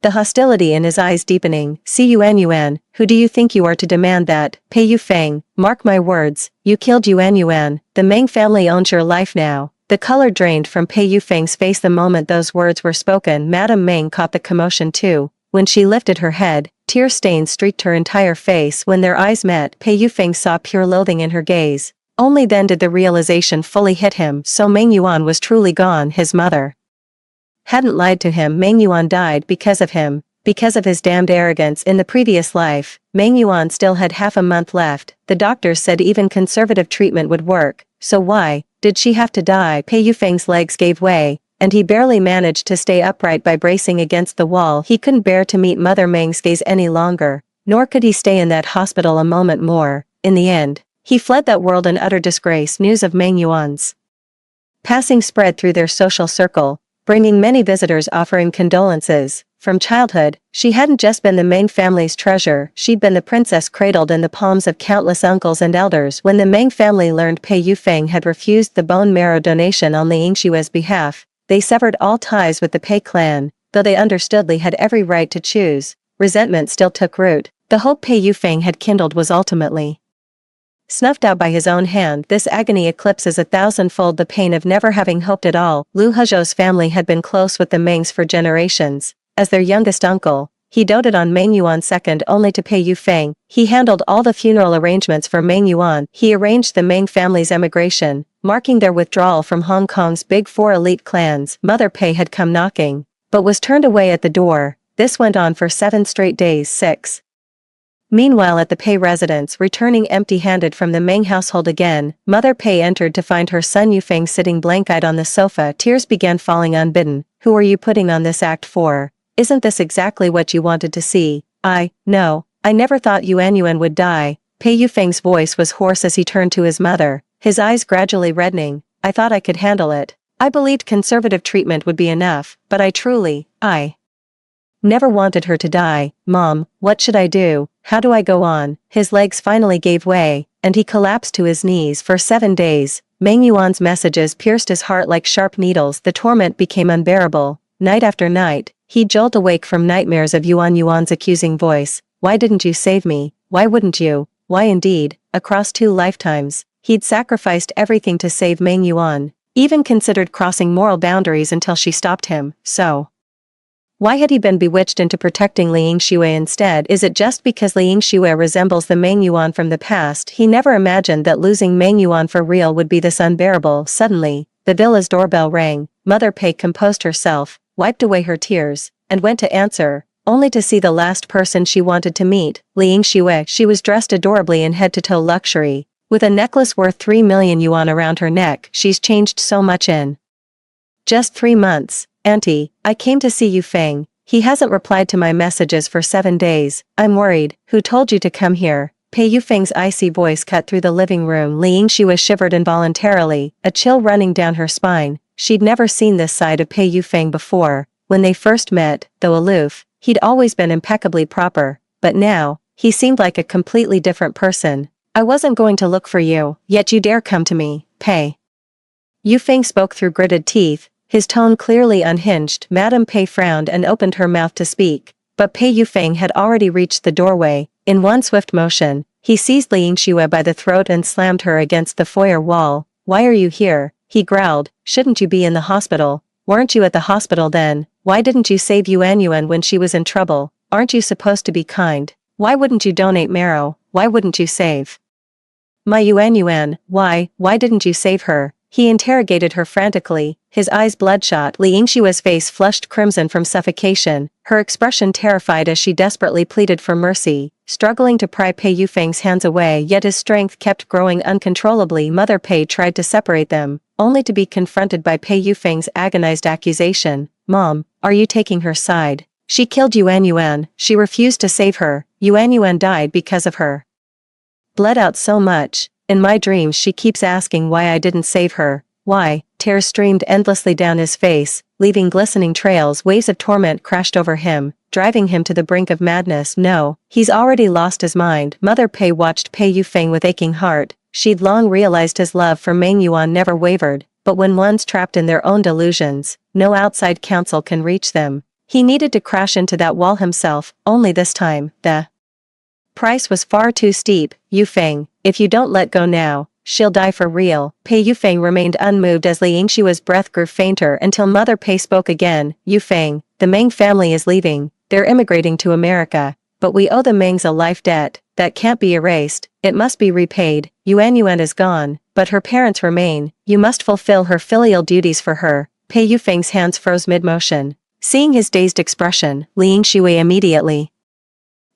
the hostility in his eyes deepening. See Yuan Yuan, who do you think you are to demand that? Pei Yufeng, mark my words, you killed Yuan Yuan. The Meng family owns your life now. The color drained from Pei Yufeng's face the moment those words were spoken. Madame Meng caught the commotion too. When she lifted her head, tear stains streaked her entire face. When their eyes met, Pei Yufeng saw pure loathing in her gaze. Only then did the realization fully hit him. So Meng Yuan was truly gone. His mother hadn't lied to him. Meng Yuan died because of him, because of his damned arrogance in the previous life. Meng Yuan still had half a month left. The doctors said even conservative treatment would work. So why did she have to die? Pei Yufeng's legs gave way, and he barely managed to stay upright by bracing against the wall. He couldn't bear to meet Mother Meng's gaze any longer, nor could he stay in that hospital a moment more. In the end, he fled that world in utter disgrace. News of Meng Yuan's passing spread through their social circle, bringing many visitors offering condolences. From childhood, she hadn't just been the Meng family's treasure, she'd been the princess cradled in the palms of countless uncles and elders. When the Meng family learned Pei Yufeng had refused the bone marrow donation on Li Yingshui's behalf, they severed all ties with the Pei clan. Though they understood Li had every right to choose, resentment still took root. The hope Pei Yufeng had kindled was ultimately snuffed out by his own hand. This agony eclipses 1,000-fold the pain of never having hoped at all. Lu Hezhou's family had been close with the Mengs for generations. As their youngest uncle, he doted on Meng Yuan second only to Pei Yufeng. He handled all the funeral arrangements for Meng Yuan. He arranged the Meng family's emigration, marking their withdrawal from Hong Kong's Big Four elite clans. Mother Pei had come knocking, but was turned away at the door. This went on for 7 straight days. 6. Meanwhile at the Pei residence, returning empty-handed from the Meng household again, Mother Pei entered to find her son Yufeng sitting blank-eyed on the sofa. Tears began falling unbidden. Who are you putting on this act for? Isn't this exactly what you wanted to see? No, I never thought Yuan Yuan would die. Pei Yufeng's voice was hoarse as he turned to his mother, his eyes gradually reddening. I thought I could handle it. I believed conservative treatment would be enough, but I never wanted her to die. Mom, what should I do? How do I go on? His legs finally gave way, and he collapsed to his knees. For 7 days, Meng Yuan's messages pierced his heart like sharp needles. The torment became unbearable. Night after night, he'd jolt awake from nightmares of Yuan Yuan's accusing voice. Why didn't you save me? Why wouldn't you? Why indeed? Across 2 lifetimes, he'd sacrificed everything to save Meng Yuan. even considered crossing moral boundaries until she stopped him, so. Why had he been bewitched into protecting Ling Xue instead? Is it just because Ling Xue resembles the Meng Yuan from the past? He never imagined that losing Meng Yuan for real would be this unbearable. Suddenly, the villa's doorbell rang. Mother Pei composed herself, wiped away her tears, and went to answer, only to see the last person she wanted to meet, Ling Xue. She was dressed adorably in head-to-toe luxury, with a necklace worth 3 million yuan around her neck. She's changed so much in just 3 months. Auntie, I came to see Yu Feng. He hasn't replied to my messages for 7 days. I'm worried. Who told you to come here? Pei Yufeng's icy voice cut through the living room. Ling Xue shivered involuntarily, a chill running down her spine. She'd never seen this side of Pei Yufeng before. When they first met, though aloof, he'd always been impeccably proper. But now, he seemed like a completely different person. I wasn't going to look for you, yet you dare come to me, Pei. Yufeng spoke through gritted teeth, his tone clearly unhinged. Madame Pei frowned and opened her mouth to speak, but Pei Yufeng had already reached the doorway. In one swift motion, he seized Ling Xue by the throat and slammed her against the foyer wall. Why are you here? He growled. Shouldn't you be in the hospital? Weren't you at the hospital then? Why didn't you save Yuan Yuan when she was in trouble? Aren't you supposed to be kind? Why wouldn't you donate marrow? Why wouldn't you save my Yuan Yuan? Why didn't you save her? He interrogated her frantically, his eyes bloodshot. Ling Xue's face flushed crimson from suffocation, her expression terrified as she desperately pleaded for mercy, struggling to pry Pei Yufeng's hands away, yet his strength kept growing uncontrollably. Mother Pei tried to separate them, only to be confronted by Pei Yufeng's agonized accusation. Mom, are you taking her side? She killed Yuan Yuan. She refused to save her. Yuan Yuan died because of her. Bled out so much. In my dreams she keeps asking why I didn't save her. Why? Tears streamed endlessly down his face, leaving glistening trails. Waves of torment crashed over him, driving him to the brink of madness. No, he's already lost his mind. Mother Pei watched Pei Yufeng with aching heart. She'd long realized his love for Meng Yuan never wavered, but when one's trapped in their own delusions, no outside counsel can reach them. He needed to crash into that wall himself, only this time, the price was far too steep. Yufeng, if you don't let go now, she'll die for real. Pei Yufeng remained unmoved as Ling Xue's breath grew fainter until Mother Pei spoke again. Yufeng, the Meng family is leaving. They're immigrating to America. But we owe the Mengs a life debt that can't be erased. It must be repaid. Yuan Yuan is gone, but her parents remain. You must fulfill her filial duties for her. Pei Yufeng's hands froze mid-motion. Seeing his dazed expression, Ling Xue immediately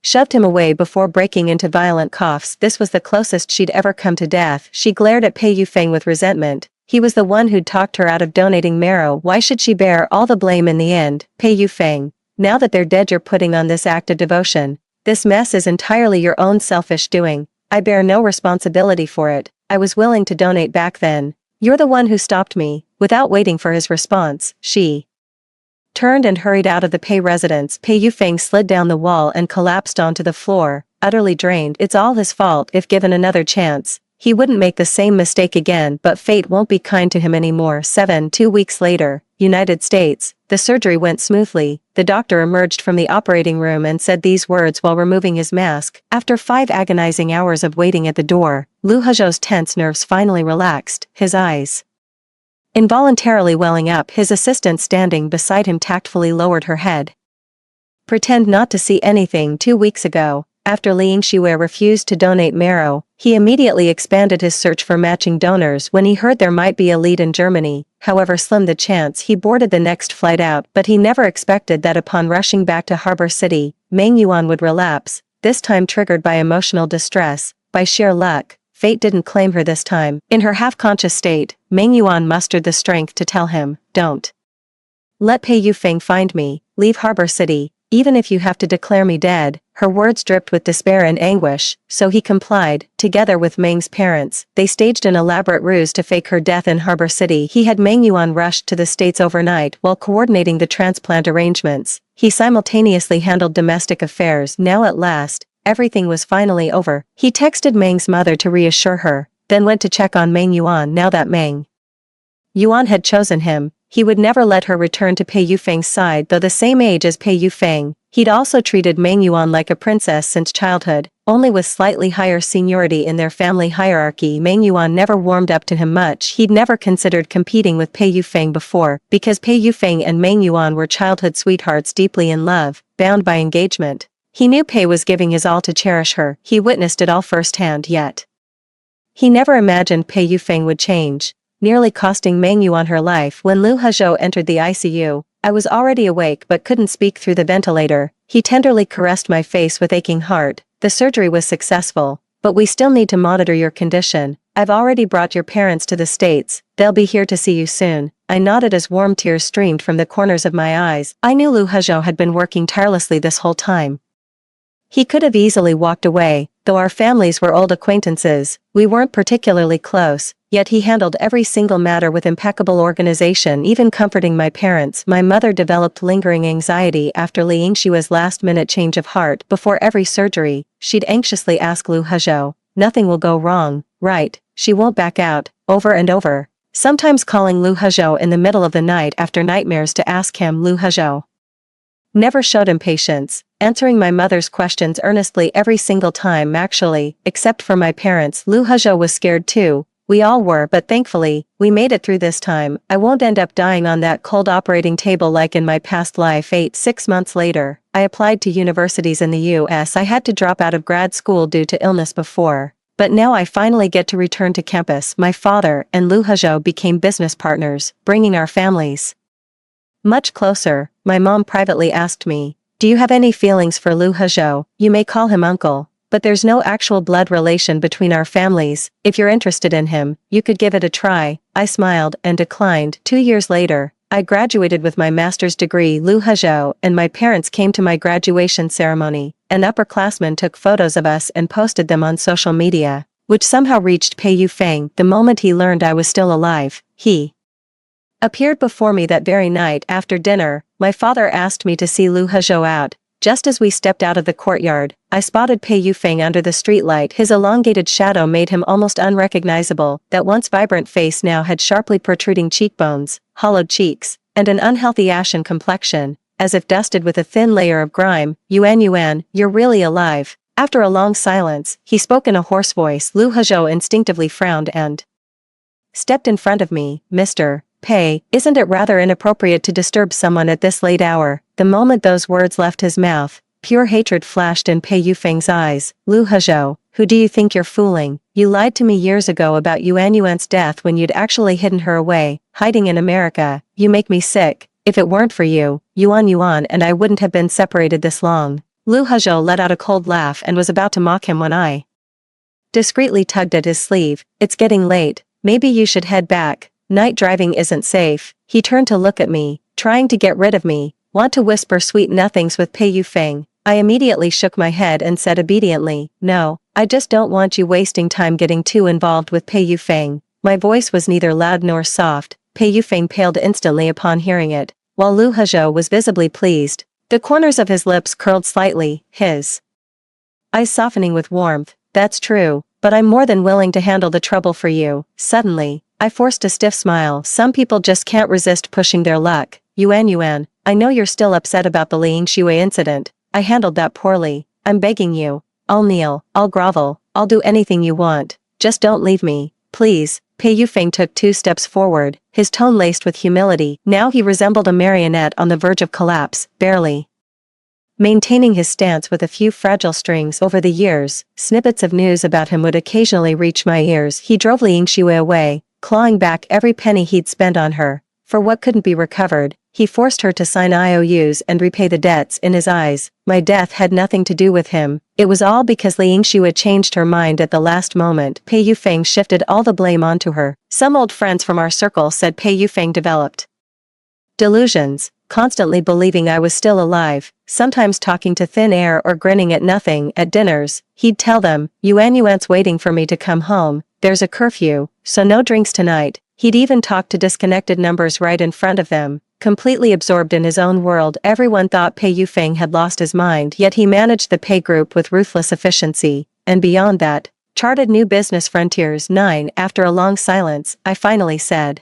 shoved him away before breaking into violent coughs. This was the closest she'd ever come to death. She glared at Pei Yufeng with resentment. He was the one who'd talked her out of donating marrow. Why should she bear all the blame in the end? Pei Yufeng, now that they're dead you're putting on this act of devotion. This mess is entirely your own selfish doing. I bear no responsibility for it. I was willing to donate back then. You're the one who stopped me. Without waiting for his response, she turned and hurried out of the Pei residence. Pei Yufeng slid down the wall and collapsed onto the floor, utterly drained. It's all his fault. If given another chance, he wouldn't make the same mistake again, but fate won't be kind to him anymore. 2 weeks later, United States. The surgery went smoothly. The doctor emerged from the operating room and said these words while removing his mask. After 5 agonizing hours of waiting at the door, Lu Hezhou's tense nerves finally relaxed, his eyes involuntarily welling up. His assistant standing beside him tactfully lowered her head. Pretend not to see anything. 2 weeks ago, after Ling Xue refused to donate marrow, he immediately expanded his search for matching donors. When he heard there might be a lead in Germany, however slim the chance, he boarded the next flight out. But he never expected that upon rushing back to Harbor City, Meng Yuan would relapse, this time triggered by emotional distress. By sheer luck, fate didn't claim her this time. In her half-conscious state, Meng Yuan mustered the strength to tell him, "Don't let Pei Yufeng find me. Leave Harbor City, even if you have to declare me dead." Her words dripped with despair and anguish, so he complied. Together with Meng's parents, they staged an elaborate ruse to fake her death in Harbor City. He had Meng Yuan rushed to the States overnight while coordinating the transplant arrangements. He simultaneously handled domestic affairs. Now at last, everything was finally over. He texted Meng's mother to reassure her, then went to check on Meng Yuan. Now that Meng Yuan had chosen him, he would never let her return to Pei Yufeng's side. Though the same age as Pei Yufeng, He'd also treated Meng Yuan like a princess since childhood, only with slightly higher seniority in their family hierarchy. Meng Yuan never warmed up to him much. He'd never considered competing with Pei Yufeng before, because Pei Yufeng and Meng Yuan were childhood sweethearts deeply in love, bound by engagement. He knew Pei was giving his all to cherish her. He witnessed it all firsthand, yet he never imagined Pei Yufeng would change, nearly costing Meng Yuan her life. When Lu Hezhou entered the ICU, I was already awake but couldn't speak through the ventilator. He tenderly caressed my face with aching heart. The surgery was successful, but we still need to monitor your condition. I've already brought your parents to the States. They'll be here to see you soon. I nodded as warm tears streamed from the corners of my eyes. I knew Lu Hezhou had been working tirelessly this whole time. He could have easily walked away, though our families were old acquaintances. We weren't particularly close, yet he handled every single matter with impeccable organization, even comforting my parents. My mother developed lingering anxiety after Li Yingshua's last-minute change of heart. Before every surgery, she'd anxiously ask Lu Hezhou, "Nothing will go wrong, right? She won't back out," over and over. Sometimes calling Lu Hezhou in the middle of the night after nightmares to ask him. Lu Hezhou never showed impatience, answering my mother's questions earnestly every single time. Actually, except for my parents, Lu Hezhou was scared too. We all were, but thankfully, we made it through this time. I won't end up dying on that cold operating table like in my past life. 6 months later, I applied to universities in the US. I had to drop out of grad school due to illness before, but now I finally get to return to campus. My father and Lu Hezhou became business partners, bringing our families much closer. My mom privately asked me, "Do you have any feelings for Lu Hezhou? You may call him uncle, but there's no actual blood relation between our families. If you're interested in him, you could give it a try." I smiled and declined. 2 years later, I graduated with my master's degree. Lu Hezhou and my parents came to my graduation ceremony. An upperclassman took photos of us and posted them on social media, which somehow reached Pei Yufeng. The moment he learned I was still alive, he appeared before me that very night. After dinner, my father asked me to see Lu Hezhou out. Just as we stepped out of the courtyard, I spotted Pei Yufeng under the streetlight. His elongated shadow made him almost unrecognizable. That once vibrant face now had sharply protruding cheekbones, hollowed cheeks, and an unhealthy ashen complexion, as if dusted with a thin layer of grime. Yuan, you're really alive." After a long silence, he spoke in a hoarse voice. Lu Hezhou instinctively frowned and stepped in front of me. "Mr. Pei, isn't it rather inappropriate to disturb someone at this late hour?" The moment those words left his mouth, pure hatred flashed in Pei Yufeng's eyes. "Lu Hezhou, who do you think you're fooling? You lied to me years ago about Yuan's death when you'd actually hidden her away, hiding in America. You make me sick. If it weren't for you, Yuan and I wouldn't have been separated this long." Lu Hezhou let out a cold laugh and was about to mock him when I discreetly tugged at his sleeve. "It's getting late. Maybe you should head back. Night driving isn't safe." He turned to look at me, trying to get rid of me. "Want to whisper sweet nothings with Pei Yufeng?" I immediately shook my head and said obediently, "No, I just don't want you wasting time getting too involved with Pei Yufeng." My voice was neither loud nor soft. Pei Yufeng paled instantly upon hearing it, while Lu Hezhou was visibly pleased. The corners of his lips curled slightly, his eyes softening with warmth. "That's true, but I'm more than willing to handle the trouble for you." Suddenly, I forced a stiff smile. Some people just can't resist pushing their luck. Yuan, I know you're still upset about the Li Yingshui incident. I handled that poorly. I'm begging you. I'll kneel, I'll grovel, I'll do anything you want. Just don't leave me, please. Pei Yufeng took 2 steps forward, his tone laced with humility. Now he resembled a marionette on the verge of collapse, barely maintaining his stance with a few fragile strings. Over the years, snippets of news about him would occasionally reach my ears. He drove Li Yingshui away, clawing back every penny he'd spent on her. For what couldn't be recovered, he forced her to sign IOUs and repay the debts. In his eyes, my death had nothing to do with him. It was all because Li Yingshui changed her mind at the last moment. Pei Yufeng shifted all the blame onto her. Some old friends from our circle said Pei Yufeng developed delusions, constantly believing I was still alive, sometimes talking to thin air or grinning at nothing. At dinners, he'd tell them, Yuan's waiting for me to come home, there's a curfew, so no drinks tonight. He'd even talk to disconnected numbers right in front of them. Completely absorbed in his own world, everyone thought Pei Yufeng had lost his mind, yet he managed the Pei group with ruthless efficiency, and beyond that, charted new business frontiers. 9. After a long silence, I finally said,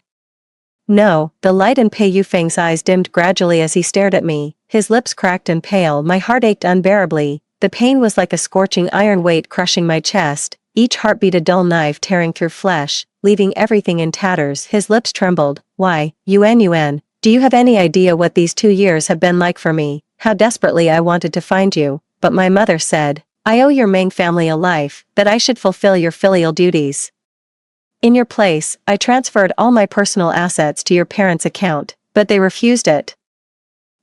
"No." The light in Pei Yufeng's eyes dimmed gradually as he stared at me, his lips cracked and pale. My heart ached unbearably. The pain was like a scorching iron weight crushing my chest, each heartbeat a dull knife tearing through flesh, leaving everything in tatters. His lips trembled. Why, Yuan, do you have any idea what these 2 years have been like for me? How desperately I wanted to find you, but my mother said, I owe your Meng family a life, that I should fulfill your filial duties. In your place, I transferred all my personal assets to your parents' account, but they refused it.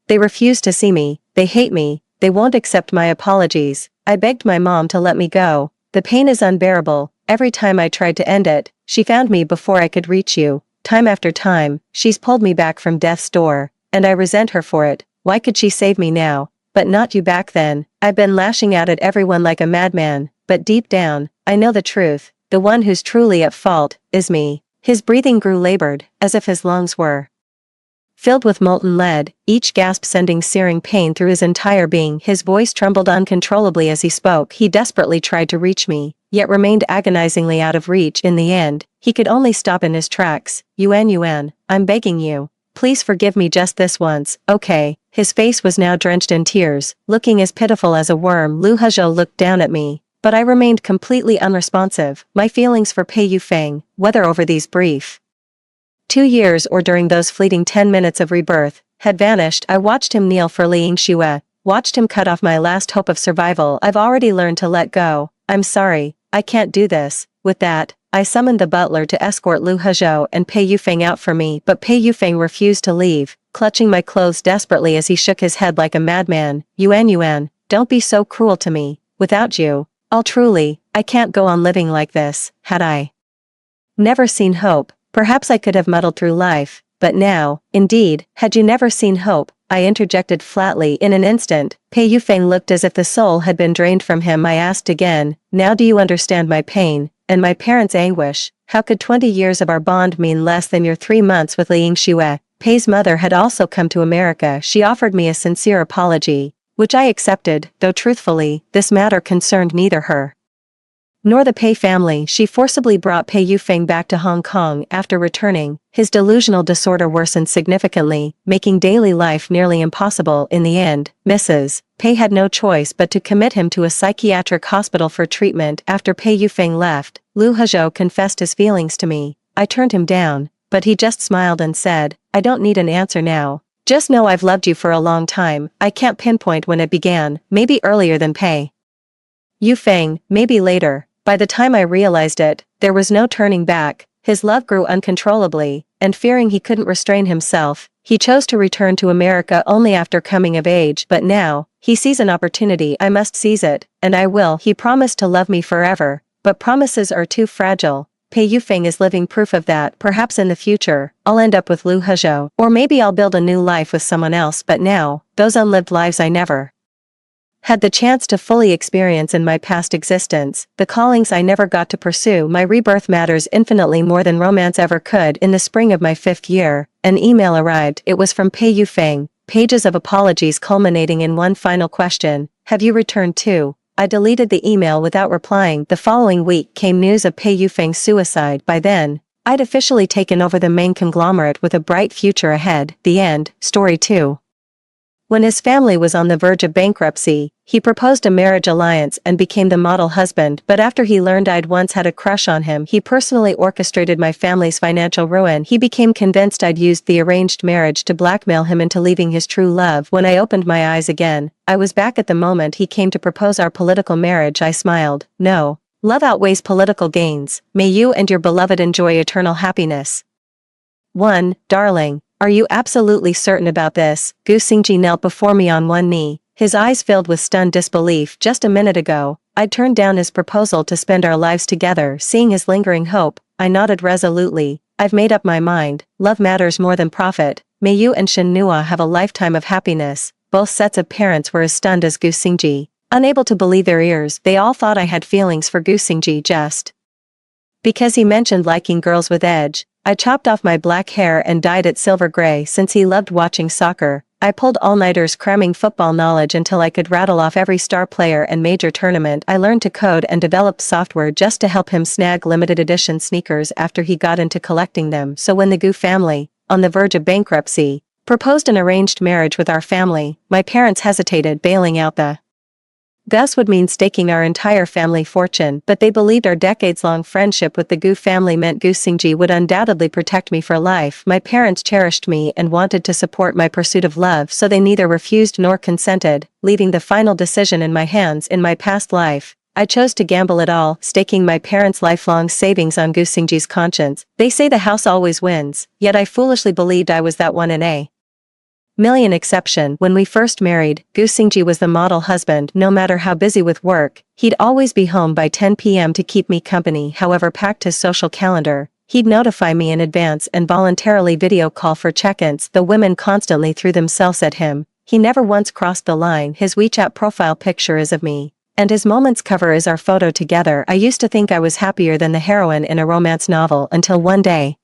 They refused to see me, they hate me, they won't accept my apologies. I begged my mom to let me go. The pain is unbearable. Every time I tried to end it, she found me before I could reach you. Time after time, she's pulled me back from death's door, and I resent her for it. Why could she save me now, but not you back then? I've been lashing out at everyone like a madman, but deep down, I know the truth. The one who's truly at fault is me. His breathing grew labored, as if his lungs were filled with molten lead, each gasp sending searing pain through his entire being. His voice trembled uncontrollably as he spoke. He desperately tried to reach me, yet remained agonizingly out of reach. In the end, he could only stop in his tracks. Yuan, I'm begging you. Please forgive me just this once, okay? His face was now drenched in tears, looking as pitiful as a worm. Lu Hezhou looked down at me, but I remained completely unresponsive. My feelings for Pei Yufeng, whether over these brief 2 years or during those fleeting 10 minutes of rebirth, had vanished. I watched him kneel for Li Yingxue, watched him cut off my last hope of survival. I've already learned to let go. I'm sorry, I can't do this. With that, I summoned the butler to escort Lu Hezhou and Pei Yufeng out for me, but Pei Yufeng refused to leave, clutching my clothes desperately as he shook his head like a madman. Yuan, don't be so cruel to me. Without you, I can't go on living like this. Had I never seen hope, perhaps I could have muddled through life, but now, indeed, had you never seen hope, I interjected flatly. In an instant, Pei Yufeng looked as if the soul had been drained from him. I asked again, now do you understand my pain, and my parents' anguish? How could 20 years of our bond mean less than your 3 months with Li Yingxue? Pei's mother had also come to America. She offered me a sincere apology, which I accepted, though truthfully, this matter concerned neither her nor the Pei family. She forcibly brought Pei Yufeng back to Hong Kong. After returning, his delusional disorder worsened significantly, making daily life nearly impossible. In the end, Mrs. Pei had no choice but to commit him to a psychiatric hospital for treatment. After Pei Yufeng left, Lu Hezhou confessed his feelings to me. I turned him down, but he just smiled and said, I don't need an answer now. Just know I've loved you for a long time. I can't pinpoint when it began, maybe earlier than Pei Yufeng, maybe later. By the time I realized it, there was no turning back. His love grew uncontrollably, and fearing he couldn't restrain himself, he chose to return to America only after coming of age. But now, he sees an opportunity. I must seize it, and I will. He promised to love me forever, but promises are too fragile. Pei Yufeng is living proof of that. Perhaps in the future, I'll end up with Lu Hezhou, or maybe I'll build a new life with someone else. But now, those unlived lives I never had the chance to fully experience in my past existence, the callings I never got to pursue. My rebirth matters infinitely more than romance ever could. In the spring of my 5th year, an email arrived. It was from Pei Yufeng, pages of apologies culminating in one final question, have you returned too? I deleted the email without replying. The following week came news of Pei Yufeng's suicide. By then, I'd officially taken over the main conglomerate with a bright future ahead. The end. Story 2. When his family was on the verge of bankruptcy, he proposed a marriage alliance and became the model husband. But after he learned I'd once had a crush on him, he personally orchestrated my family's financial ruin. He became convinced I'd used the arranged marriage to blackmail him into leaving his true love. When I opened my eyes again, I was back at the moment he came to propose our political marriage. I smiled. No. Love outweighs political gains. May you and your beloved enjoy eternal happiness. 1. Darling. Are you absolutely certain about this? Gu Xingji knelt before me on one knee, his eyes filled with stunned disbelief. Just a minute ago, I'd turned down his proposal to spend our lives together. Seeing his lingering hope, I nodded resolutely. I've made up my mind. Love matters more than profit. May you and Shen Nua have a lifetime of happiness. Both sets of parents were as stunned as Gu Xingji. Unable to believe their ears, they all thought I had feelings for Gu Xingji just because he mentioned liking girls with edge. I chopped off my black hair and dyed it silver gray. Since he loved watching soccer, I pulled all-nighters cramming football knowledge until I could rattle off every star player and major tournament. I learned to code and developed software just to help him snag limited edition sneakers after he got into collecting them. So when the Gu family, on the verge of bankruptcy, Proposed an arranged marriage with our family. My parents hesitated, bailing out the Gus would mean staking our entire family fortune, but they believed our decades-long friendship with the Gu family meant Gu Xingji would undoubtedly protect me for life. My parents cherished me and wanted to support my pursuit of love, so they neither refused nor consented, leaving the final decision in my hands. In my past life, I chose to gamble it all, staking my parents' lifelong savings on Gu Xingji's conscience. They say the house always wins, yet I foolishly believed I was that one in a million exception. When we first married, Gu Xingji was the model husband. No matter how busy with work, he'd always be home by 10 p.m. to keep me company. However packed his social calendar, he'd notify me in advance and voluntarily video call for check-ins. The women constantly threw themselves at him. He never once crossed the line. His WeChat profile picture is of me, and his Moments cover is our photo together. I used to think I was happier than the heroine in a romance novel until one day,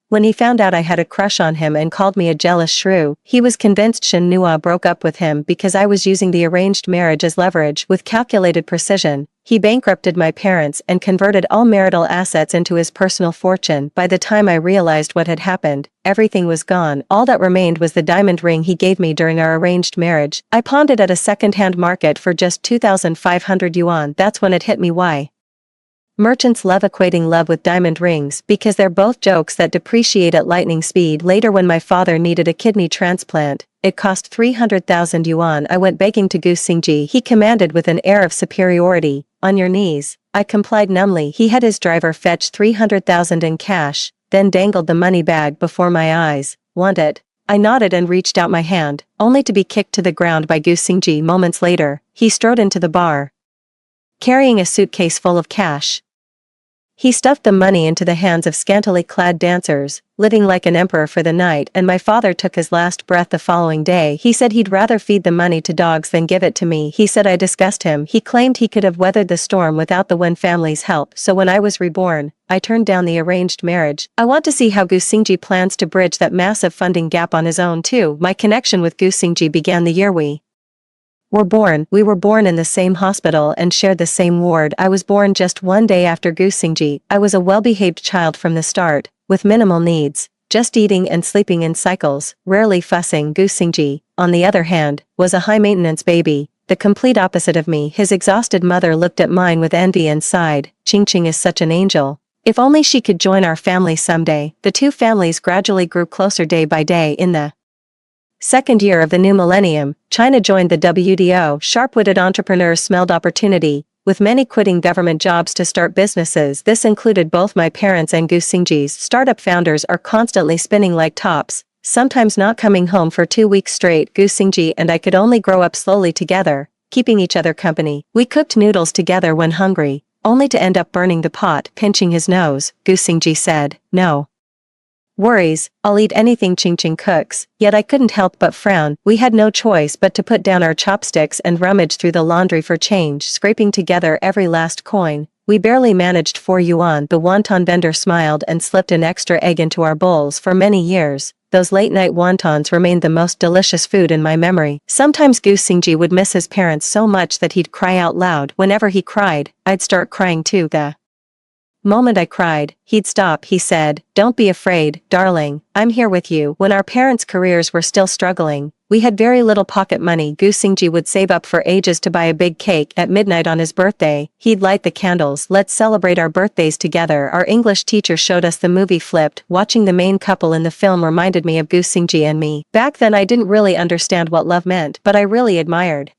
when he found out I had a crush on him and called me a jealous shrew. He was convinced Shen Nua broke up with him because I was using the arranged marriage as leverage. With calculated precision, he bankrupted my parents and converted all marital assets into his personal fortune. By the time I realized what had happened, everything was gone. All that remained was the diamond ring he gave me during our arranged marriage. I pawned it at a second-hand market for just 2,500 yuan. That's when it hit me why merchants love equating love with diamond rings, because they're both jokes that depreciate at lightning speed. Later, when my father needed a kidney transplant, it cost 300,000 yuan. I went begging to Gu Xingji. He commanded with an air of superiority, "On your knees." I complied numbly. He had his driver fetch 300,000 in cash, then dangled the money bag before my eyes. "Want it?" I nodded and reached out my hand, only to be kicked to the ground by Gu Xingji. Moments later, he strode into the bar, carrying a suitcase full of cash. He stuffed the money into the hands of scantily clad dancers, living like an emperor for the night, and my father took his last breath the following day. He said he'd rather feed the money to dogs than give it to me. He said I disgust him. He claimed he could have weathered the storm without the Wen family's help, so when I was reborn, I turned down the arranged marriage. I want to see how Gu Xingji plans to bridge that massive funding gap on his own too. My connection with Gu Xingji began the year we were born. We were born in the same hospital and shared the same ward. I was born just one day after Gu Xingji. I was a well-behaved child from the start, with minimal needs, just eating and sleeping in cycles, rarely fussing. Gu Xingji, on the other hand, was a high-maintenance baby, the complete opposite of me. His exhausted mother looked at mine with envy and sighed, "Qingqing is such an angel. If only she could join our family someday." The two families gradually grew closer day by day. In the second year of the new millennium, China joined the WTO. Sharp-witted entrepreneurs smelled opportunity, with many quitting government jobs to start businesses. This included both my parents and Gu Xingji's. Startup founders are constantly spinning like tops, sometimes not coming home for 2 weeks straight. Gu Xingji and I could only grow up slowly together, keeping each other company. We cooked noodles together when hungry, only to end up burning the pot. Pinching his nose, Gu Xingji said, "No worries, I'll eat anything Qingqing cooks." Yet I couldn't help but frown. We had no choice but to put down our chopsticks and rummage through the laundry for change, scraping together every last coin. We barely managed 4 yuan. The wonton vendor smiled and slipped an extra egg into our bowls. For many years, those late-night wontons remained the most delicious food in my memory. Sometimes Gu Xingji would miss his parents so much that he'd cry out loud. Whenever he cried, I'd start crying too. The moment I cried, he'd stop. He said, "Don't be afraid, darling, I'm here with you." When our parents' careers were still struggling, we had very little pocket money. Gu Xingji would save up for ages to buy a big cake. At midnight on his birthday, he'd light the candles. "Let's celebrate our birthdays together." Our English teacher showed us the movie Flipped. Watching the main couple in the film reminded me of Gu Xingji and me. Back then I didn't really understand what love meant, but I really admired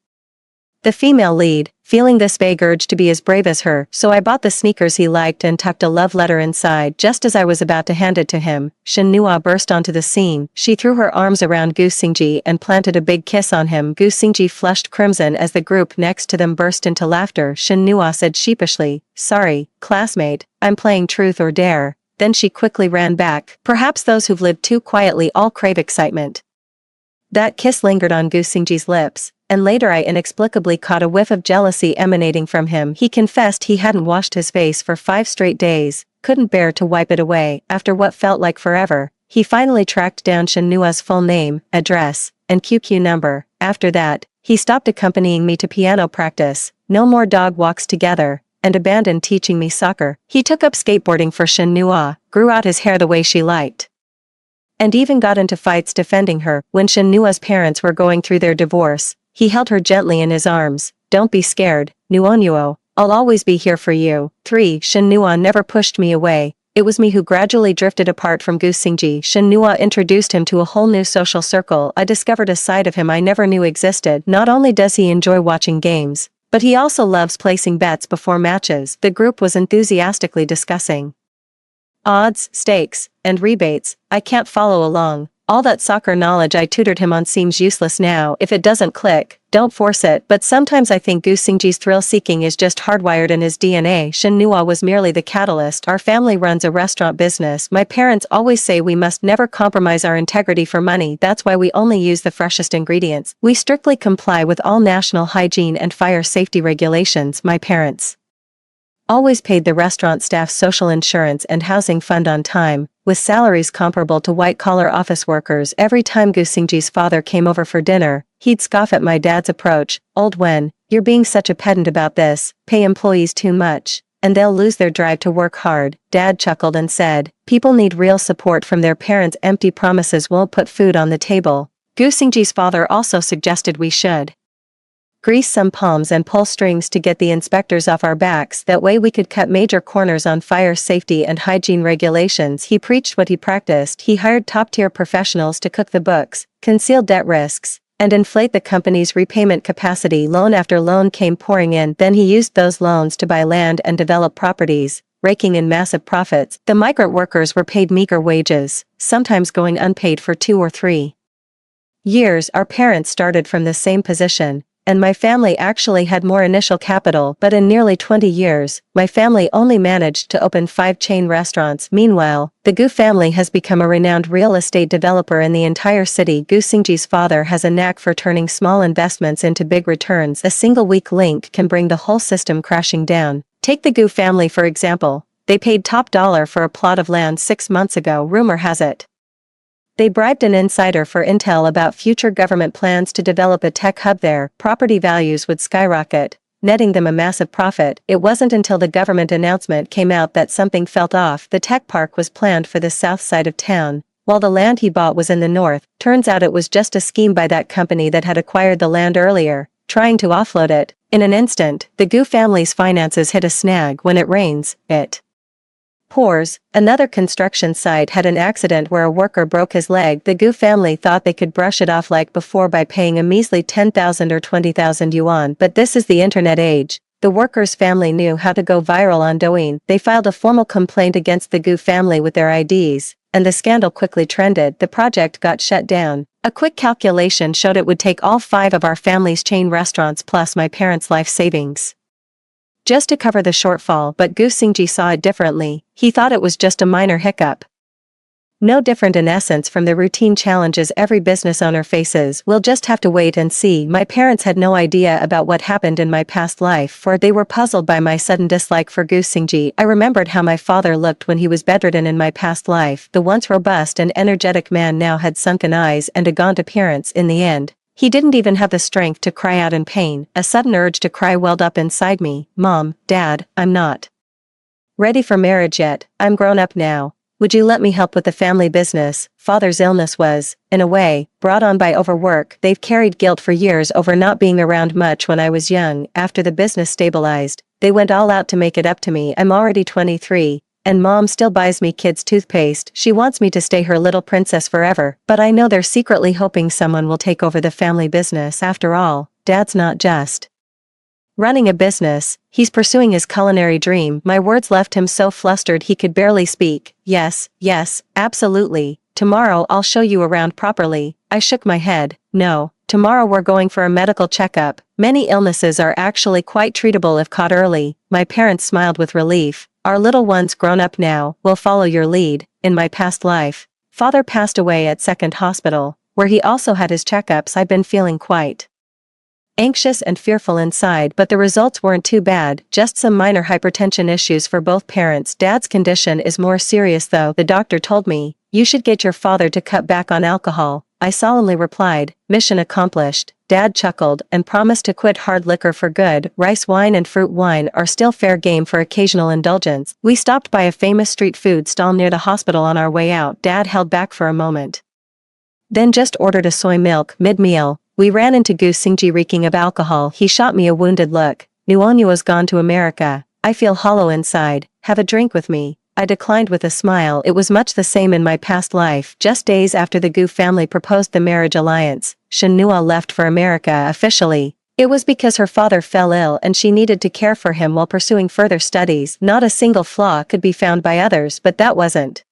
the female lead, feeling this vague urge to be as brave as her, so I bought the sneakers he liked and tucked a love letter inside. Just as I was about to hand it to him, Shen Nua burst onto the scene. She threw her arms around Gu Xingji and planted a big kiss on him. Gu Xingji flushed crimson as the group next to them burst into laughter. Shen Nua said sheepishly, "Sorry, classmate, I'm playing truth or dare." Then she quickly ran back. Perhaps those who've lived too quietly all crave excitement. That kiss lingered on Gu Xingji's lips, and later I inexplicably caught a whiff of jealousy emanating from him. He confessed he hadn't washed his face for 5 straight days, couldn't bear to wipe it away. After what felt like forever, he finally tracked down Shen Nua's full name, address, and QQ number. After that, he stopped accompanying me to piano practice, no more dog walks together, and abandoned teaching me soccer. He took up skateboarding for Shen Nua, grew out his hair the way she liked, and even got into fights defending her. When Shinnua's parents were going through their divorce, he held her gently in his arms. Don't be scared, Nuonuo. I'll always be here for you. 3. Shinnua never pushed me away. It was me who gradually drifted apart from Gu Xingji. Shinnua introduced him to a whole new social circle. I discovered a side of him I never knew existed. Not only does he enjoy watching games, but he also loves placing bets before matches. The group was enthusiastically discussing odds, stakes, and rebates. I can't follow along. All that soccer knowledge I tutored him on seems useless now. If it doesn't click, don't force it. But sometimes I think Gu Xingji's thrill-seeking is just hardwired in his DNA. Shinnua was merely the catalyst. Our family runs a restaurant business. My parents always say we must never compromise our integrity for money. That's why we only use the freshest ingredients. We strictly comply with all national hygiene and fire safety regulations. My parents always paid the restaurant staff's social insurance and housing fund on time, with salaries comparable to white-collar office workers. Every time Gu Xingji's father came over for dinner, he'd scoff at my dad's approach. Old Wen, you're being such a pedant about this, pay employees too much, and they'll lose their drive to work hard. Dad chuckled and said, people need real support from their parents. Empty promises won't put food on the table. Gu Xingji's father also suggested we should grease some palms and pull strings to get the inspectors off our backs. That way we could cut major corners on fire safety and hygiene regulations. He preached what he practiced. He hired top-tier professionals to cook the books, conceal debt risks, and inflate the company's repayment capacity. Loan after loan came pouring in. Then he used those loans to buy land and develop properties, raking in massive profits. The migrant workers were paid meager wages, sometimes going unpaid for 2 or 3 years. Our parents started from the same position, and my family actually had more initial capital, but in nearly 20 years, my family only managed to open 5 chain restaurants. Meanwhile, the Gu family has become a renowned real estate developer in the entire city. Gu Xingji's father has a knack for turning small investments into big returns. A single weak link can bring the whole system crashing down. Take the Gu family for example. They paid top dollar for a plot of land 6 months ago. Rumor has it they bribed an insider for intel about future government plans to develop a tech hub there. Property values would skyrocket, netting them a massive profit. It wasn't until the government announcement came out that something felt off. The tech park was planned for the south side of town, while the land he bought was in the north. Turns out it was just a scheme by that company that had acquired the land earlier, trying to offload it. In an instant, the Gu family's finances hit a snag. When it rains, it pours. Another construction site had an accident where a worker broke his leg. The Gu family thought they could brush it off like before by paying a measly 10,000 or 20,000 yuan. But this is the internet age. The worker's family knew how to go viral on Douyin. They filed a formal complaint against the Gu family with their IDs, and the scandal quickly trended. The project got shut down. A quick calculation showed it would take all 5 of our family's chain restaurants plus my parents' life savings just to cover the shortfall. But Gu Xingji saw it differently. He thought it was just a minor hiccup. No different in essence from the routine challenges every business owner faces. We'll just have to wait and see. My parents had no idea about what happened in my past life, for they were puzzled by my sudden dislike for Gu Xingji. I remembered how my father looked when he was bedridden in my past life. The once robust and energetic man now had sunken eyes and a gaunt appearance. In the end, he didn't even have the strength to cry out in pain. A sudden urge to cry welled up inside me. Mom, Dad, I'm not ready for marriage yet. I'm grown up now. Would you let me help with the family business? Father's illness was, in a way, brought on by overwork. They've carried guilt for years over not being around much when I was young. After the business stabilized, they went all out to make it up to me. I'm already 23. And Mom still buys me kids' toothpaste. She wants me to stay her little princess forever. But I know they're secretly hoping someone will take over the family business. After all, Dad's not just running a business, he's pursuing his culinary dream. My words left him so flustered he could barely speak. Yes, absolutely. Tomorrow I'll show you around properly. I shook my head. No, tomorrow we're going for a medical checkup. Many illnesses are actually quite treatable if caught early. My parents smiled with relief. Our little one's grown up now. We'll follow your lead. In my past life, Father passed away at Second Hospital, where he also had his checkups. I've been feeling quite anxious and fearful inside, but the results weren't too bad, just some minor hypertension issues for both parents. Dad's condition is more serious though. The doctor told me, you should get your father to cut back on alcohol. I solemnly replied, mission accomplished. Dad chuckled and promised to quit hard liquor for good. Rice wine and fruit wine are still fair game for occasional indulgence. We stopped by a famous street food stall near the hospital on our way out. Dad held back for a moment. Then just ordered a soy milk. Mid-meal, we ran into Gu Xingji reeking of alcohol. He shot me a wounded look. Nuonyo's gone to America. I feel hollow inside. Have a drink with me. I declined with a smile. It was much the same in my past life. Just days after the Gu family proposed the marriage alliance, Shen Nuo left for America officially. It was because her father fell ill and she needed to care for him while pursuing further studies. Not a single flaw could be found by others, but that wasn't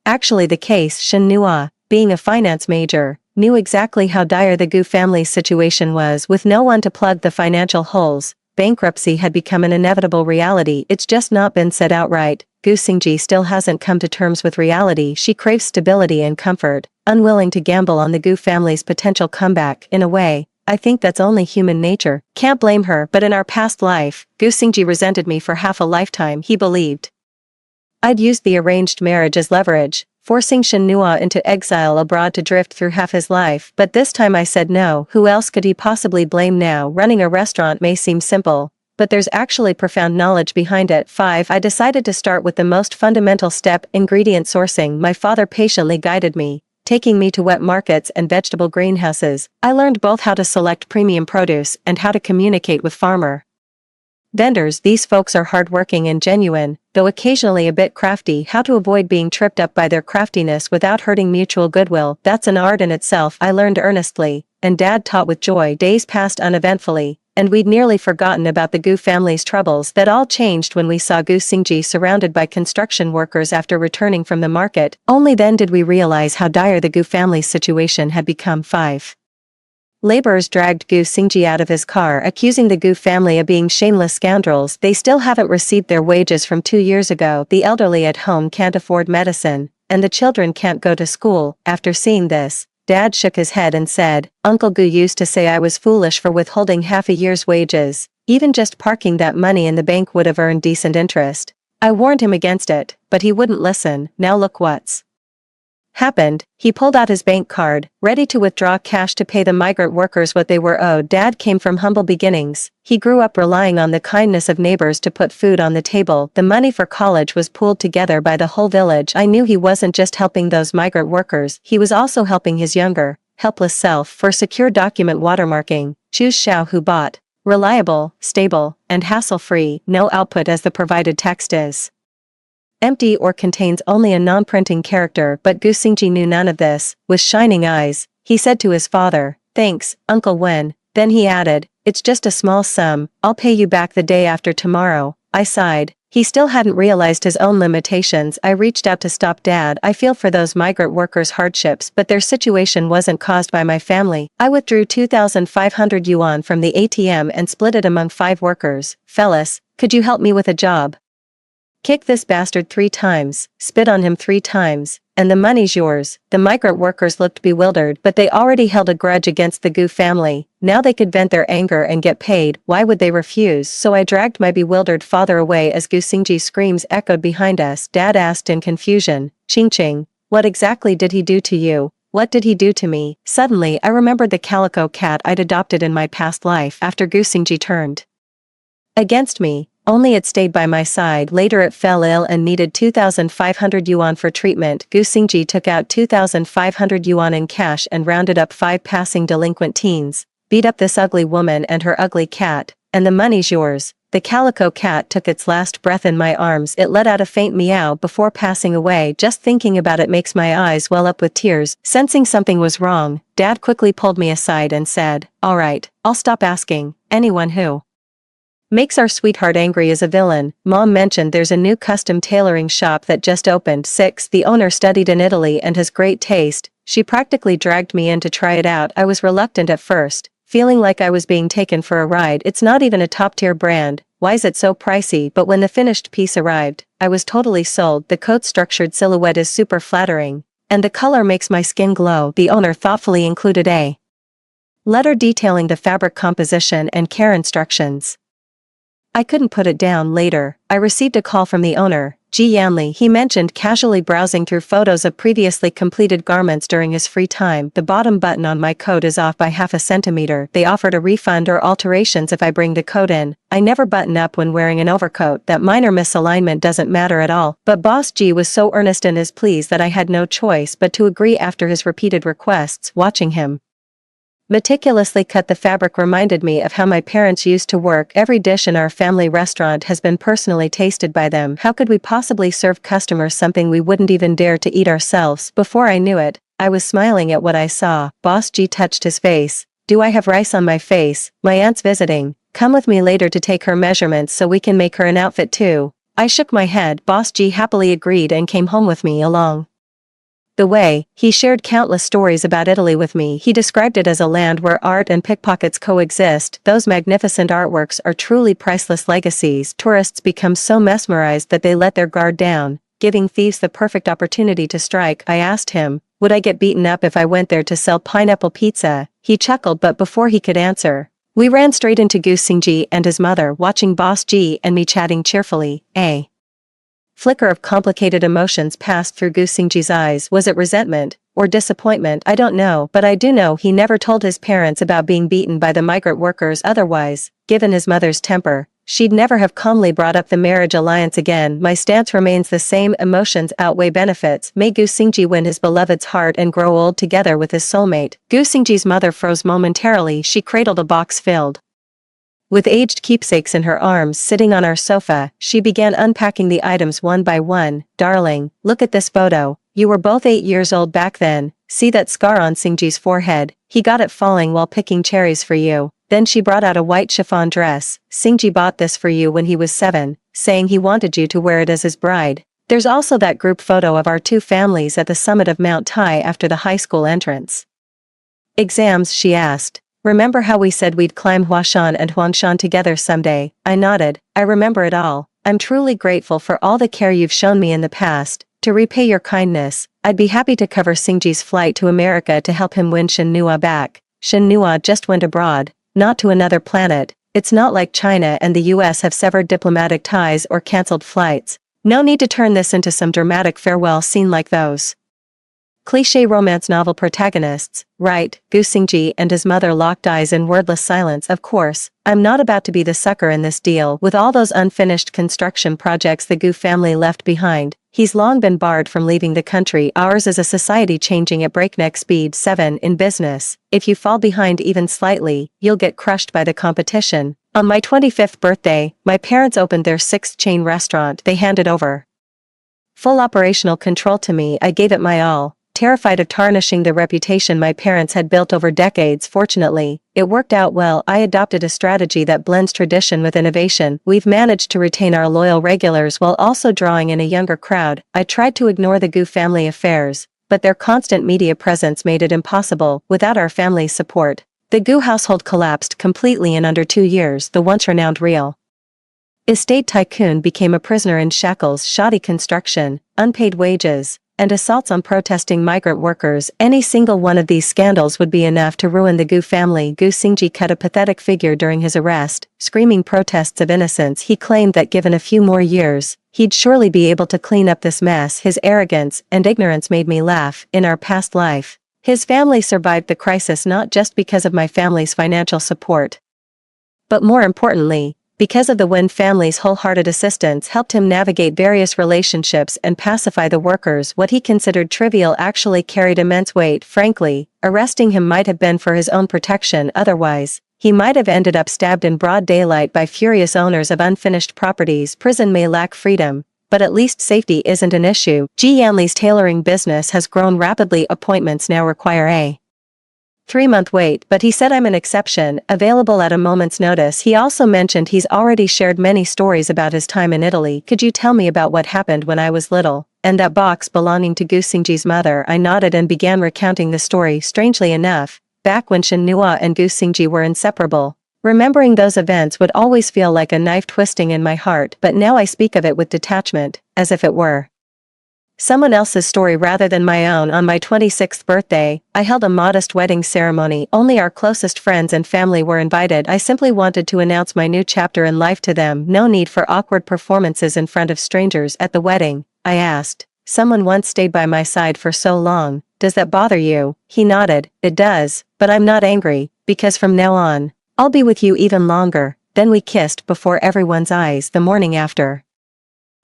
actually the case. Shen Nuo, being a finance major, knew exactly how dire the Gu family's situation was. With no one to plug the financial holes, bankruptcy had become an inevitable reality. It's just not been said outright. Gu Xingji still hasn't come to terms with reality. She craves stability and comfort, unwilling to gamble on the Gu family's potential comeback. In a way, I think that's only human nature. Can't blame her, but in our past life, Gu Xingji resented me for half a lifetime. He believed I'd used the arranged marriage as leverage, forcing Shen Nuo into exile abroad to drift through half his life. But this time I said no. Who else could he possibly blame now? Running a restaurant may seem simple, but there's actually profound knowledge behind it. 5. I decided to start with the most fundamental step, ingredient sourcing. My father patiently guided me, taking me to wet markets and vegetable greenhouses. I learned both how to select premium produce and how to communicate with farmer vendors. These folks are hardworking and genuine, though occasionally a bit crafty. How to avoid being tripped up by their craftiness without hurting mutual goodwill, that's an art in itself. I learned earnestly, and Dad taught with joy. Days passed uneventfully, and we'd nearly forgotten about the Gu family's troubles. That all changed when we saw Gu Xingji surrounded by construction workers after returning from the market. Only then did we realize how dire the Gu family's situation had become. 5. Laborers dragged Gu Xingji out of his car, accusing the Gu family of being shameless scoundrels. They still haven't received their wages from 2 years ago. The elderly at home can't afford medicine, and the children can't go to school. After seeing this, Dad shook his head and said, Uncle Gu used to say I was foolish for withholding half a year's wages. Even just parking that money in the bank would have earned decent interest. I warned him against it, but he wouldn't listen. Now look what's happened. He pulled out his bank card, ready to withdraw cash to pay the migrant workers what they were owed. Dad came from humble beginnings. He grew up relying on the kindness of neighbors to put food on the table. The money for college was pooled together by the whole village. I knew he wasn't just helping those migrant workers, he was also helping his younger, helpless self. For secure document watermarking, choose Xiao Hu bought. Reliable, stable, and hassle-free. No output as the provided text is empty or contains only a non-printing character. But Gu Xingji knew none of this. With shining eyes, he said to his father, Thanks, Uncle Wen. Then he added, It's just a small sum. I'll pay you back the day after tomorrow. I sighed. He still hadn't realized his own limitations. I reached out to stop Dad. I feel for those migrant workers' hardships, but their situation wasn't caused by my family. I withdrew 2,500 yuan from the ATM and split it among 5 workers. Fellas, could you help me with a job? Kick this bastard 3 times, spit on him 3 times, and the money's yours. The migrant workers looked bewildered, but they already held a grudge against the Gu family. Now they could vent their anger and get paid. Why would they refuse? So I dragged my bewildered father away as Gu Xingji's screams echoed behind us. Dad asked in confusion, Qing, what exactly did he do to you? What did he do to me? Suddenly I remembered the calico cat I'd adopted in my past life. After Gu Xingji turned against me, only it stayed by my side. Later it fell ill and needed 2,500 yuan for treatment. Gu Xingji took out 2,500 yuan in cash and rounded up 5 passing delinquent teens. Beat up this ugly woman and her ugly cat, and the money's yours. The calico cat took its last breath in my arms. It let out a faint meow before passing away. Just thinking about it makes my eyes well up with tears. Sensing something was wrong, Dad quickly pulled me aside and said, All right, I'll stop asking. Anyone who makes our sweetheart angry is a villain. Mom mentioned there's a new custom tailoring shop that just opened. 6. The owner studied in Italy and has great taste. She practically dragged me in to try it out. I was reluctant at first, feeling like I was being taken for a ride. It's not even a top-tier brand. Why is it so pricey? But when the finished piece arrived, I was totally sold. The coat's structured silhouette is super flattering, and the color makes my skin glow. The owner thoughtfully included a letter detailing the fabric composition and care instructions. I couldn't put it down. Later, I received a call from the owner. Ji Yanli, he mentioned, casually browsing through photos of previously completed garments during his free time. The bottom button on my coat is off by half a centimeter. They offered a refund or alterations if I bring the coat in. I never button up when wearing an overcoat. That minor misalignment doesn't matter at all. But Boss G was so earnest in his pleas that I had no choice but to agree after his repeated requests. Watching him meticulously cut the fabric reminded me of how my parents used to work. Every dish in our family restaurant has been personally tasted by them. How could we possibly serve customers something we wouldn't even dare to eat ourselves? Before I knew it, I was smiling at what I saw. Boss G touched his face. Do I have rice on my face? My aunt's visiting. Come with me later to take her measurements so we can make her an outfit too. I shook my head. Boss G happily agreed and came home with me. Along the way, he shared countless stories about Italy with me. He described it as a land where art and pickpockets coexist. Those magnificent artworks are truly priceless legacies. Tourists become so mesmerized that they let their guard down, giving thieves the perfect opportunity to strike. I asked him, would I get beaten up if I went there to sell pineapple pizza? He chuckled, but before he could answer, we ran straight into Gu Xingji and his mother, watching Boss G and me chatting cheerfully. A flicker of complicated emotions passed through Gu Xingji's eyes. Was it resentment or disappointment? I don't know, but I do know he never told his parents about being beaten by the migrant workers. Otherwise, given his mother's temper, she'd never have calmly brought up the marriage alliance again. My stance remains the same. Emotions outweigh benefits. May Gu Xingji win his beloved's heart and grow old together with his soulmate. Gu Xingji's mother froze momentarily. She cradled a box filled with aged keepsakes in her arms. Sitting on our sofa, she began unpacking the items one by one. Darling, look at this photo. You were both 8 years old back then. See that scar on Xingji's forehead? He got it falling while picking cherries for you. Then she brought out a white chiffon dress. Xingji bought this for you when he was 7, saying he wanted you to wear it as his bride. There's also that group photo of our two families at the summit of Mount Tai after the high school entrance exams. She asked, remember how we said we'd climb Huashan and Huangshan together someday? I nodded. I remember it all. I'm truly grateful for all the care you've shown me in the past. To repay your kindness, I'd be happy to cover Xingji's flight to America to help him win Shenhua back. Shenhua just went abroad, not to another planet. It's not like China and the US have severed diplomatic ties or cancelled flights. No need to turn this into some dramatic farewell scene like those cliché romance novel protagonists, right? Gu Xingji and his mother locked eyes in wordless silence. Of course, I'm not about to be the sucker in this deal. With all those unfinished construction projects the Gu family left behind, he's long been barred from leaving the country. Ours is a society changing at breakneck speed. 7 in business. If you fall behind even slightly, you'll get crushed by the competition. On my 25th birthday, my parents opened their 6th chain restaurant. They handed over full operational control to me. I gave it my all, terrified of tarnishing the reputation my parents had built over decades. Fortunately, it worked out well. I adopted a strategy that blends tradition with innovation. We've managed to retain our loyal regulars while also drawing in a younger crowd. I tried to ignore the Gu family affairs, but their constant media presence made it impossible. Without our family's support, the Gu household collapsed completely in under 2 years. The once renowned real estate tycoon became a prisoner in shackles. Shoddy construction, unpaid wages, and assaults on protesting migrant workers. Any single one of these scandals would be enough to ruin the Gu family. Gu Xingji cut a pathetic figure during his arrest, screaming protests of innocence. He claimed that given a few more years, he'd surely be able to clean up this mess. His arrogance and ignorance made me laugh. In our past life, his family survived the crisis not just because of my family's financial support, but more importantly, because of the Wen family's wholehearted assistance helped him navigate various relationships and pacify the workers. What he considered trivial actually carried immense weight. Frankly, arresting him might have been for his own protection. Otherwise, he might have ended up stabbed in broad daylight by furious owners of unfinished properties. Prison may lack freedom, but at least safety isn't an issue. Ji Yanli's tailoring business has grown rapidly. Appointments now require a 3-month wait, but he said I'm an exception, available at a moment's notice. He also mentioned he's already shared many stories about his time in Italy. Could you tell me about what happened when I was little? And that box belonging to Gu Xingji's mother? I nodded and began recounting the story. Strangely enough, back when Shenhua and Gu Xingji were inseparable, remembering those events would always feel like a knife twisting in my heart, but now I speak of it with detachment, as if it were someone else's story rather than my own. On my 26th birthday, I held a modest wedding ceremony. Only our closest friends and family were invited. I simply wanted to announce my new chapter in life to them. No need for awkward performances in front of strangers at the wedding, I asked. Someone once stayed by my side for so long. Does that bother you? He nodded. It does, but I'm not angry, because from now on, I'll be with you even longer. Then we kissed before everyone's eyes the morning after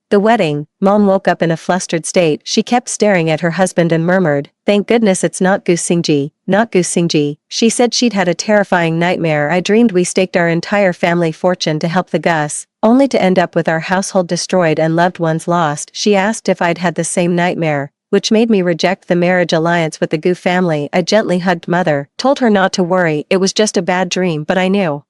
the wedding. Mom woke up in a flustered state. She kept staring at her husband and murmured, "Thank goodness it's not Gusingji, not Gusingji." She said she'd had a terrifying nightmare. I dreamed we staked our entire family fortune to help the Gus, only to end up with our household destroyed and loved ones lost. She asked if I'd had the same nightmare, which made me reject the marriage alliance with the Gu family. I gently hugged Mother, told her not to worry, it was just a bad dream, but I knew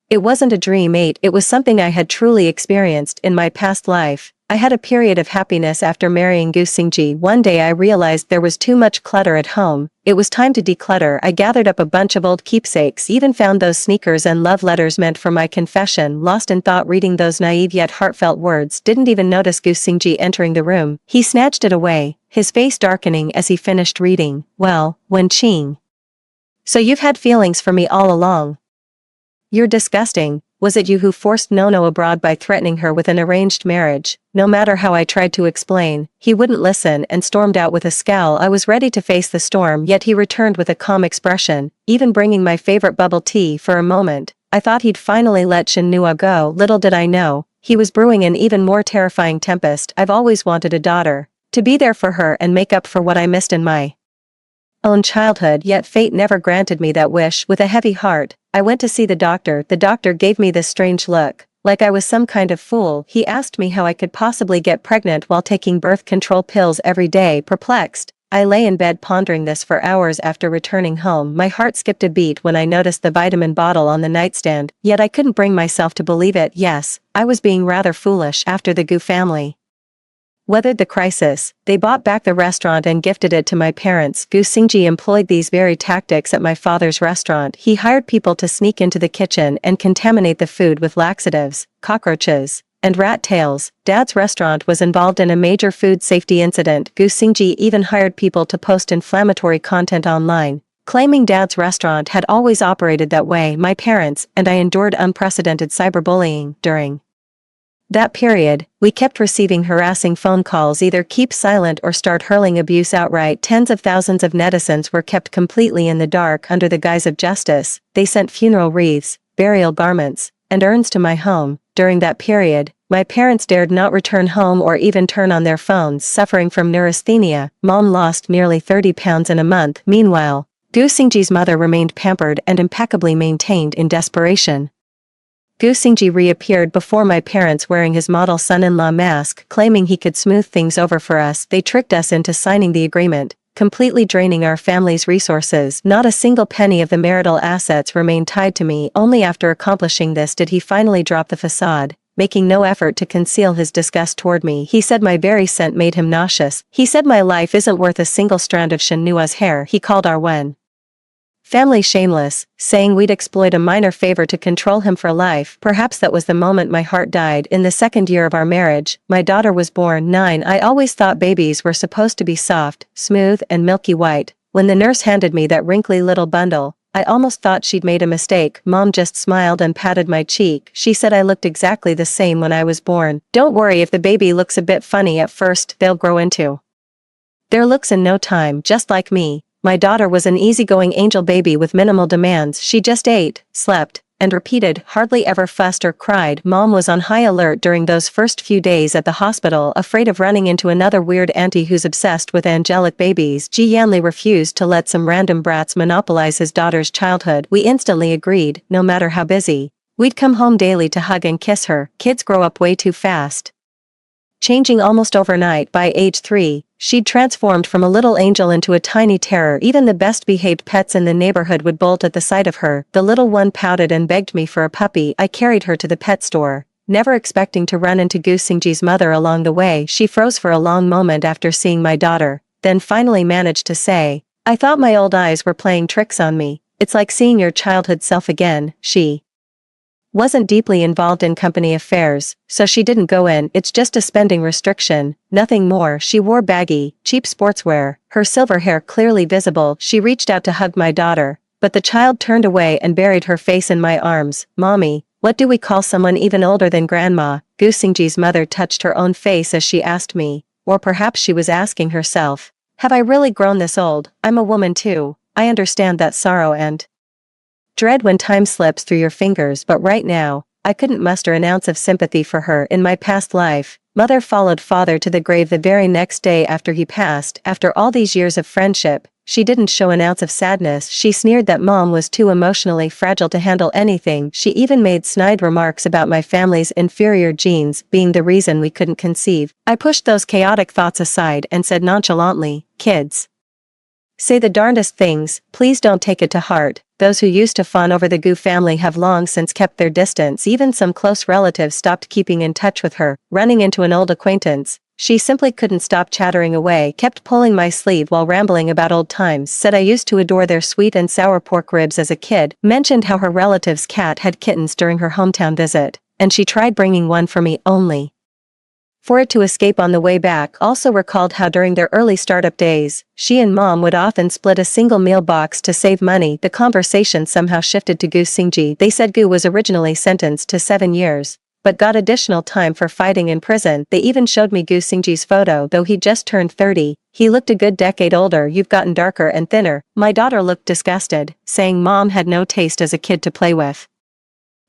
it wasn't a dream. It was something I had truly experienced in my past life. I had a period of happiness after marrying Gu Xingji. One day I realized there was too much clutter at home. It was time to declutter. I gathered up a bunch of old keepsakes, even found those sneakers and love letters meant for my confession. Lost in thought reading those naive yet heartfelt words, didn't even notice Gu Xingji entering the room. He snatched it away, his face darkening as he finished reading. "Well, Wenqing. So you've had feelings for me all along. You're disgusting. Was it you who forced Nono abroad by threatening her with an arranged marriage?" No matter how I tried to explain, he wouldn't listen and stormed out with a scowl. I was ready to face the storm, yet he returned with a calm expression, even bringing my favorite bubble tea. For a moment, I thought he'd finally let Shenhua go. Little did I know, he was brewing an even more terrifying tempest. I've always wanted a daughter, to be there for her and make up for what I missed in my own childhood, yet fate never granted me that wish. With a heavy heart, I went to see the doctor. The doctor gave me this strange look, like I was some kind of fool. He asked me how I could possibly get pregnant while taking birth control pills every day. Perplexed, I lay in bed pondering this for hours. After returning home, my heart skipped a beat when I noticed the vitamin bottle on the nightstand, yet I couldn't bring myself to believe it. Yes, I was being rather foolish. After the Gu family weathered the crisis, they bought back the restaurant and gifted it to my parents. Gu Xingji employed these very tactics at my father's restaurant. He hired people to sneak into the kitchen and contaminate the food with laxatives, cockroaches, and rat tails. Dad's restaurant was involved in a major food safety incident. Gu Xingji even hired people to post inflammatory content online, claiming Dad's restaurant had always operated that way. My parents and I endured unprecedented cyberbullying. During that period, we kept receiving harassing phone calls, either keep silent or start hurling abuse outright. Tens of thousands of netizens were kept completely in the dark under the guise of justice. They sent funeral wreaths, burial garments, and urns to my home. During that period, my parents dared not return home or even turn on their phones. Suffering from neurasthenia, Mom lost nearly 30 pounds in a month. Meanwhile, Gu Xingji's mother remained pampered and impeccably maintained. In desperation, Gu Xingji reappeared before my parents wearing his model son-in-law mask, claiming he could smooth things over for us. They tricked us into signing the agreement, completely draining our family's resources. Not a single penny of the marital assets remained tied to me. Only after accomplishing this did he finally drop the facade, making no effort to conceal his disgust toward me. He said my very scent made him nauseous. He said my life isn't worth a single strand of Shenhua's hair. He called our Wen family shameless, saying we'd exploit a minor favor to control him for life. Perhaps that was the moment my heart died. In the second year of our marriage, my daughter was born. 9. I always thought babies were supposed to be soft, smooth, and milky white. When the nurse handed me that wrinkly little bundle, I almost thought she'd made a mistake. Mom just smiled and patted my cheek. She said I looked exactly the same when I was born. Don't worry if the baby looks a bit funny at first, they'll grow into their looks in no time, just like me. My daughter was an easygoing angel baby with minimal demands. She just ate, slept, and repeated, hardly ever fussed or cried. Mom was on high alert during those first few days at the hospital, afraid of running into another weird auntie who's obsessed with angelic babies. Ji Yanli refused to let some random brats monopolize his daughter's childhood. We instantly agreed, no matter how busy, we'd come home daily to hug and kiss her. Kids grow up way too fast. Changing almost overnight. By age 3, she'd transformed from a little angel into a tiny terror. Even the best-behaved pets in the neighborhood would bolt at the sight of her. The little one pouted and begged me for a puppy. I carried her to the pet store, never expecting to run into Gu Xingji's mother along the way. She froze for a long moment after seeing my daughter, then finally managed to say, "I thought my old eyes were playing tricks on me. It's like seeing your childhood self again." She Wasn't deeply involved in company affairs, so she didn't go in. It's just a spending restriction, nothing more. She wore baggy, cheap sportswear, her silver hair clearly visible. She reached out to hug my daughter, but the child turned away and buried her face in my arms. Mommy, what do we call someone even older than grandma? Gu Xingji's mother touched her own face as she asked me, or perhaps she was asking herself, have I really grown this old? I'm a woman too. I understand that sorrow and dread when time slips through your fingers, but right now, I couldn't muster an ounce of sympathy for her. In my past life, mother followed father to the grave the very next day after he passed. After all these years of friendship, she didn't show an ounce of sadness. She sneered that mom was too emotionally fragile to handle anything. She even made snide remarks about my family's inferior genes being the reason we couldn't conceive. I pushed those chaotic thoughts aside and said nonchalantly, kids say the darndest things, please don't take it to heart. Those who used to fawn over the Gu family have long since kept their distance. Even some close relatives stopped keeping in touch with her. Running into an old acquaintance, she simply couldn't stop chattering away, kept pulling my sleeve while rambling about old times, said I used to adore their sweet and sour pork ribs as a kid, mentioned how her relative's cat had kittens during her hometown visit, and she tried bringing one for me only for it to escape on the way back. Also recalled how during their early startup days, she and mom would often split a single meal box to save money. The conversation somehow shifted to Gu Xingji. They said Gu was originally sentenced to 7 years, but got additional time for fighting in prison. They even showed me Gu Xingji's photo. Though he just turned 30, he looked a good decade older. You've gotten darker and thinner. My daughter looked disgusted, saying mom had no taste as a kid to play with.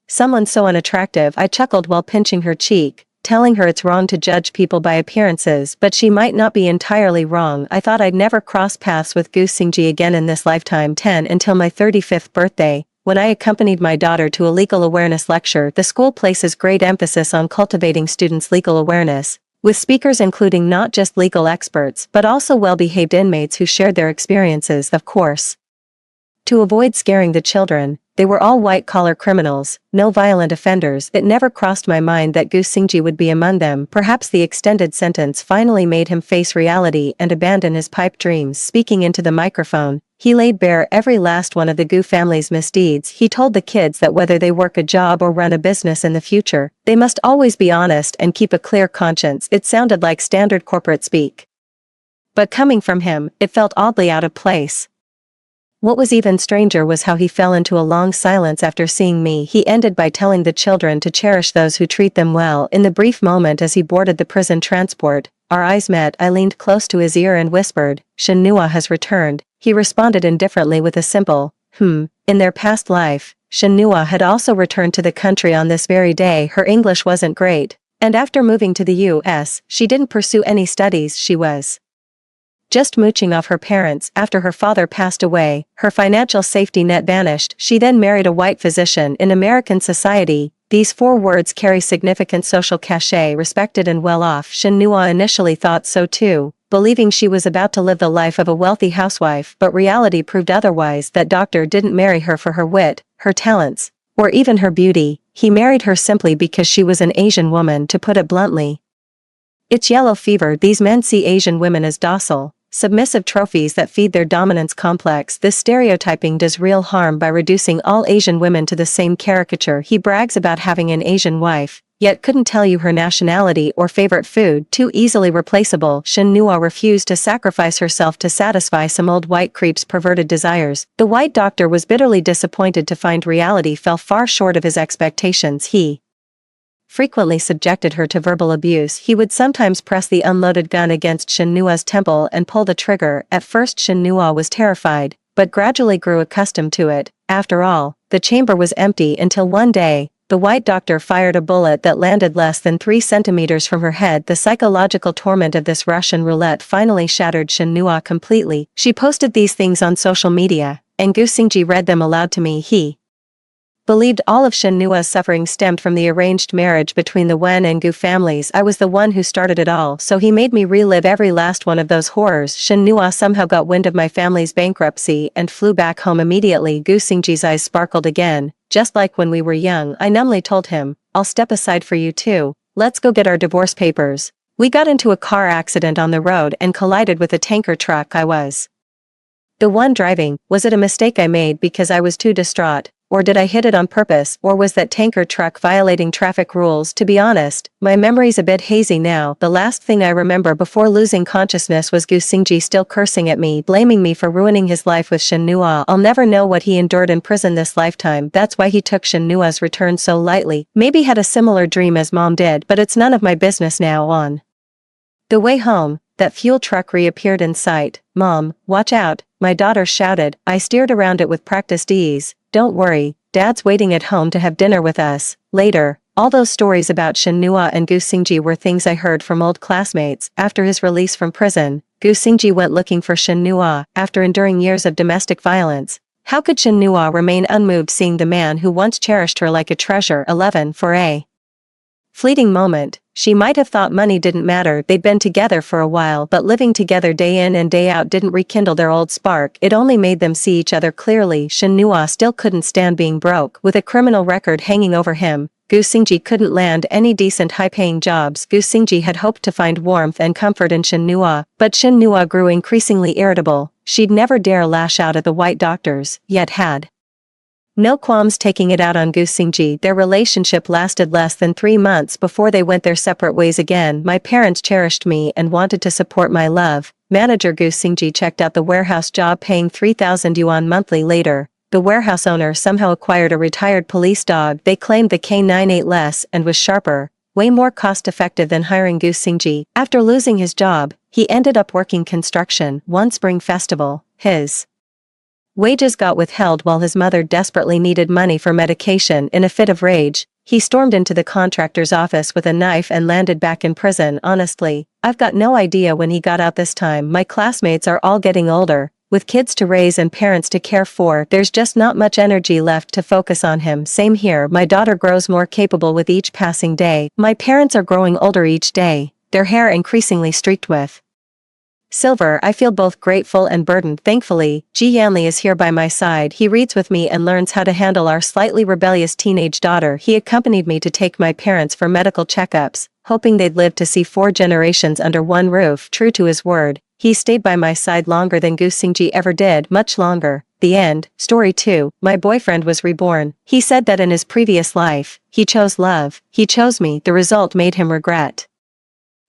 Someone so unattractive. I chuckled while pinching her cheek, telling her it's wrong to judge people by appearances, but she might not be entirely wrong. I thought I'd never cross paths with Gu Xingji again in this lifetime. 10 until my 35th birthday, when I accompanied my daughter to a legal awareness lecture. The school places great emphasis on cultivating students' legal awareness, with speakers including not just legal experts but also well-behaved inmates who shared their experiences. Of course, to avoid scaring the children, they were all white-collar criminals, no violent offenders. It never crossed my mind that Gu Xingji would be among them. Perhaps the extended sentence finally made him face reality and abandon his pipe dreams. Speaking into the microphone, he laid bare every last one of the Gu family's misdeeds. He told the kids that whether they work a job or run a business in the future, they must always be honest and keep a clear conscience. It sounded like standard corporate speak, but coming from him, it felt oddly out of place. What was even stranger was how he fell into a long silence after seeing me. He ended by telling the children to cherish those who treat them well. In the brief moment as he boarded the prison transport, our eyes met. I leaned close to his ear and whispered, Shenhua has returned. He responded indifferently with a simple, In their past life, Shenhua had also returned to the country on this very day. Her English wasn't great, and after moving to the US, she didn't pursue any studies. She was just mooching off her parents. After her father passed away, her financial safety net vanished. She then married a white physician. In American society, these 4 words carry significant social cachet. Respected and well-off. Shenhua initially thought so too, believing she was about to live the life of a wealthy housewife, but reality proved otherwise. That doctor didn't marry her for her wit, her talents, or even her beauty. He married her simply because she was an Asian woman. To put it bluntly, it's yellow fever. These men see Asian women as docile, submissive trophies that feed their dominance complex. This stereotyping does real harm by reducing all Asian women to the same caricature. He brags about having an Asian wife, yet couldn't tell you her nationality or favorite food. Too easily replaceable. Shenhua refused to sacrifice herself to satisfy some old white creep's perverted desires. The white doctor was bitterly disappointed to find reality fell far short of his expectations. He frequently subjected her to verbal abuse. He would sometimes press the unloaded gun against Shenhua's temple and pull the trigger. At first Shenhua was terrified, but gradually grew accustomed to it. After all, the chamber was empty until one day, the white doctor fired a bullet that landed less than 3 centimeters from her head. The psychological torment of this Russian roulette finally shattered Shenhua completely. She posted these things on social media, and Gu Xingji read them aloud to me. He believed all of Shenhua's suffering stemmed from the arranged marriage between the Wen and Gu families. I was the one who started it all, so he made me relive every last one of those horrors. Shenhua somehow got wind of my family's bankruptcy and flew back home immediately. Gu Xingji's eyes sparkled again, just like when we were young. I numbly told him, I'll step aside for you too. Let's go get our divorce papers. We got into a car accident on the road and collided with a tanker truck. I was the one driving. Was it a mistake I made because I was too distraught? Or did I hit it on purpose, or was that tanker truck violating traffic rules? To be honest, my memory's a bit hazy now. The last thing I remember before losing consciousness was Gu Xingji still cursing at me, blaming me for ruining his life with Shen Nua. I'll never know what he endured in prison this lifetime. That's why he took Shen Nua's return so lightly. Maybe had a similar dream as Mom did, but it's none of my business now. On the way home, that fuel truck reappeared in sight. "Mom, watch out," my daughter shouted. I steered around it with practiced ease. "Don't worry, Dad's waiting at home to have dinner with us." Later, all those stories about Shen Nua and Gu Xingji were things I heard from old classmates. After his release from prison, Gu Xingji went looking for Shen Nua. After enduring years of domestic violence, how could Shen Nua remain unmoved seeing the man who once cherished her like a treasure? 11 For a fleeting moment, she might have thought money didn't matter. They'd been together for a while, but living together day in and day out didn't rekindle their old spark. It only made them see each other clearly. Shen Nua still couldn't stand being broke. With a criminal record hanging over him, Gu Xingji couldn't land any decent high-paying jobs. Gu Xingji had hoped to find warmth and comfort in Shen Nua, but Shen Nua grew increasingly irritable. She'd never dare lash out at the white doctors, yet had no qualms taking it out on Gu Xingji. Their relationship lasted less than 3 months before they went their separate ways again. My parents cherished me and wanted to support my love. Manager Gu Xingji checked out the warehouse job paying 3,000 yuan monthly. Later, the warehouse owner somehow acquired a retired police dog. They claimed the K9 ate less and was sharper, way more cost-effective than hiring Gu Xingji. After losing his job, he ended up working construction. One spring festival, his wages got withheld while his mother desperately needed money for medication. In a fit of rage, he stormed into the contractor's office with a knife and landed back in prison. Honestly, I've got no idea when he got out this time. My classmates are all getting older, with kids to raise and parents to care for. There's just not much energy left to focus on him. Same here. My daughter grows more capable with each passing day. My parents are growing older each day, their hair increasingly streaked with silver. I feel both grateful and burdened. Thankfully, Ji Yanli is here by my side. He reads with me and learns how to handle our slightly rebellious teenage daughter. He accompanied me to take my parents for medical checkups, hoping they'd live to see 4 generations under one roof. True to his word, he stayed by my side longer than Gu Xingji ever did, much longer. The end. Story 2. My boyfriend was reborn. He said that in his previous life, he chose love. He chose me. The result made him regret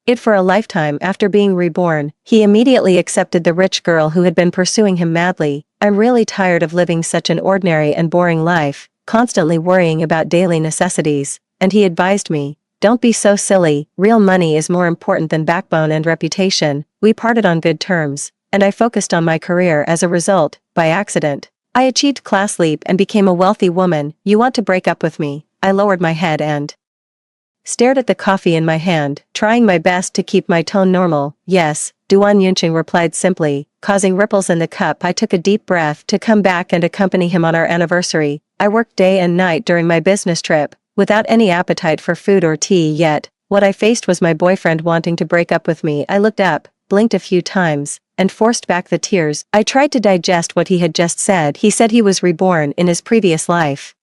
it for a lifetime. After being reborn, he immediately accepted the rich girl who had been pursuing him madly. I'm really tired of living such an ordinary and boring life, constantly worrying about daily necessities. And he advised me, don't be so silly, real money is more important than backbone and reputation. We parted on good terms, and I focused on my career. As a result, by accident, I achieved class leap and became a wealthy woman. You want to break up with me? I lowered my head and stared at the coffee in my hand, trying my best to keep my tone normal. Yes, Duan Yunqing replied simply, causing ripples in the cup. I took a deep breath to come back and accompany him on our anniversary. I worked day and night during my business trip, without any appetite for food or tea. Yet, what I faced was my boyfriend wanting to break up with me. I looked up, blinked a few times, and forced back the tears. I tried to digest what he had just said. He said he was reborn in his previous life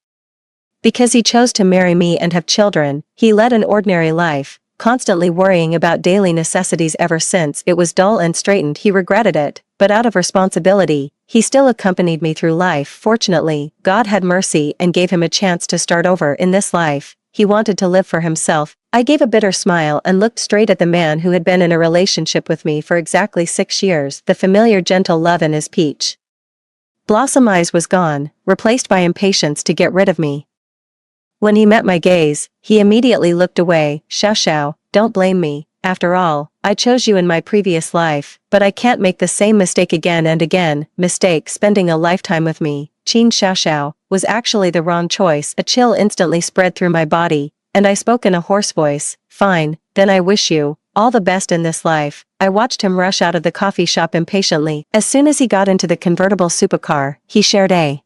because he chose to marry me and have children. He led an ordinary life, constantly worrying about daily necessities. Ever since it was dull and straightened, he regretted it, but out of responsibility, he still accompanied me through life. Fortunately, God had mercy and gave him a chance to start over in this life. He wanted to live for himself. I gave a bitter smile and looked straight at the man who had been in a relationship with me for exactly 6 years. The familiar gentle love in his peach blossom eyes was gone, replaced by impatience to get rid of me. When he met my gaze, he immediately looked away. Xiao Xiao, don't blame me. After all, I chose you in my previous life, but I can't make the same mistake again and again. Mistake spending a lifetime with me, Qin Xiao Xiao, was actually the wrong choice. A chill instantly spread through my body, and I spoke in a hoarse voice. Fine, then I wish you all the best in this life. I watched him rush out of the coffee shop impatiently. As soon as he got into the convertible supercar, he shared a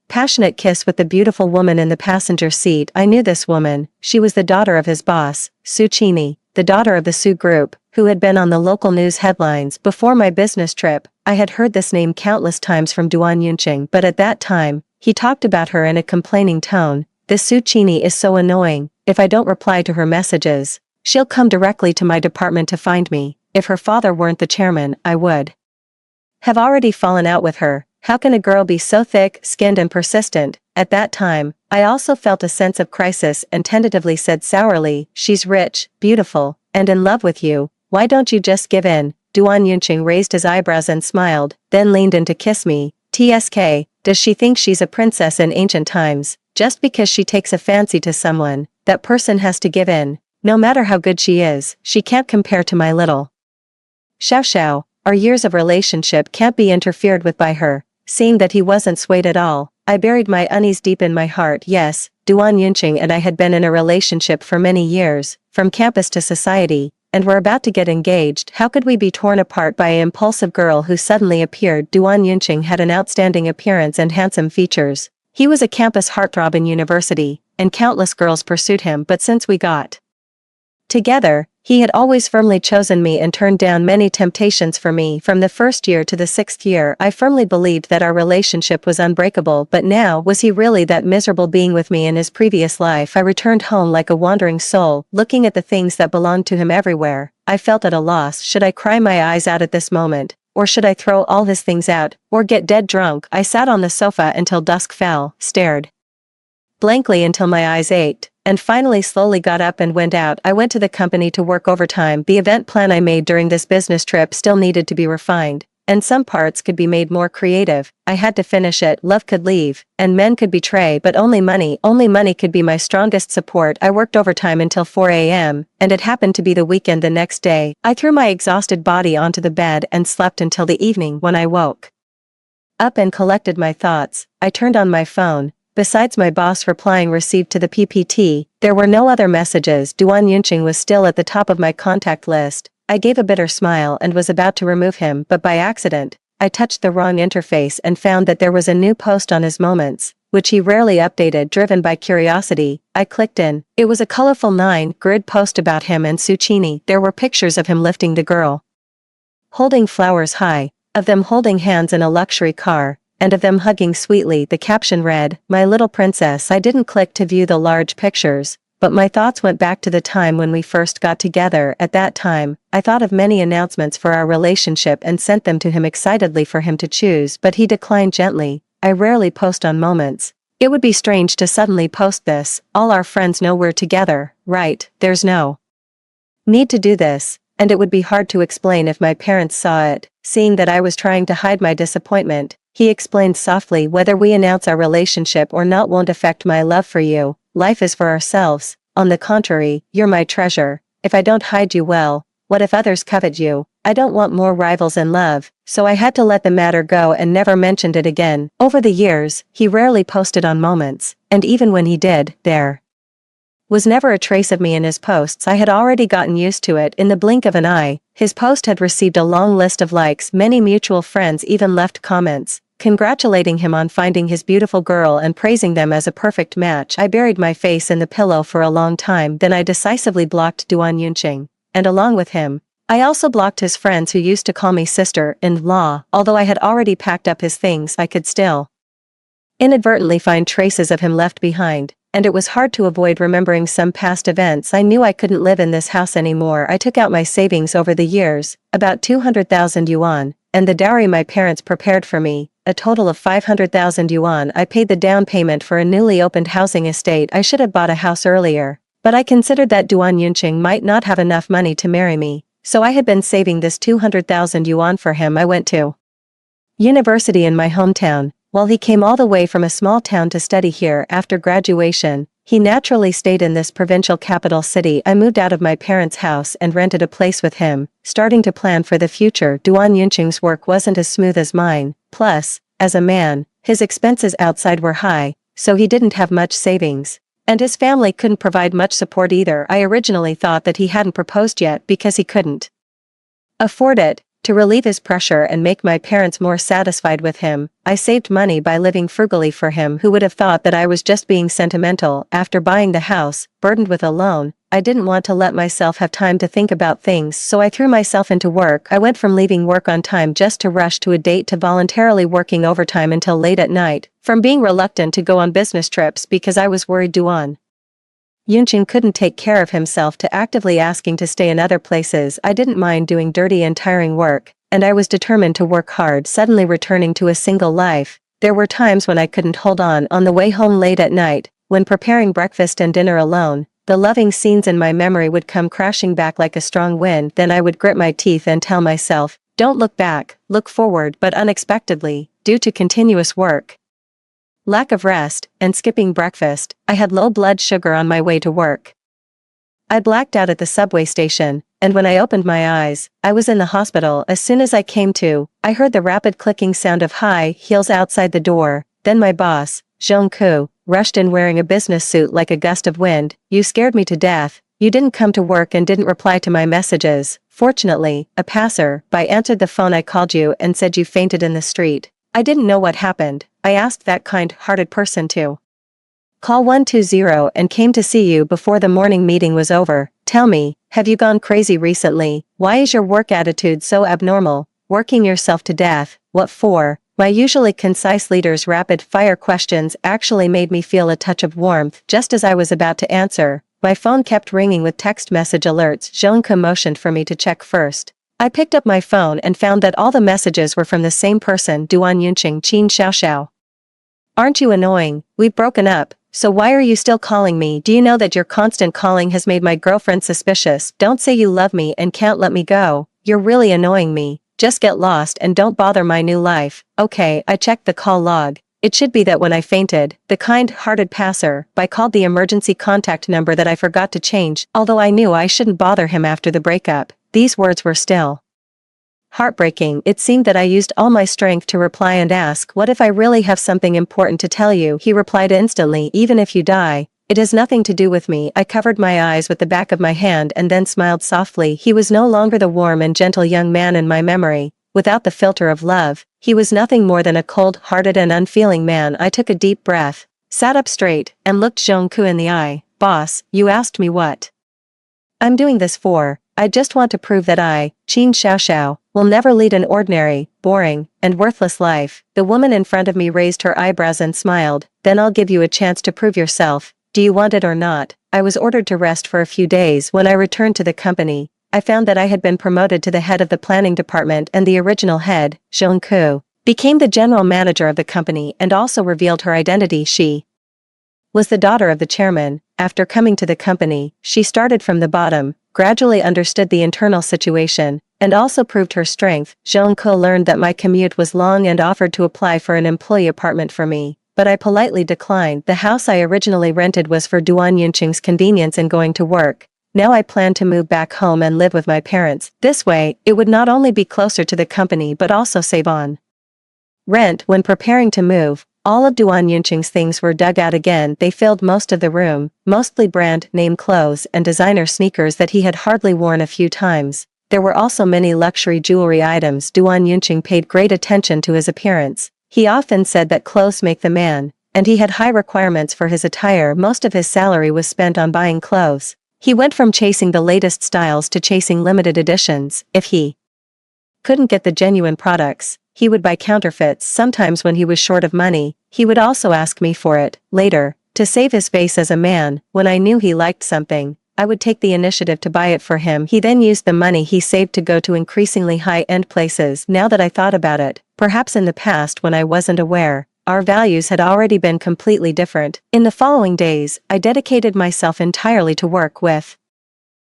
passionate kiss with the beautiful woman in the passenger seat. I knew this woman. She was the daughter of his boss, Su Chini, the daughter of the Su Group, who had been on the local news headlines. Before my business trip, I had heard this name countless times from Duan Yunqing, but at that time, he talked about her in a complaining tone. This Su Chini is so annoying. If I don't reply to her messages, she'll come directly to my department to find me. If her father weren't the chairman, I would have already fallen out with her. How can a girl be so thick-skinned and persistent? At that time, I also felt a sense of crisis and tentatively said sourly, she's rich, beautiful, and in love with you. Why don't you just give in? Duan Yunqing raised his eyebrows and smiled, then leaned in to kiss me. TSK, does she think she's a princess in ancient times? Just because she takes a fancy to someone, that person has to give in. No matter how good she is, she can't compare to my little Xiao Xiao. Our years of relationship can't be interfered with by her. Seeing that he wasn't swayed at all, I buried my unease deep in my heart. Yes, Duan Yunqing and I had been in a relationship for many years, from campus to society, and were about to get engaged. How could we be torn apart by an impulsive girl who suddenly appeared? Duan Yunqing had an outstanding appearance and handsome features. He was a campus heartthrob in university, and countless girls pursued him, but since we got together, he had always firmly chosen me and turned down many temptations for me. From the first year to the 6th year, I firmly believed that our relationship was unbreakable, but now, was he really that miserable being with me in his previous life? I returned home like a wandering soul, looking at the things that belonged to him everywhere. I felt at a loss. Should I cry my eyes out at this moment? Or should I throw all his things out, or get dead drunk? I sat on the sofa until dusk fell, stared blankly until my eyes ached, and finally slowly got up and went out. I went to the company to work overtime. The event plan I made during this business trip still needed to be refined, and some parts could be made more creative. I had to finish it. Love could leave, and men could betray, but only money could be my strongest support. I worked overtime until 4 a.m., and it happened to be the weekend the next day. I threw my exhausted body onto the bed and slept until the evening. When I woke up and collected my thoughts, I turned on my phone. Besides my boss replying received to the PPT, there were no other messages. Duan Yunqing was still at the top of my contact list. I gave a bitter smile and was about to remove him, but by accident, I touched the wrong interface and found that there was a new post on his moments, which he rarely updated. Driven by curiosity, I clicked in. It was a colorful 9-grid post about him and Suchini. There were pictures of him lifting the girl holding flowers high, of them holding hands in a luxury car, and of them hugging sweetly. The caption read, "My little princess." I didn't click to view the large pictures, but my thoughts went back to the time when we first got together. At that time, I thought of many announcements for our relationship and sent them to him excitedly for him to choose, but he declined gently. I rarely post on moments. It would be strange to suddenly post this. All our friends know we're together, right? There's no need to do this, and it would be hard to explain if my parents saw it. Seeing that I was trying to hide my disappointment, he explained softly, "Whether we announce our relationship or not won't affect my love for you. Life is for ourselves. On the contrary, you're my treasure. If I don't hide you well, what if others covet you? I don't want more rivals in love." So I had to let the matter go and never mentioned it again. Over the years, he rarely posted on moments, and even when he did, there was never a trace of me in his posts. I had already gotten used to it. In the blink of an eye, his post had received a long list of likes. Many mutual friends even left comments, congratulating him on finding his beautiful girl and praising them as a perfect match. I buried my face in the pillow for a long time. Then I decisively blocked Duan Yunqing, and along with him, I also blocked his friends who used to call me sister-in-law. Although I had already packed up his things, I could still inadvertently find traces of him left behind, and it was hard to avoid remembering some past events. I knew I couldn't live in this house anymore. I took out my savings over the years, about 200,000 yuan, and the dowry my parents prepared for me, a total of 500,000 yuan. I paid the down payment for a newly opened housing estate. I should have bought a house earlier, but I considered that Duan Yunqing might not have enough money to marry me, so I had been saving this 200,000 yuan for him. I went to university in my hometown, while he came all the way from a small town to study here. After graduation, he naturally stayed in this provincial capital city. I moved out of my parents' house and rented a place with him, starting to plan for the future. Duan Yunqing's work wasn't as smooth as mine. Plus, as a man, his expenses outside were high, so he didn't have much savings. And his family couldn't provide much support either. I originally thought that he hadn't proposed yet because he couldn't afford it. To relieve his pressure and make my parents more satisfied with him, I saved money by living frugally for him. Who would have thought that I was just being sentimental? After buying the house, burdened with a loan, I didn't want to let myself have time to think about things, so I threw myself into work. I went from leaving work on time just to rush to a date to voluntarily working overtime until late at night, from being reluctant to go on business trips because I was worried Duan Yunqing couldn't take care of himself to actively asking to stay in other places. I didn't mind doing dirty and tiring work, and I was determined to work hard. Suddenly returning to a single life, there were times when I couldn't hold on the way home late at night, when preparing breakfast and dinner alone. The loving scenes in my memory would come crashing back like a strong wind. Then I would grit my teeth and tell myself, don't look back, look forward. But unexpectedly, due to continuous work, lack of rest, and skipping breakfast, I had low blood sugar on my way to work. I blacked out at the subway station, and when I opened my eyes, I was in the hospital. As soon as I came to, I heard the rapid clicking sound of high heels outside the door. Then my boss, Jong-koo, rushed in wearing a business suit like a gust of wind. You scared me to death. You didn't come to work and didn't reply to my messages. Fortunately, a passer-by answered the phone. I called you and said you fainted in the street. I didn't know what happened. I asked that kind-hearted person to call 120 and came to see you before the morning meeting was over. Tell me, have you gone crazy recently? Why is your work attitude so abnormal? Working yourself to death, what for? My usually concise leader's rapid-fire questions actually made me feel a touch of warmth. Just as I was about to answer, my phone kept ringing with text message alerts. Jong-koo motioned for me to check first. I picked up my phone and found that all the messages were from the same person, Duan Yunqing Qin Xiaoxiao. Aren't you annoying? We've broken up, so why are you still calling me? Do you know that your constant calling has made my girlfriend suspicious? Don't say you love me and can't let me go. You're really annoying me. Just get lost and don't bother my new life. Okay, I checked the call log. It should be that when I fainted, the kind-hearted passer-by called the emergency contact number that I forgot to change. Although I knew I shouldn't bother him after the breakup, these words were still heartbreaking. It seemed that I used all my strength to reply and ask, what if I really have something important to tell you? He replied instantly, even if you die, it has nothing to do with me. I covered my eyes with the back of my hand and then smiled softly. He was no longer the warm and gentle young man in my memory. Without the filter of love, he was nothing more than a cold-hearted and unfeeling man. I took a deep breath, sat up straight, and looked Jong-koo in the eye. Boss, you asked me what I'm doing this for. I just want to prove that I, Qin Xiaoxiao, will never lead an ordinary, boring, and worthless life. The woman in front of me raised her eyebrows and smiled. Then I'll give you a chance to prove yourself. Do you want it or not? I was ordered to rest for a few days. When I returned to the company, I found that I had been promoted to the head of the planning department, and the original head, Jong-koo, became the general manager of the company and also revealed her identity. She was the daughter of the chairman. After coming to the company, she started from the bottom, gradually understood the internal situation, and also proved her strength. Jong-koo learned that my commute was long and offered to apply for an employee apartment for me, but I politely declined. The house I originally rented was for Duan Yunqing's convenience in going to work. Now I planned to move back home and live with my parents. This way, it would not only be closer to the company but also save on rent. When preparing to move, all of Duan Yunqing's things were dug out again. They filled most of the room, mostly brand name clothes and designer sneakers that he had hardly worn a few times. There were also many luxury jewelry items. Duan Yunqing paid great attention to his appearance. He often said that clothes make the man, and he had high requirements for his attire. Most of his salary was spent on buying clothes. He went from chasing the latest styles to chasing limited editions. If he couldn't get the genuine products, he would buy counterfeits. Sometimes when he was short of money, he would also ask me for it. Later, to save his face as a man, when I knew he liked something, I would take the initiative to buy it for him. He then used the money he saved to go to increasingly high-end places. Now that I thought about it, perhaps in the past when I wasn't aware, our values had already been completely different. In the following days, I dedicated myself entirely to work with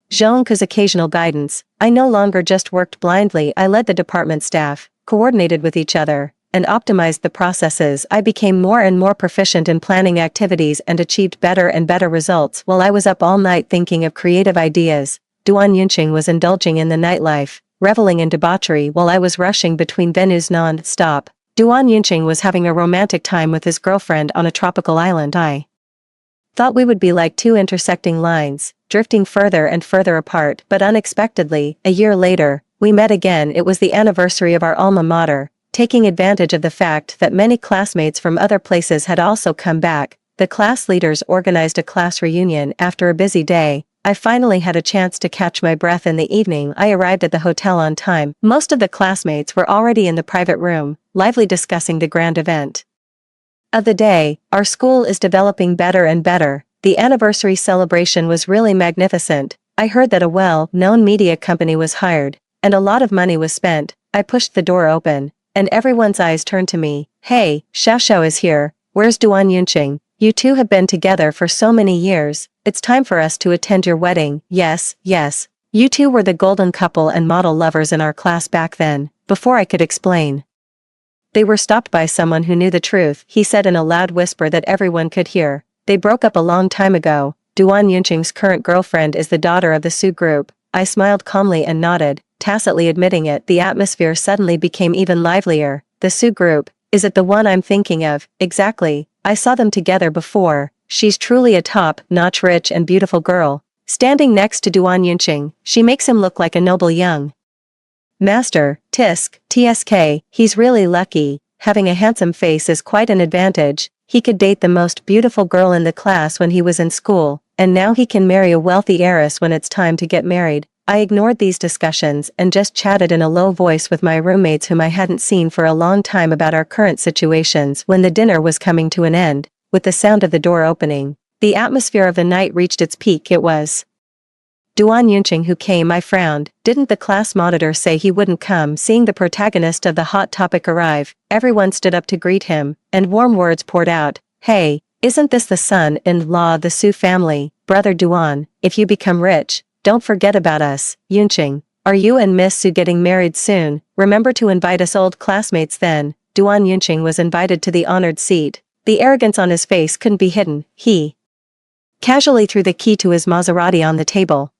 Jong-koo's occasional guidance. I no longer just worked blindly. I led the department staff, coordinated with each other, and optimized the processes. I became more and more proficient in planning activities and achieved better and better results. While I was up all night thinking of creative ideas, Duan Yunqing was indulging in the nightlife, reveling in debauchery while I was rushing between venues non-stop. Duan Yunqing was having a romantic time with his girlfriend on a tropical island. I thought we would be like two intersecting lines, drifting further and further apart, but unexpectedly, a year later, we met again. It was the anniversary of our alma mater. Taking advantage of the fact that many classmates from other places had also come back, the class leaders organized a class reunion. After a busy day, I finally had a chance to catch my breath. In the evening, I arrived at the hotel on time. Most of the classmates were already in the private room, lively discussing the grand event of the day. Our school is developing better and better. The anniversary celebration was really magnificent. I heard that a well-known media company was hired, and a lot of money was spent. I pushed the door open, and everyone's eyes turned to me. Hey, Xiaoxiao is here. Where's Duan Yunqing? You two have been together for so many years. It's time for us to attend your wedding. Yes, yes. You two were the golden couple and model lovers in our class back then. Before I could explain, they were stopped by someone who knew the truth. He said in a loud whisper that everyone could hear. They broke up a long time ago. Duan Yunqing's current girlfriend is the daughter of the Su group. I smiled calmly and nodded, tacitly admitting it. The atmosphere suddenly became even livelier. The Su group, is it the one I'm thinking of? Exactly. I saw them together before. She's truly a top-notch rich and beautiful girl. Standing next to Duan Yunqing, she makes him look like a noble young master. TSK, he's really lucky. Having a handsome face is quite an advantage. He could date the most beautiful girl in the class when he was in school, and now he can marry a wealthy heiress when it's time to get married. I ignored these discussions and just chatted in a low voice with my roommates whom I hadn't seen for a long time about our current situations. When the dinner was coming to an end, with the sound of the door opening, the atmosphere of the night reached its peak. It was Duan Yunqing who came. I frowned. Didn't the class monitor say he wouldn't come? Seeing the protagonist of the hot topic arrive, everyone stood up to greet him, and warm words poured out. Hey, isn't this the son-in-law of the Su family? Brother Duan, if you become rich, don't forget about us. Yunqing, are you and Miss Su getting married soon? Remember to invite us old classmates then. Duan Yunqing was invited to the honored seat. The arrogance on his face couldn't be hidden. He casually threw the key to his Maserati on the table.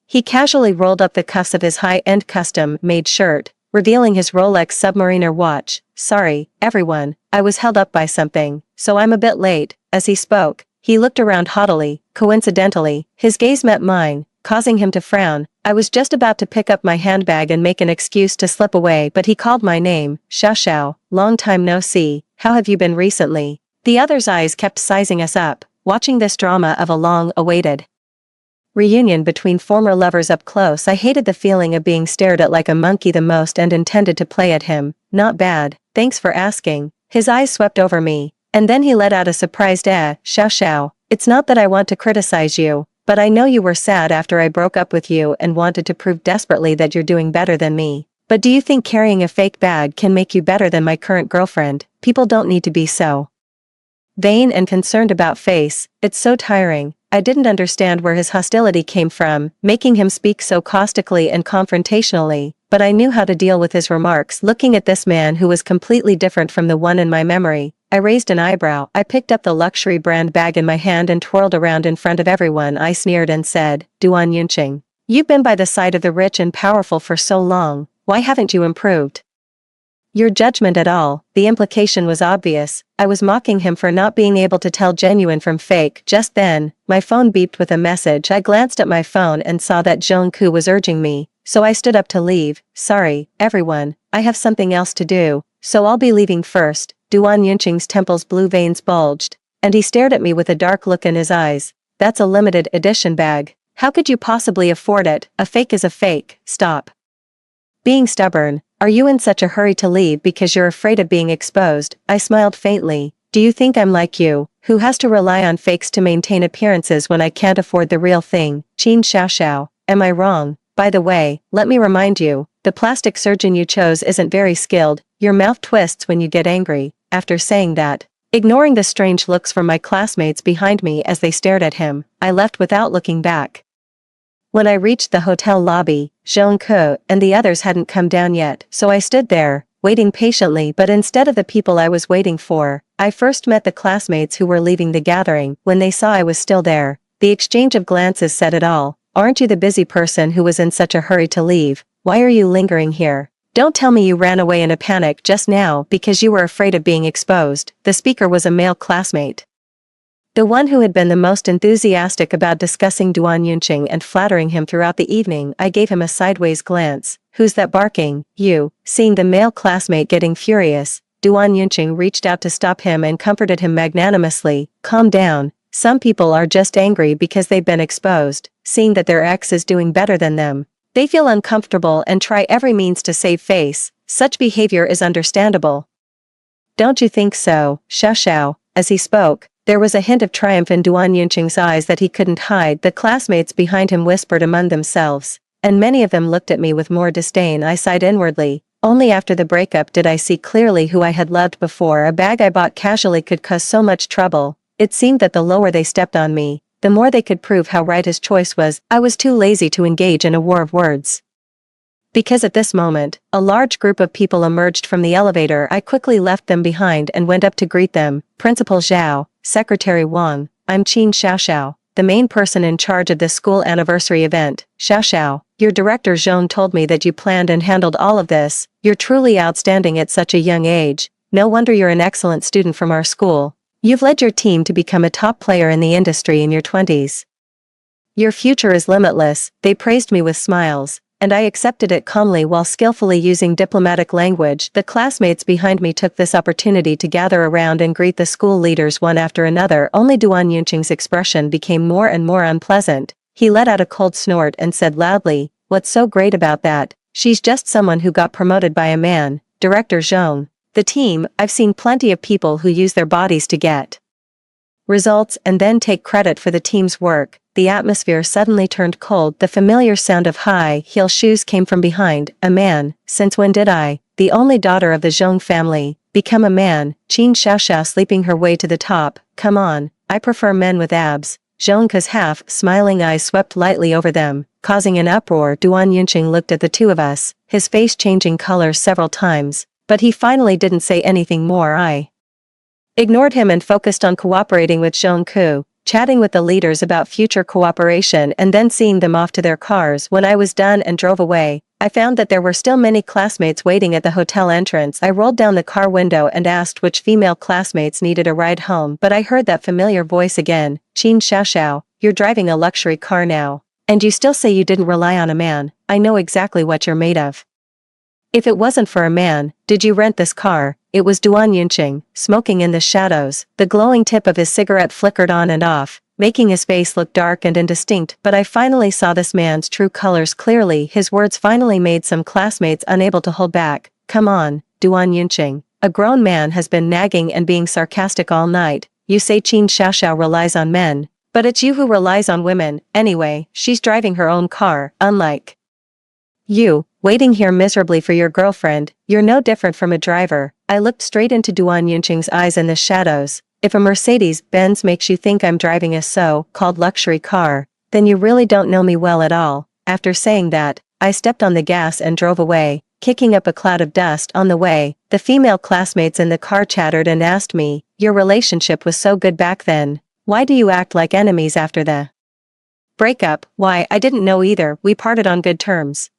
He casually rolled up the cuffs of his high-end custom-made shirt, revealing his Rolex Submariner watch. Sorry, everyone, I was held up by something, so I'm a bit late. As he spoke, he looked around haughtily. Coincidentally, his gaze met mine, causing him to frown. I was just about to pick up my handbag and make an excuse to slip away, but he called my name. Xiaoxiao, long time no see. How have you been recently? The other's eyes kept sizing us up, watching this drama of a long-awaited reunion between former lovers up close. I hated the feeling of being stared at like a monkey the most and intended to play at him. Not bad, thanks for asking. His eyes swept over me, and then he let out a surprised Xiaoxiao, it's not that I want to criticize you, but I know you were sad after I broke up with you and wanted to prove desperately that you're doing better than me. But do you think carrying a fake bag can make you better than my current girlfriend? People don't need to be so vain and concerned about face. It's so tiring. I didn't understand where his hostility came from, making him speak so caustically and confrontationally, but I knew how to deal with his remarks. Looking at this man who was completely different from the one in my memory, I raised an eyebrow. I picked up the luxury brand bag in my hand and twirled around in front of everyone. I sneered and said, Duan Yunqing, you've been by the side of the rich and powerful for so long, why haven't you improved your judgment at all? The implication was obvious. I was mocking him for not being able to tell genuine from fake. Just then, my phone beeped with a message. I glanced at my phone and saw that Zhongku was urging me, so I stood up to leave. Sorry, everyone, I have something else to do, so I'll be leaving first. Duan Yunqing's temples' blue veins bulged, and he stared at me with a dark look in his eyes. That's a limited edition bag. How could you possibly afford it? A fake is a fake. Stop being stubborn. Are you in such a hurry to leave because you're afraid of being exposed? I smiled faintly. Do you think I'm like you, who has to rely on fakes to maintain appearances when I can't afford the real thing? Qin Xiaoxiao, am I wrong? By the way, let me remind you, the plastic surgeon you chose isn't very skilled. Your mouth twists when you get angry. After saying that, ignoring the strange looks from my classmates behind me as they stared at him, I left without looking back. When I reached the hotel lobby, Zhongku and the others hadn't come down yet, so I stood there, waiting patiently. But instead of the people I was waiting for, I first met the classmates who were leaving the gathering. When they saw I was still there, the exchange of glances said it all. Aren't you the busy person who was in such a hurry to leave? Why are you lingering here? Don't tell me you ran away in a panic just now because you were afraid of being exposed. The speaker was a male classmate, the one who had been the most enthusiastic about discussing Duan Yunqing and flattering him throughout the evening. I gave him a sideways glance. Who's that barking? You. Seeing the male classmate getting furious, Duan Yunqing reached out to stop him and comforted him magnanimously. Calm down. Some people are just angry because they've been exposed, seeing that their ex is doing better than them. They feel uncomfortable and try every means to save face. Such behavior is understandable. Don't you think so, Xiaoxiao? As he spoke, there was a hint of triumph in Duan Yunqing's eyes that he couldn't hide. The classmates behind him whispered among themselves. and many of them looked at me with more disdain. I sighed inwardly. Only after the breakup did I see clearly who I had loved before. A bag I bought casually could cause so much trouble. It seemed that the lower they stepped on me, the more they could prove how right his choice was. I was too lazy to engage in a war of words. Because at this moment, a large group of people emerged from the elevator. I quickly left them behind and went up to greet them. Principal Zhao, Secretary Wang, I'm Qin Xiaoxiao, the main person in charge of this school anniversary event. Xiaoxiao, your director Zhong told me that you planned and handled all of this. You're truly outstanding at such a young age. No wonder you're an excellent student from our school. You've led your team to become a top player in the industry in your 20s. Your future is limitless. They praised me with smiles, and I accepted it calmly while skillfully using diplomatic language. The classmates behind me took this opportunity to gather around and greet the school leaders one after another. Only Duan Yunqing's expression became more and more unpleasant. He let out a cold snort and said loudly, "What's so great about that? She's just someone who got promoted by a man, Director Zhong. The team, I've seen plenty of people who use their bodies to get results and then take credit for the team's work." The atmosphere suddenly turned cold. The familiar sound of high-heel shoes came from behind. A man? Since when did I, the only daughter of the Zhong family, become a man? Qin Xiaoxiao sleeping her way to the top. Come on, I prefer men with abs. Zhongke's half-smiling eyes swept lightly over them, causing an uproar. Duan Yunqing looked at the two of us, his face changing colors several times, but he finally didn't say anything more. I ignored him and focused on cooperating with Zhongke, chatting with the leaders about future cooperation and then seeing them off to their cars. When I was done and drove away, I found that there were still many classmates waiting at the hotel entrance. I rolled down the car window and asked which female classmates needed a ride home, but I heard that familiar voice again. Qin Xiaoxiao, you're driving a luxury car now. And you still say you didn't rely on a man. I know exactly what you're made of. If it wasn't for a man, did you rent this car? It was Duan Yunqing, smoking in the shadows. The glowing tip of his cigarette flickered on and off, making his face look dark and indistinct. But I finally saw this man's true colors clearly. His words finally made some classmates unable to hold back. Come on, Duan Yunqing. A grown man has been nagging and being sarcastic all night. You say Qin Xiaoxiao relies on men, but it's you who relies on women. Anyway, she's driving her own car, unlike you, waiting here miserably for your girlfriend. You're no different from a driver. I looked straight into Duan Yunqing's eyes in the shadows. If a Mercedes-Benz makes you think I'm driving a so-called luxury car, then you really don't know me well at all. After saying that, I stepped on the gas and drove away, kicking up a cloud of dust on the way. The female classmates in the car chattered and asked me, your relationship was so good back then. Why do you act like enemies after the breakup? Why, I didn't know either. We parted on good terms.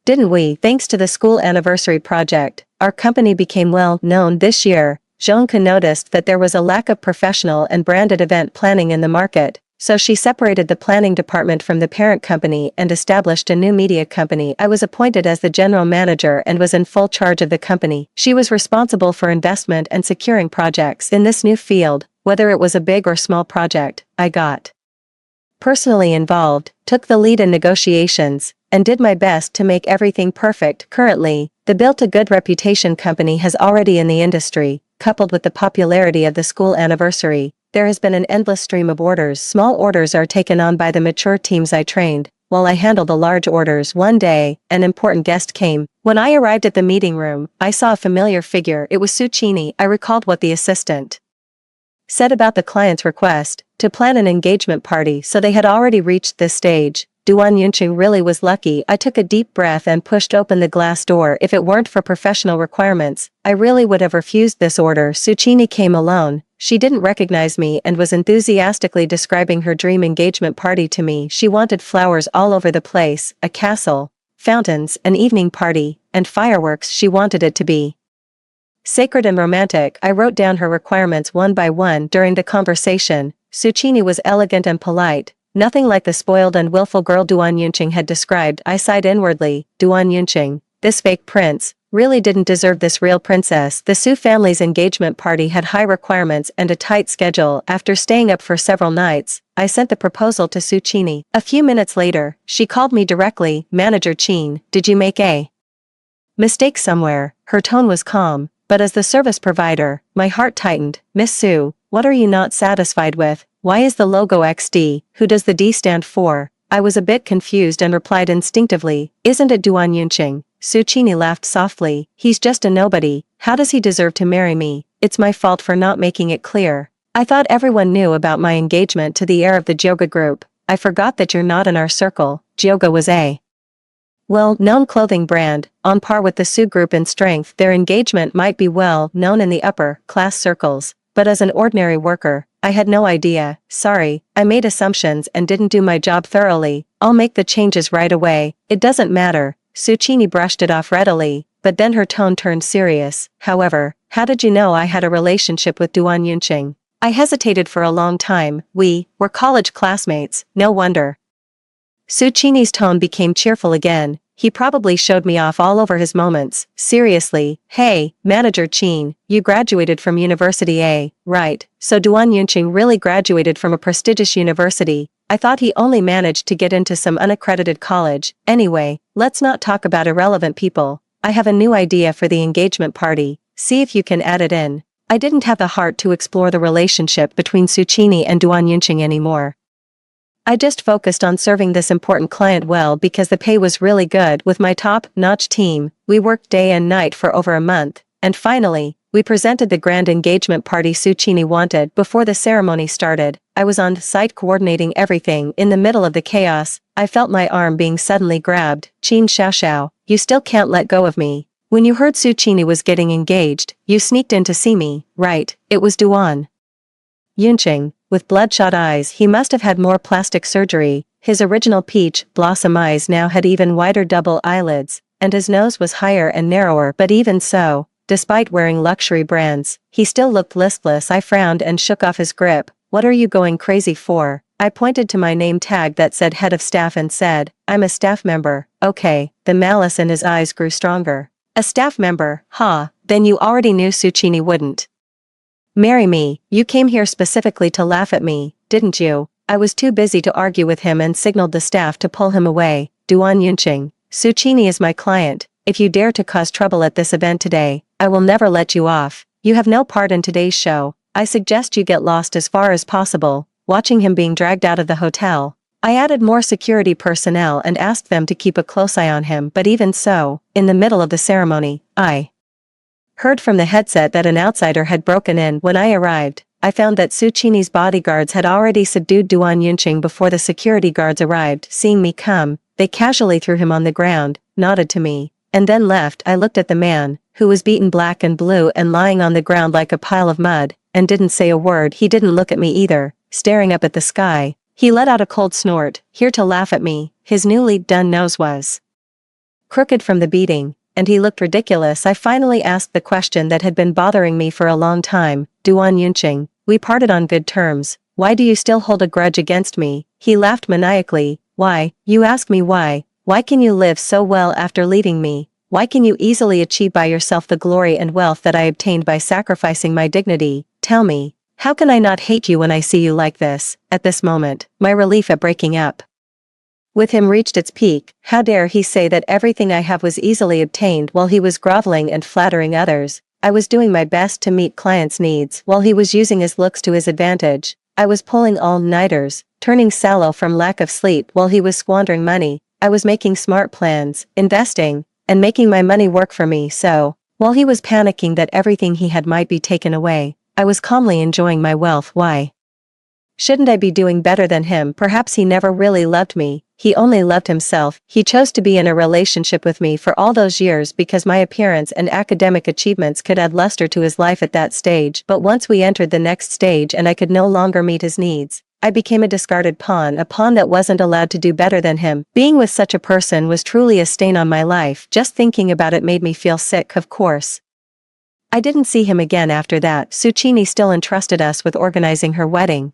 Didn't we? Thanks to the school anniversary project, our company became well known this year. Zhongke noticed that there was a lack of professional and branded event planning in the market, so she separated the planning department from the parent company and established a new media company. I was appointed as the general manager and was in full charge of the company. She was responsible for investment and securing projects in this new field, whether it was a big or small project. I got personally involved, took the lead in negotiations, and did my best to make everything perfect. Currently, the Built a Good Reputation company has already in the industry, coupled with the popularity of the school anniversary, there has been an endless stream of orders. Small orders are taken on by the mature teams I trained, while I handle the large orders. One day, an important guest came. When I arrived at the meeting room, I saw a familiar figure. It was Su Qini. I recalled what the assistant said about the client's request to plan an engagement party, so they had already reached this stage. Duan Yunqing really was lucky. I took a deep breath and pushed open the glass door. If it weren't for professional requirements, I really would have refused this order. Su Qini came alone. She didn't recognize me and was enthusiastically describing her dream engagement party to me. She wanted flowers all over the place, a castle, fountains, an evening party, and fireworks. She wanted it to be sacred and romantic. I wrote down her requirements one by one during the conversation. Su Qini was elegant and polite, nothing like the spoiled and willful girl Duan Yunqing had described. I sighed inwardly. Duan Yunqing, this fake prince, really didn't deserve this real princess. The Su family's engagement party had high requirements and a tight schedule. After staying up for several nights, I sent the proposal to Su Qini. A few minutes later, she called me directly. Manager Qin, did you make a mistake somewhere? Her tone was calm, but as the service provider, my heart tightened. Miss Su, what are you not satisfied with? Why is the logo XD? Who does the D stand for? I was a bit confused and replied instinctively, "Isn't it Duan Yunqing?" Suchini laughed softly, "He's just a nobody, how does he deserve to marry me? It's my fault for not making it clear. I thought everyone knew about my engagement to the heir of the Jyoga group. I forgot that you're not in our circle." Jyoga was a well-known clothing brand, on par with the Su group in strength. Their engagement might be well known in the upper-class circles, but as an ordinary worker, I had no idea. "Sorry, I made assumptions and didn't do my job thoroughly. I'll make the changes right away." "It doesn't matter." Suchini brushed it off readily, but then her tone turned serious. "However, how did you know I had a relationship with Duan Yunqing?" I hesitated for a long time. "We were college classmates, no wonder." Suchini's tone became cheerful again. "He probably showed me off all over his moments." "Seriously, hey, Manager Qin, you graduated from university, eh?" "Right, so Duan Yunqing really graduated from a prestigious university. I thought he only managed to get into some unaccredited college. Anyway, let's not talk about irrelevant people. I have a new idea for the engagement party. See if you can add it in." I didn't have the heart to explore the relationship between Suchini and Duan Yunqing anymore. I just focused on serving this important client well because the pay was really good. With my top-notch team, we worked day and night for over a month, and finally, we presented the grand engagement party Suchini wanted. Before the ceremony started, I was on site coordinating everything. In the middle of the chaos, I felt my arm being suddenly grabbed. "Qin Xiaoxiao, you still can't let go of me. When you heard Suchini was getting engaged, you sneaked in to see me, right?" It was Duan Yunqing. With bloodshot eyes, he must have had more plastic surgery. His original peach blossom eyes now had even wider double eyelids, and his nose was higher and narrower. But even so, despite wearing luxury brands, he still looked listless. I frowned and shook off his grip. "What are you going crazy for?" I pointed to my name tag that said head of staff and said, "I'm a staff member." "Okay." The malice in his eyes grew stronger. "A staff member, huh? Then you already knew Suchini wouldn't marry me. You came here specifically to laugh at me, didn't you?" I was too busy to argue with him and signaled the staff to pull him away. "Duan Yunqing, Suchini is my client. If you dare to cause trouble at this event today, I will never let you off. You have no part in today's show. I suggest you get lost as far as possible." Watching him being dragged out of the hotel, I added more security personnel and asked them to keep a close eye on him. But even so, in the middle of the ceremony, I heard from the headset that an outsider had broken in. When I arrived, I found that Suchini's bodyguards had already subdued Duan Yunqing before the security guards arrived. Seeing me come, they casually threw him on the ground, nodded to me, and then left. I looked at the man, who was beaten black and blue and lying on the ground like a pile of mud, and didn't say a word. He didn't look at me either, staring up at the sky. He let out a cold snort, here to laugh at me. His newly done nose was crooked from the beating, and he looked ridiculous. I finally asked the question that had been bothering me for a long time. "Duan Yunqing, we parted on good terms. Why do you still hold a grudge against me?" He laughed maniacally. "Why? You ask me why? Why can you live so well after leaving me? Why can you easily achieve by yourself the glory and wealth that I obtained by sacrificing my dignity? Tell me, how can I not hate you when I see you like this?" At this moment, my relief at breaking up with him reached its peak. How dare he say that everything I have was easily obtained while he was groveling and flattering others. I was doing my best to meet clients' needs while he was using his looks to his advantage. I was pulling all-nighters, turning sallow from lack of sleep while he was squandering money. I was making smart plans, investing, and making my money work for me. So, while he was panicking that everything he had might be taken away, I was calmly enjoying my wealth. Why shouldn't I be doing better than him? Perhaps he never really loved me. He only loved himself. He chose to be in a relationship with me for all those years because my appearance and academic achievements could add luster to his life at that stage. But once we entered the next stage and I could no longer meet his needs, I became a discarded pawn, a pawn that wasn't allowed to do better than him. Being with such a person was truly a stain on my life. Just thinking about it made me feel sick. Of course, I didn't see him again after that. Suchini still entrusted us with organizing her wedding.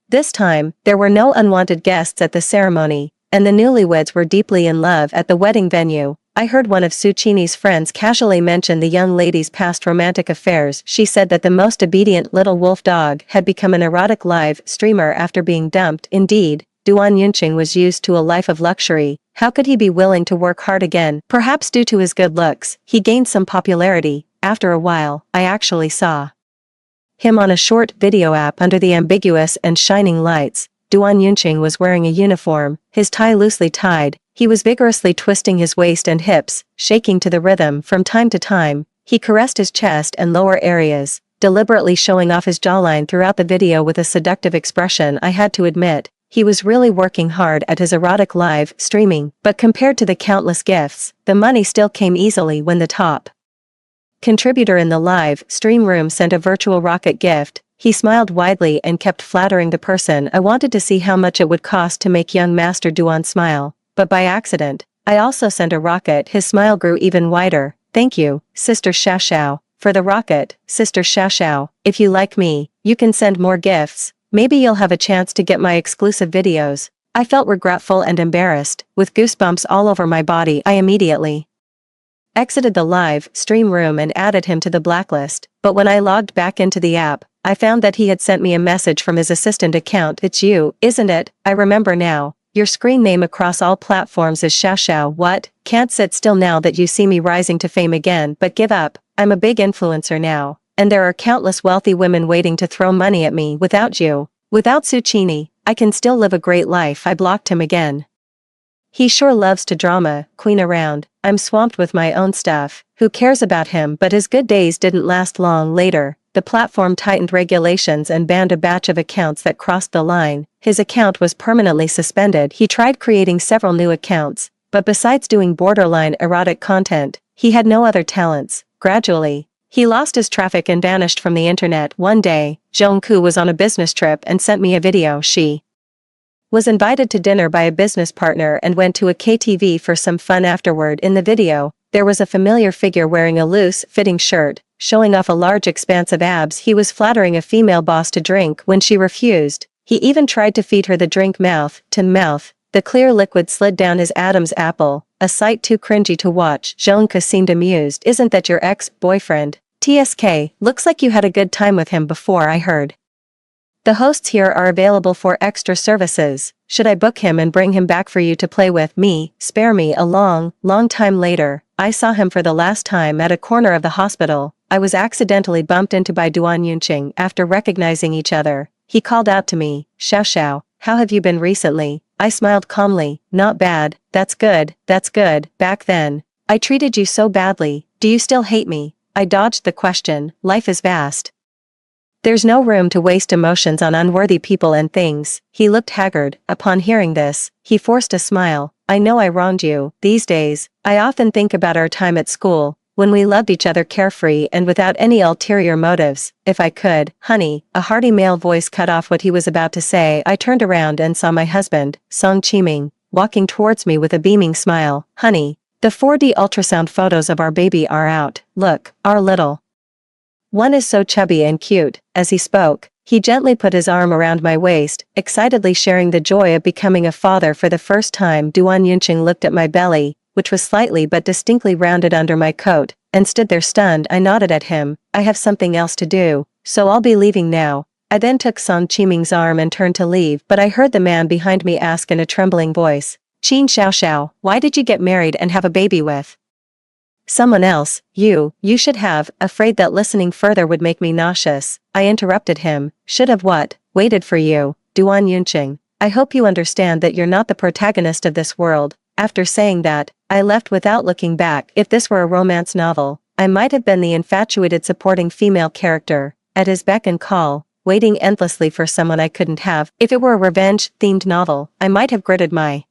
This time, there were no unwanted guests at the ceremony, and the newlyweds were deeply in love at the wedding venue. I heard one of Suchini's friends casually mention the young lady's past romantic affairs. She said that the most obedient little wolf dog had become an erotic live streamer after being dumped. Indeed, Duan Yunqing was used to a life of luxury. How could he be willing to work hard again? Perhaps due to his good looks, he gained some popularity. After a while, I actually saw him on a short video app under the ambiguous and shining lights. Duan Yunqing was wearing a uniform, his tie loosely tied. He was vigorously twisting his waist and hips, shaking to the rhythm. From time to time, he caressed his chest and lower areas, deliberately showing off his jawline throughout the video with a seductive expression. I had to admit, he was really working hard at his erotic live streaming, but compared to the countless gifts, the money still came easily when the top contributor in the live stream room sent a virtual rocket gift. He smiled widely and kept flattering the person. I wanted to see how much it would cost to make young Master Duan smile, but by accident, I also sent a rocket. His smile grew even wider. Thank you, Sister Xiaoxiao, for the rocket, Sister Xiaoxiao. If you like me, you can send more gifts. Maybe you'll have a chance to get my exclusive videos. I felt regretful and embarrassed. With goosebumps all over my body, I immediately exited the live stream room and added him to the blacklist. But when I logged back into the app, I found that he had sent me a message from his assistant account. It's you, isn't it? I remember now. Your screen name across all platforms is Xiaoxiao. What? Can't sit still now that you see me rising to fame again. But give up. I'm a big influencer now, and there are countless wealthy women waiting to throw money at me. Without you, without Suchini, I can still live a great life. I blocked him again. He sure loves to drama queen around. I'm swamped with my own stuff. Who cares about him? But his good days didn't last long. Later, the platform tightened regulations and banned a batch of accounts that crossed the line. His account was permanently suspended. He tried creating several new accounts, but besides doing borderline erotic content, he had no other talents. Gradually, he lost his traffic and vanished from the internet. One day, Zhongku was on a business trip and sent me a video. She was invited to dinner by a business partner and went to a KTV for some fun afterward. In the video, there was a familiar figure wearing a loose-fitting shirt, showing off a large expanse of abs. He was flattering a female boss to drink. When she refused, he even tried to feed her the drink mouth to mouth. The clear liquid slid down his Adam's apple, a sight too cringy to watch. Zhongka seemed amused. Isn't that your ex-boyfriend? TSK, looks like you had a good time with him before, I heard. The hosts here are available for extra services. Should I book him and bring him back for you to play with? Me, spare me. A long time later, I saw him for the last time at a corner of the hospital. I was accidentally bumped into by Duan Yunqing. After recognizing each other, he called out to me, Xiaoxiao, how have you been recently? I smiled calmly. Not bad. That's good. Back then, I treated you so badly. Do you still hate me? I dodged the question. Life is vast. There's no room to waste emotions on unworthy people and things. He looked haggard. Upon hearing this, he forced a smile. I know I wronged you. These days, I often think about our time at school, when we loved each other carefree and without any ulterior motives. If I could, honey, a hearty male voice cut off what he was about to say. I turned around and saw my husband, Song Qiming, walking towards me with a beaming smile. Honey, the 4D ultrasound photos of our baby are out. Look, our little one is so chubby and cute. As he spoke, he gently put his arm around my waist, excitedly sharing the joy of becoming a father for the first time. Duan Yunqing looked at my belly, which was slightly but distinctly rounded under my coat, and stood there stunned. I nodded at him. I have something else to do, so I'll be leaving now. I then took Song Qiming's arm and turned to leave, but I heard the man behind me ask in a trembling voice, Qin Xiaoxiao, why did you get married and have a baby with someone else? You should have. Afraid that listening further would make me nauseous, I interrupted him. Should have what? Waited for you, Duan Yunqing. I hope you understand that you're not the protagonist of this world. After saying that, I left without looking back. If this were a romance novel, I might have been the infatuated supporting female character, at his beck and call, waiting endlessly for someone I couldn't have. If it were a revenge-themed novel, I might have gritted my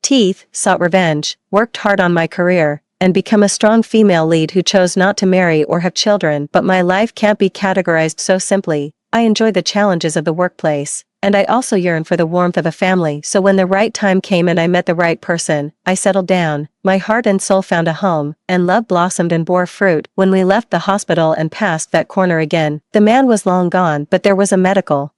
teeth, sought revenge, worked hard on my career, and become a strong female lead who chose not to marry or have children. But my life can't be categorized so simply. I enjoy the challenges of the workplace, and I also yearn for the warmth of a family. So when the right time came and I met the right person, I settled down. My heart and soul found a home, and love blossomed and bore fruit. When we left the hospital and passed that corner again, the man was long gone, but there was a medical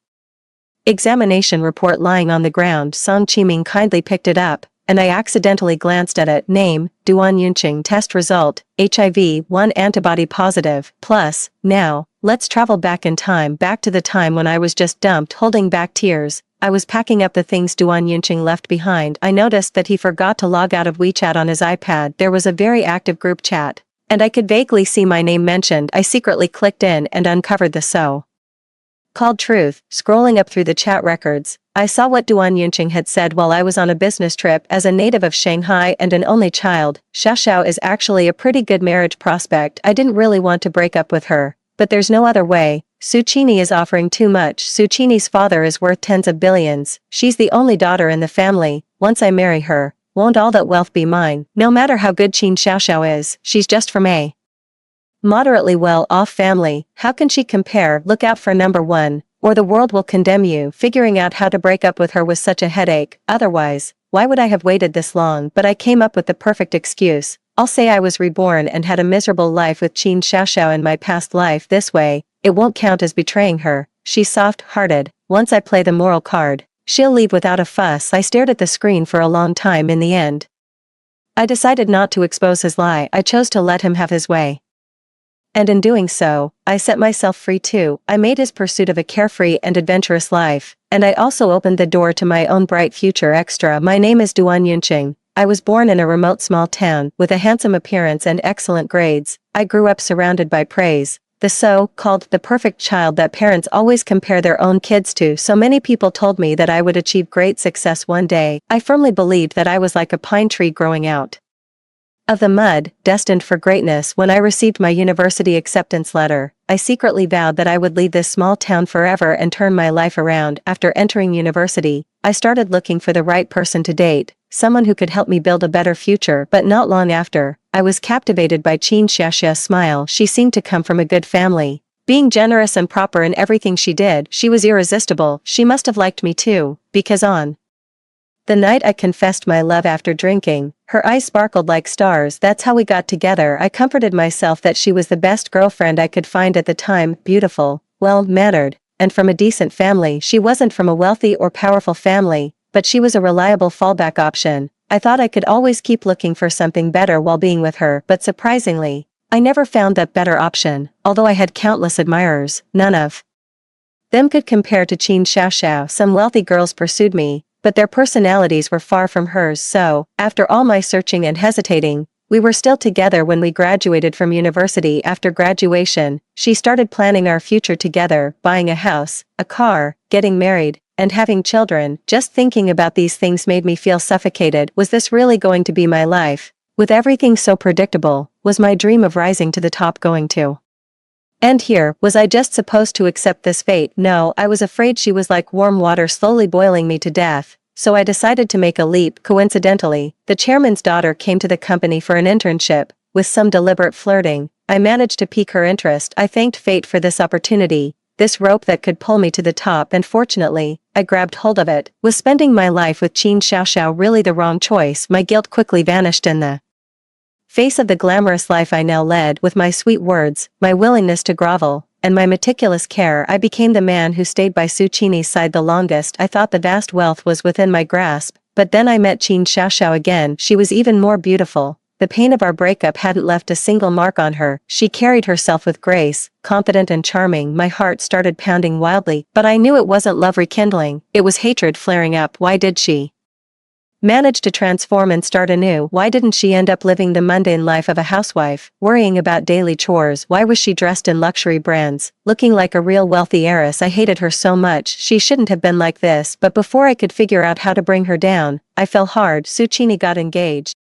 examination report lying on the ground. Song Qiming kindly picked it up, and I accidentally glanced at it. Name, Duan Yunqing. Test result, HIV-1 antibody positive. Plus, now, let's travel back in time, back to the time when I was just dumped. Holding back tears, I was packing up the things Duan Yunqing left behind. I noticed that he forgot to log out of WeChat on his iPad. There was a very active group chat, and I could vaguely see my name mentioned. I secretly clicked in and uncovered the so-called truth. Scrolling up through the chat records, I saw what Duan Yunqing had said while I was on a business trip. As a native of Shanghai and an only child, Xiaoxiao is actually a pretty good marriage prospect. I didn't really want to break up with her, but there's no other way. Su Qini is offering too much. Su Qini's father is worth tens of billions. She's the only daughter in the family. Once I marry her, won't all that wealth be mine? No matter how good Qin Xiaoxiao is, she's just from a moderately well-off family. How can she compare? Look out for number one, or the world will condemn you. Figuring out how to break up with her was such a headache. Otherwise, why would I have waited this long? But I came up with the perfect excuse. I'll say I was reborn and had a miserable life with Qin Xiaoxiao in my past life. This way, it won't count as betraying her. She's soft-hearted. Once I play the moral card, she'll leave without a fuss. I stared at the screen for a long time. In the end, I decided not to expose his lie. I chose to let him have his way. And in doing so, I set myself free too. I made his pursuit of a carefree and adventurous life, and I also opened the door to my own bright future. Extra. My name is Duan Yunqing. I was born in a remote small town, with a handsome appearance and excellent grades. I grew up surrounded by praise. The so-called the perfect child that parents always compare their own kids to. So many people told me that I would achieve great success one day. I firmly believed that I was like a pine tree growing out of the mud, destined for greatness. When I received my university acceptance letter, I secretly vowed that I would leave this small town forever and turn my life around. After entering university, I started looking for the right person to date, someone who could help me build a better future. But not long after, I was captivated by Qin Xiaoxiao's smile. She seemed to come from a good family. Being generous and proper in everything she did, she was irresistible. She must have liked me too, because on the night I confessed my love after drinking, her eyes sparkled like stars. That's how we got together. I comforted myself that she was the best girlfriend I could find at the time. Beautiful, well-mannered, and from a decent family. She wasn't from a wealthy or powerful family, but she was a reliable fallback option. I thought I could always keep looking for something better while being with her, but surprisingly, I never found that better option. Although I had countless admirers, none of them could compare to Qin Xiaoxiao. Some wealthy girls pursued me, but their personalities were far from hers. So, after all my searching and hesitating, we were still together when we graduated from university. After graduation, she started planning our future together, buying a house, a car, getting married, and having children. Just thinking about these things made me feel suffocated. Was this really going to be my life? With everything so predictable, was my dream of rising to the top going to end here? Was I just supposed to accept this fate? No, I was afraid she was like warm water slowly boiling me to death. So I decided to make a leap. Coincidentally, the chairman's daughter came to the company for an internship. With some deliberate flirting, I managed to pique her interest. I thanked fate for this opportunity, this rope that could pull me to the top, and fortunately, I grabbed hold of it. Was spending my life with Qin Xiaoxiao really the wrong choice? My guilt quickly vanished in the face of the glamorous life I now led. With my sweet words, my willingness to grovel, and my meticulous care, I became the man who stayed by Su Qini's side the longest. I thought the vast wealth was within my grasp, but then I met Qin Xiaoxiao again. She was even more beautiful. The pain of our breakup hadn't left a single mark on her. She carried herself with grace, confident and charming. My heart started pounding wildly, but I knew it wasn't love rekindling, it was hatred flaring up. Why did she manage to transform and start anew? Why didn't she end up living the mundane life of a housewife, worrying about daily chores? Why was she dressed in luxury brands, looking like a real wealthy heiress? I hated her so much. She shouldn't have been like this. But before I could figure out how to bring her down, I fell hard. Su Qini got engaged.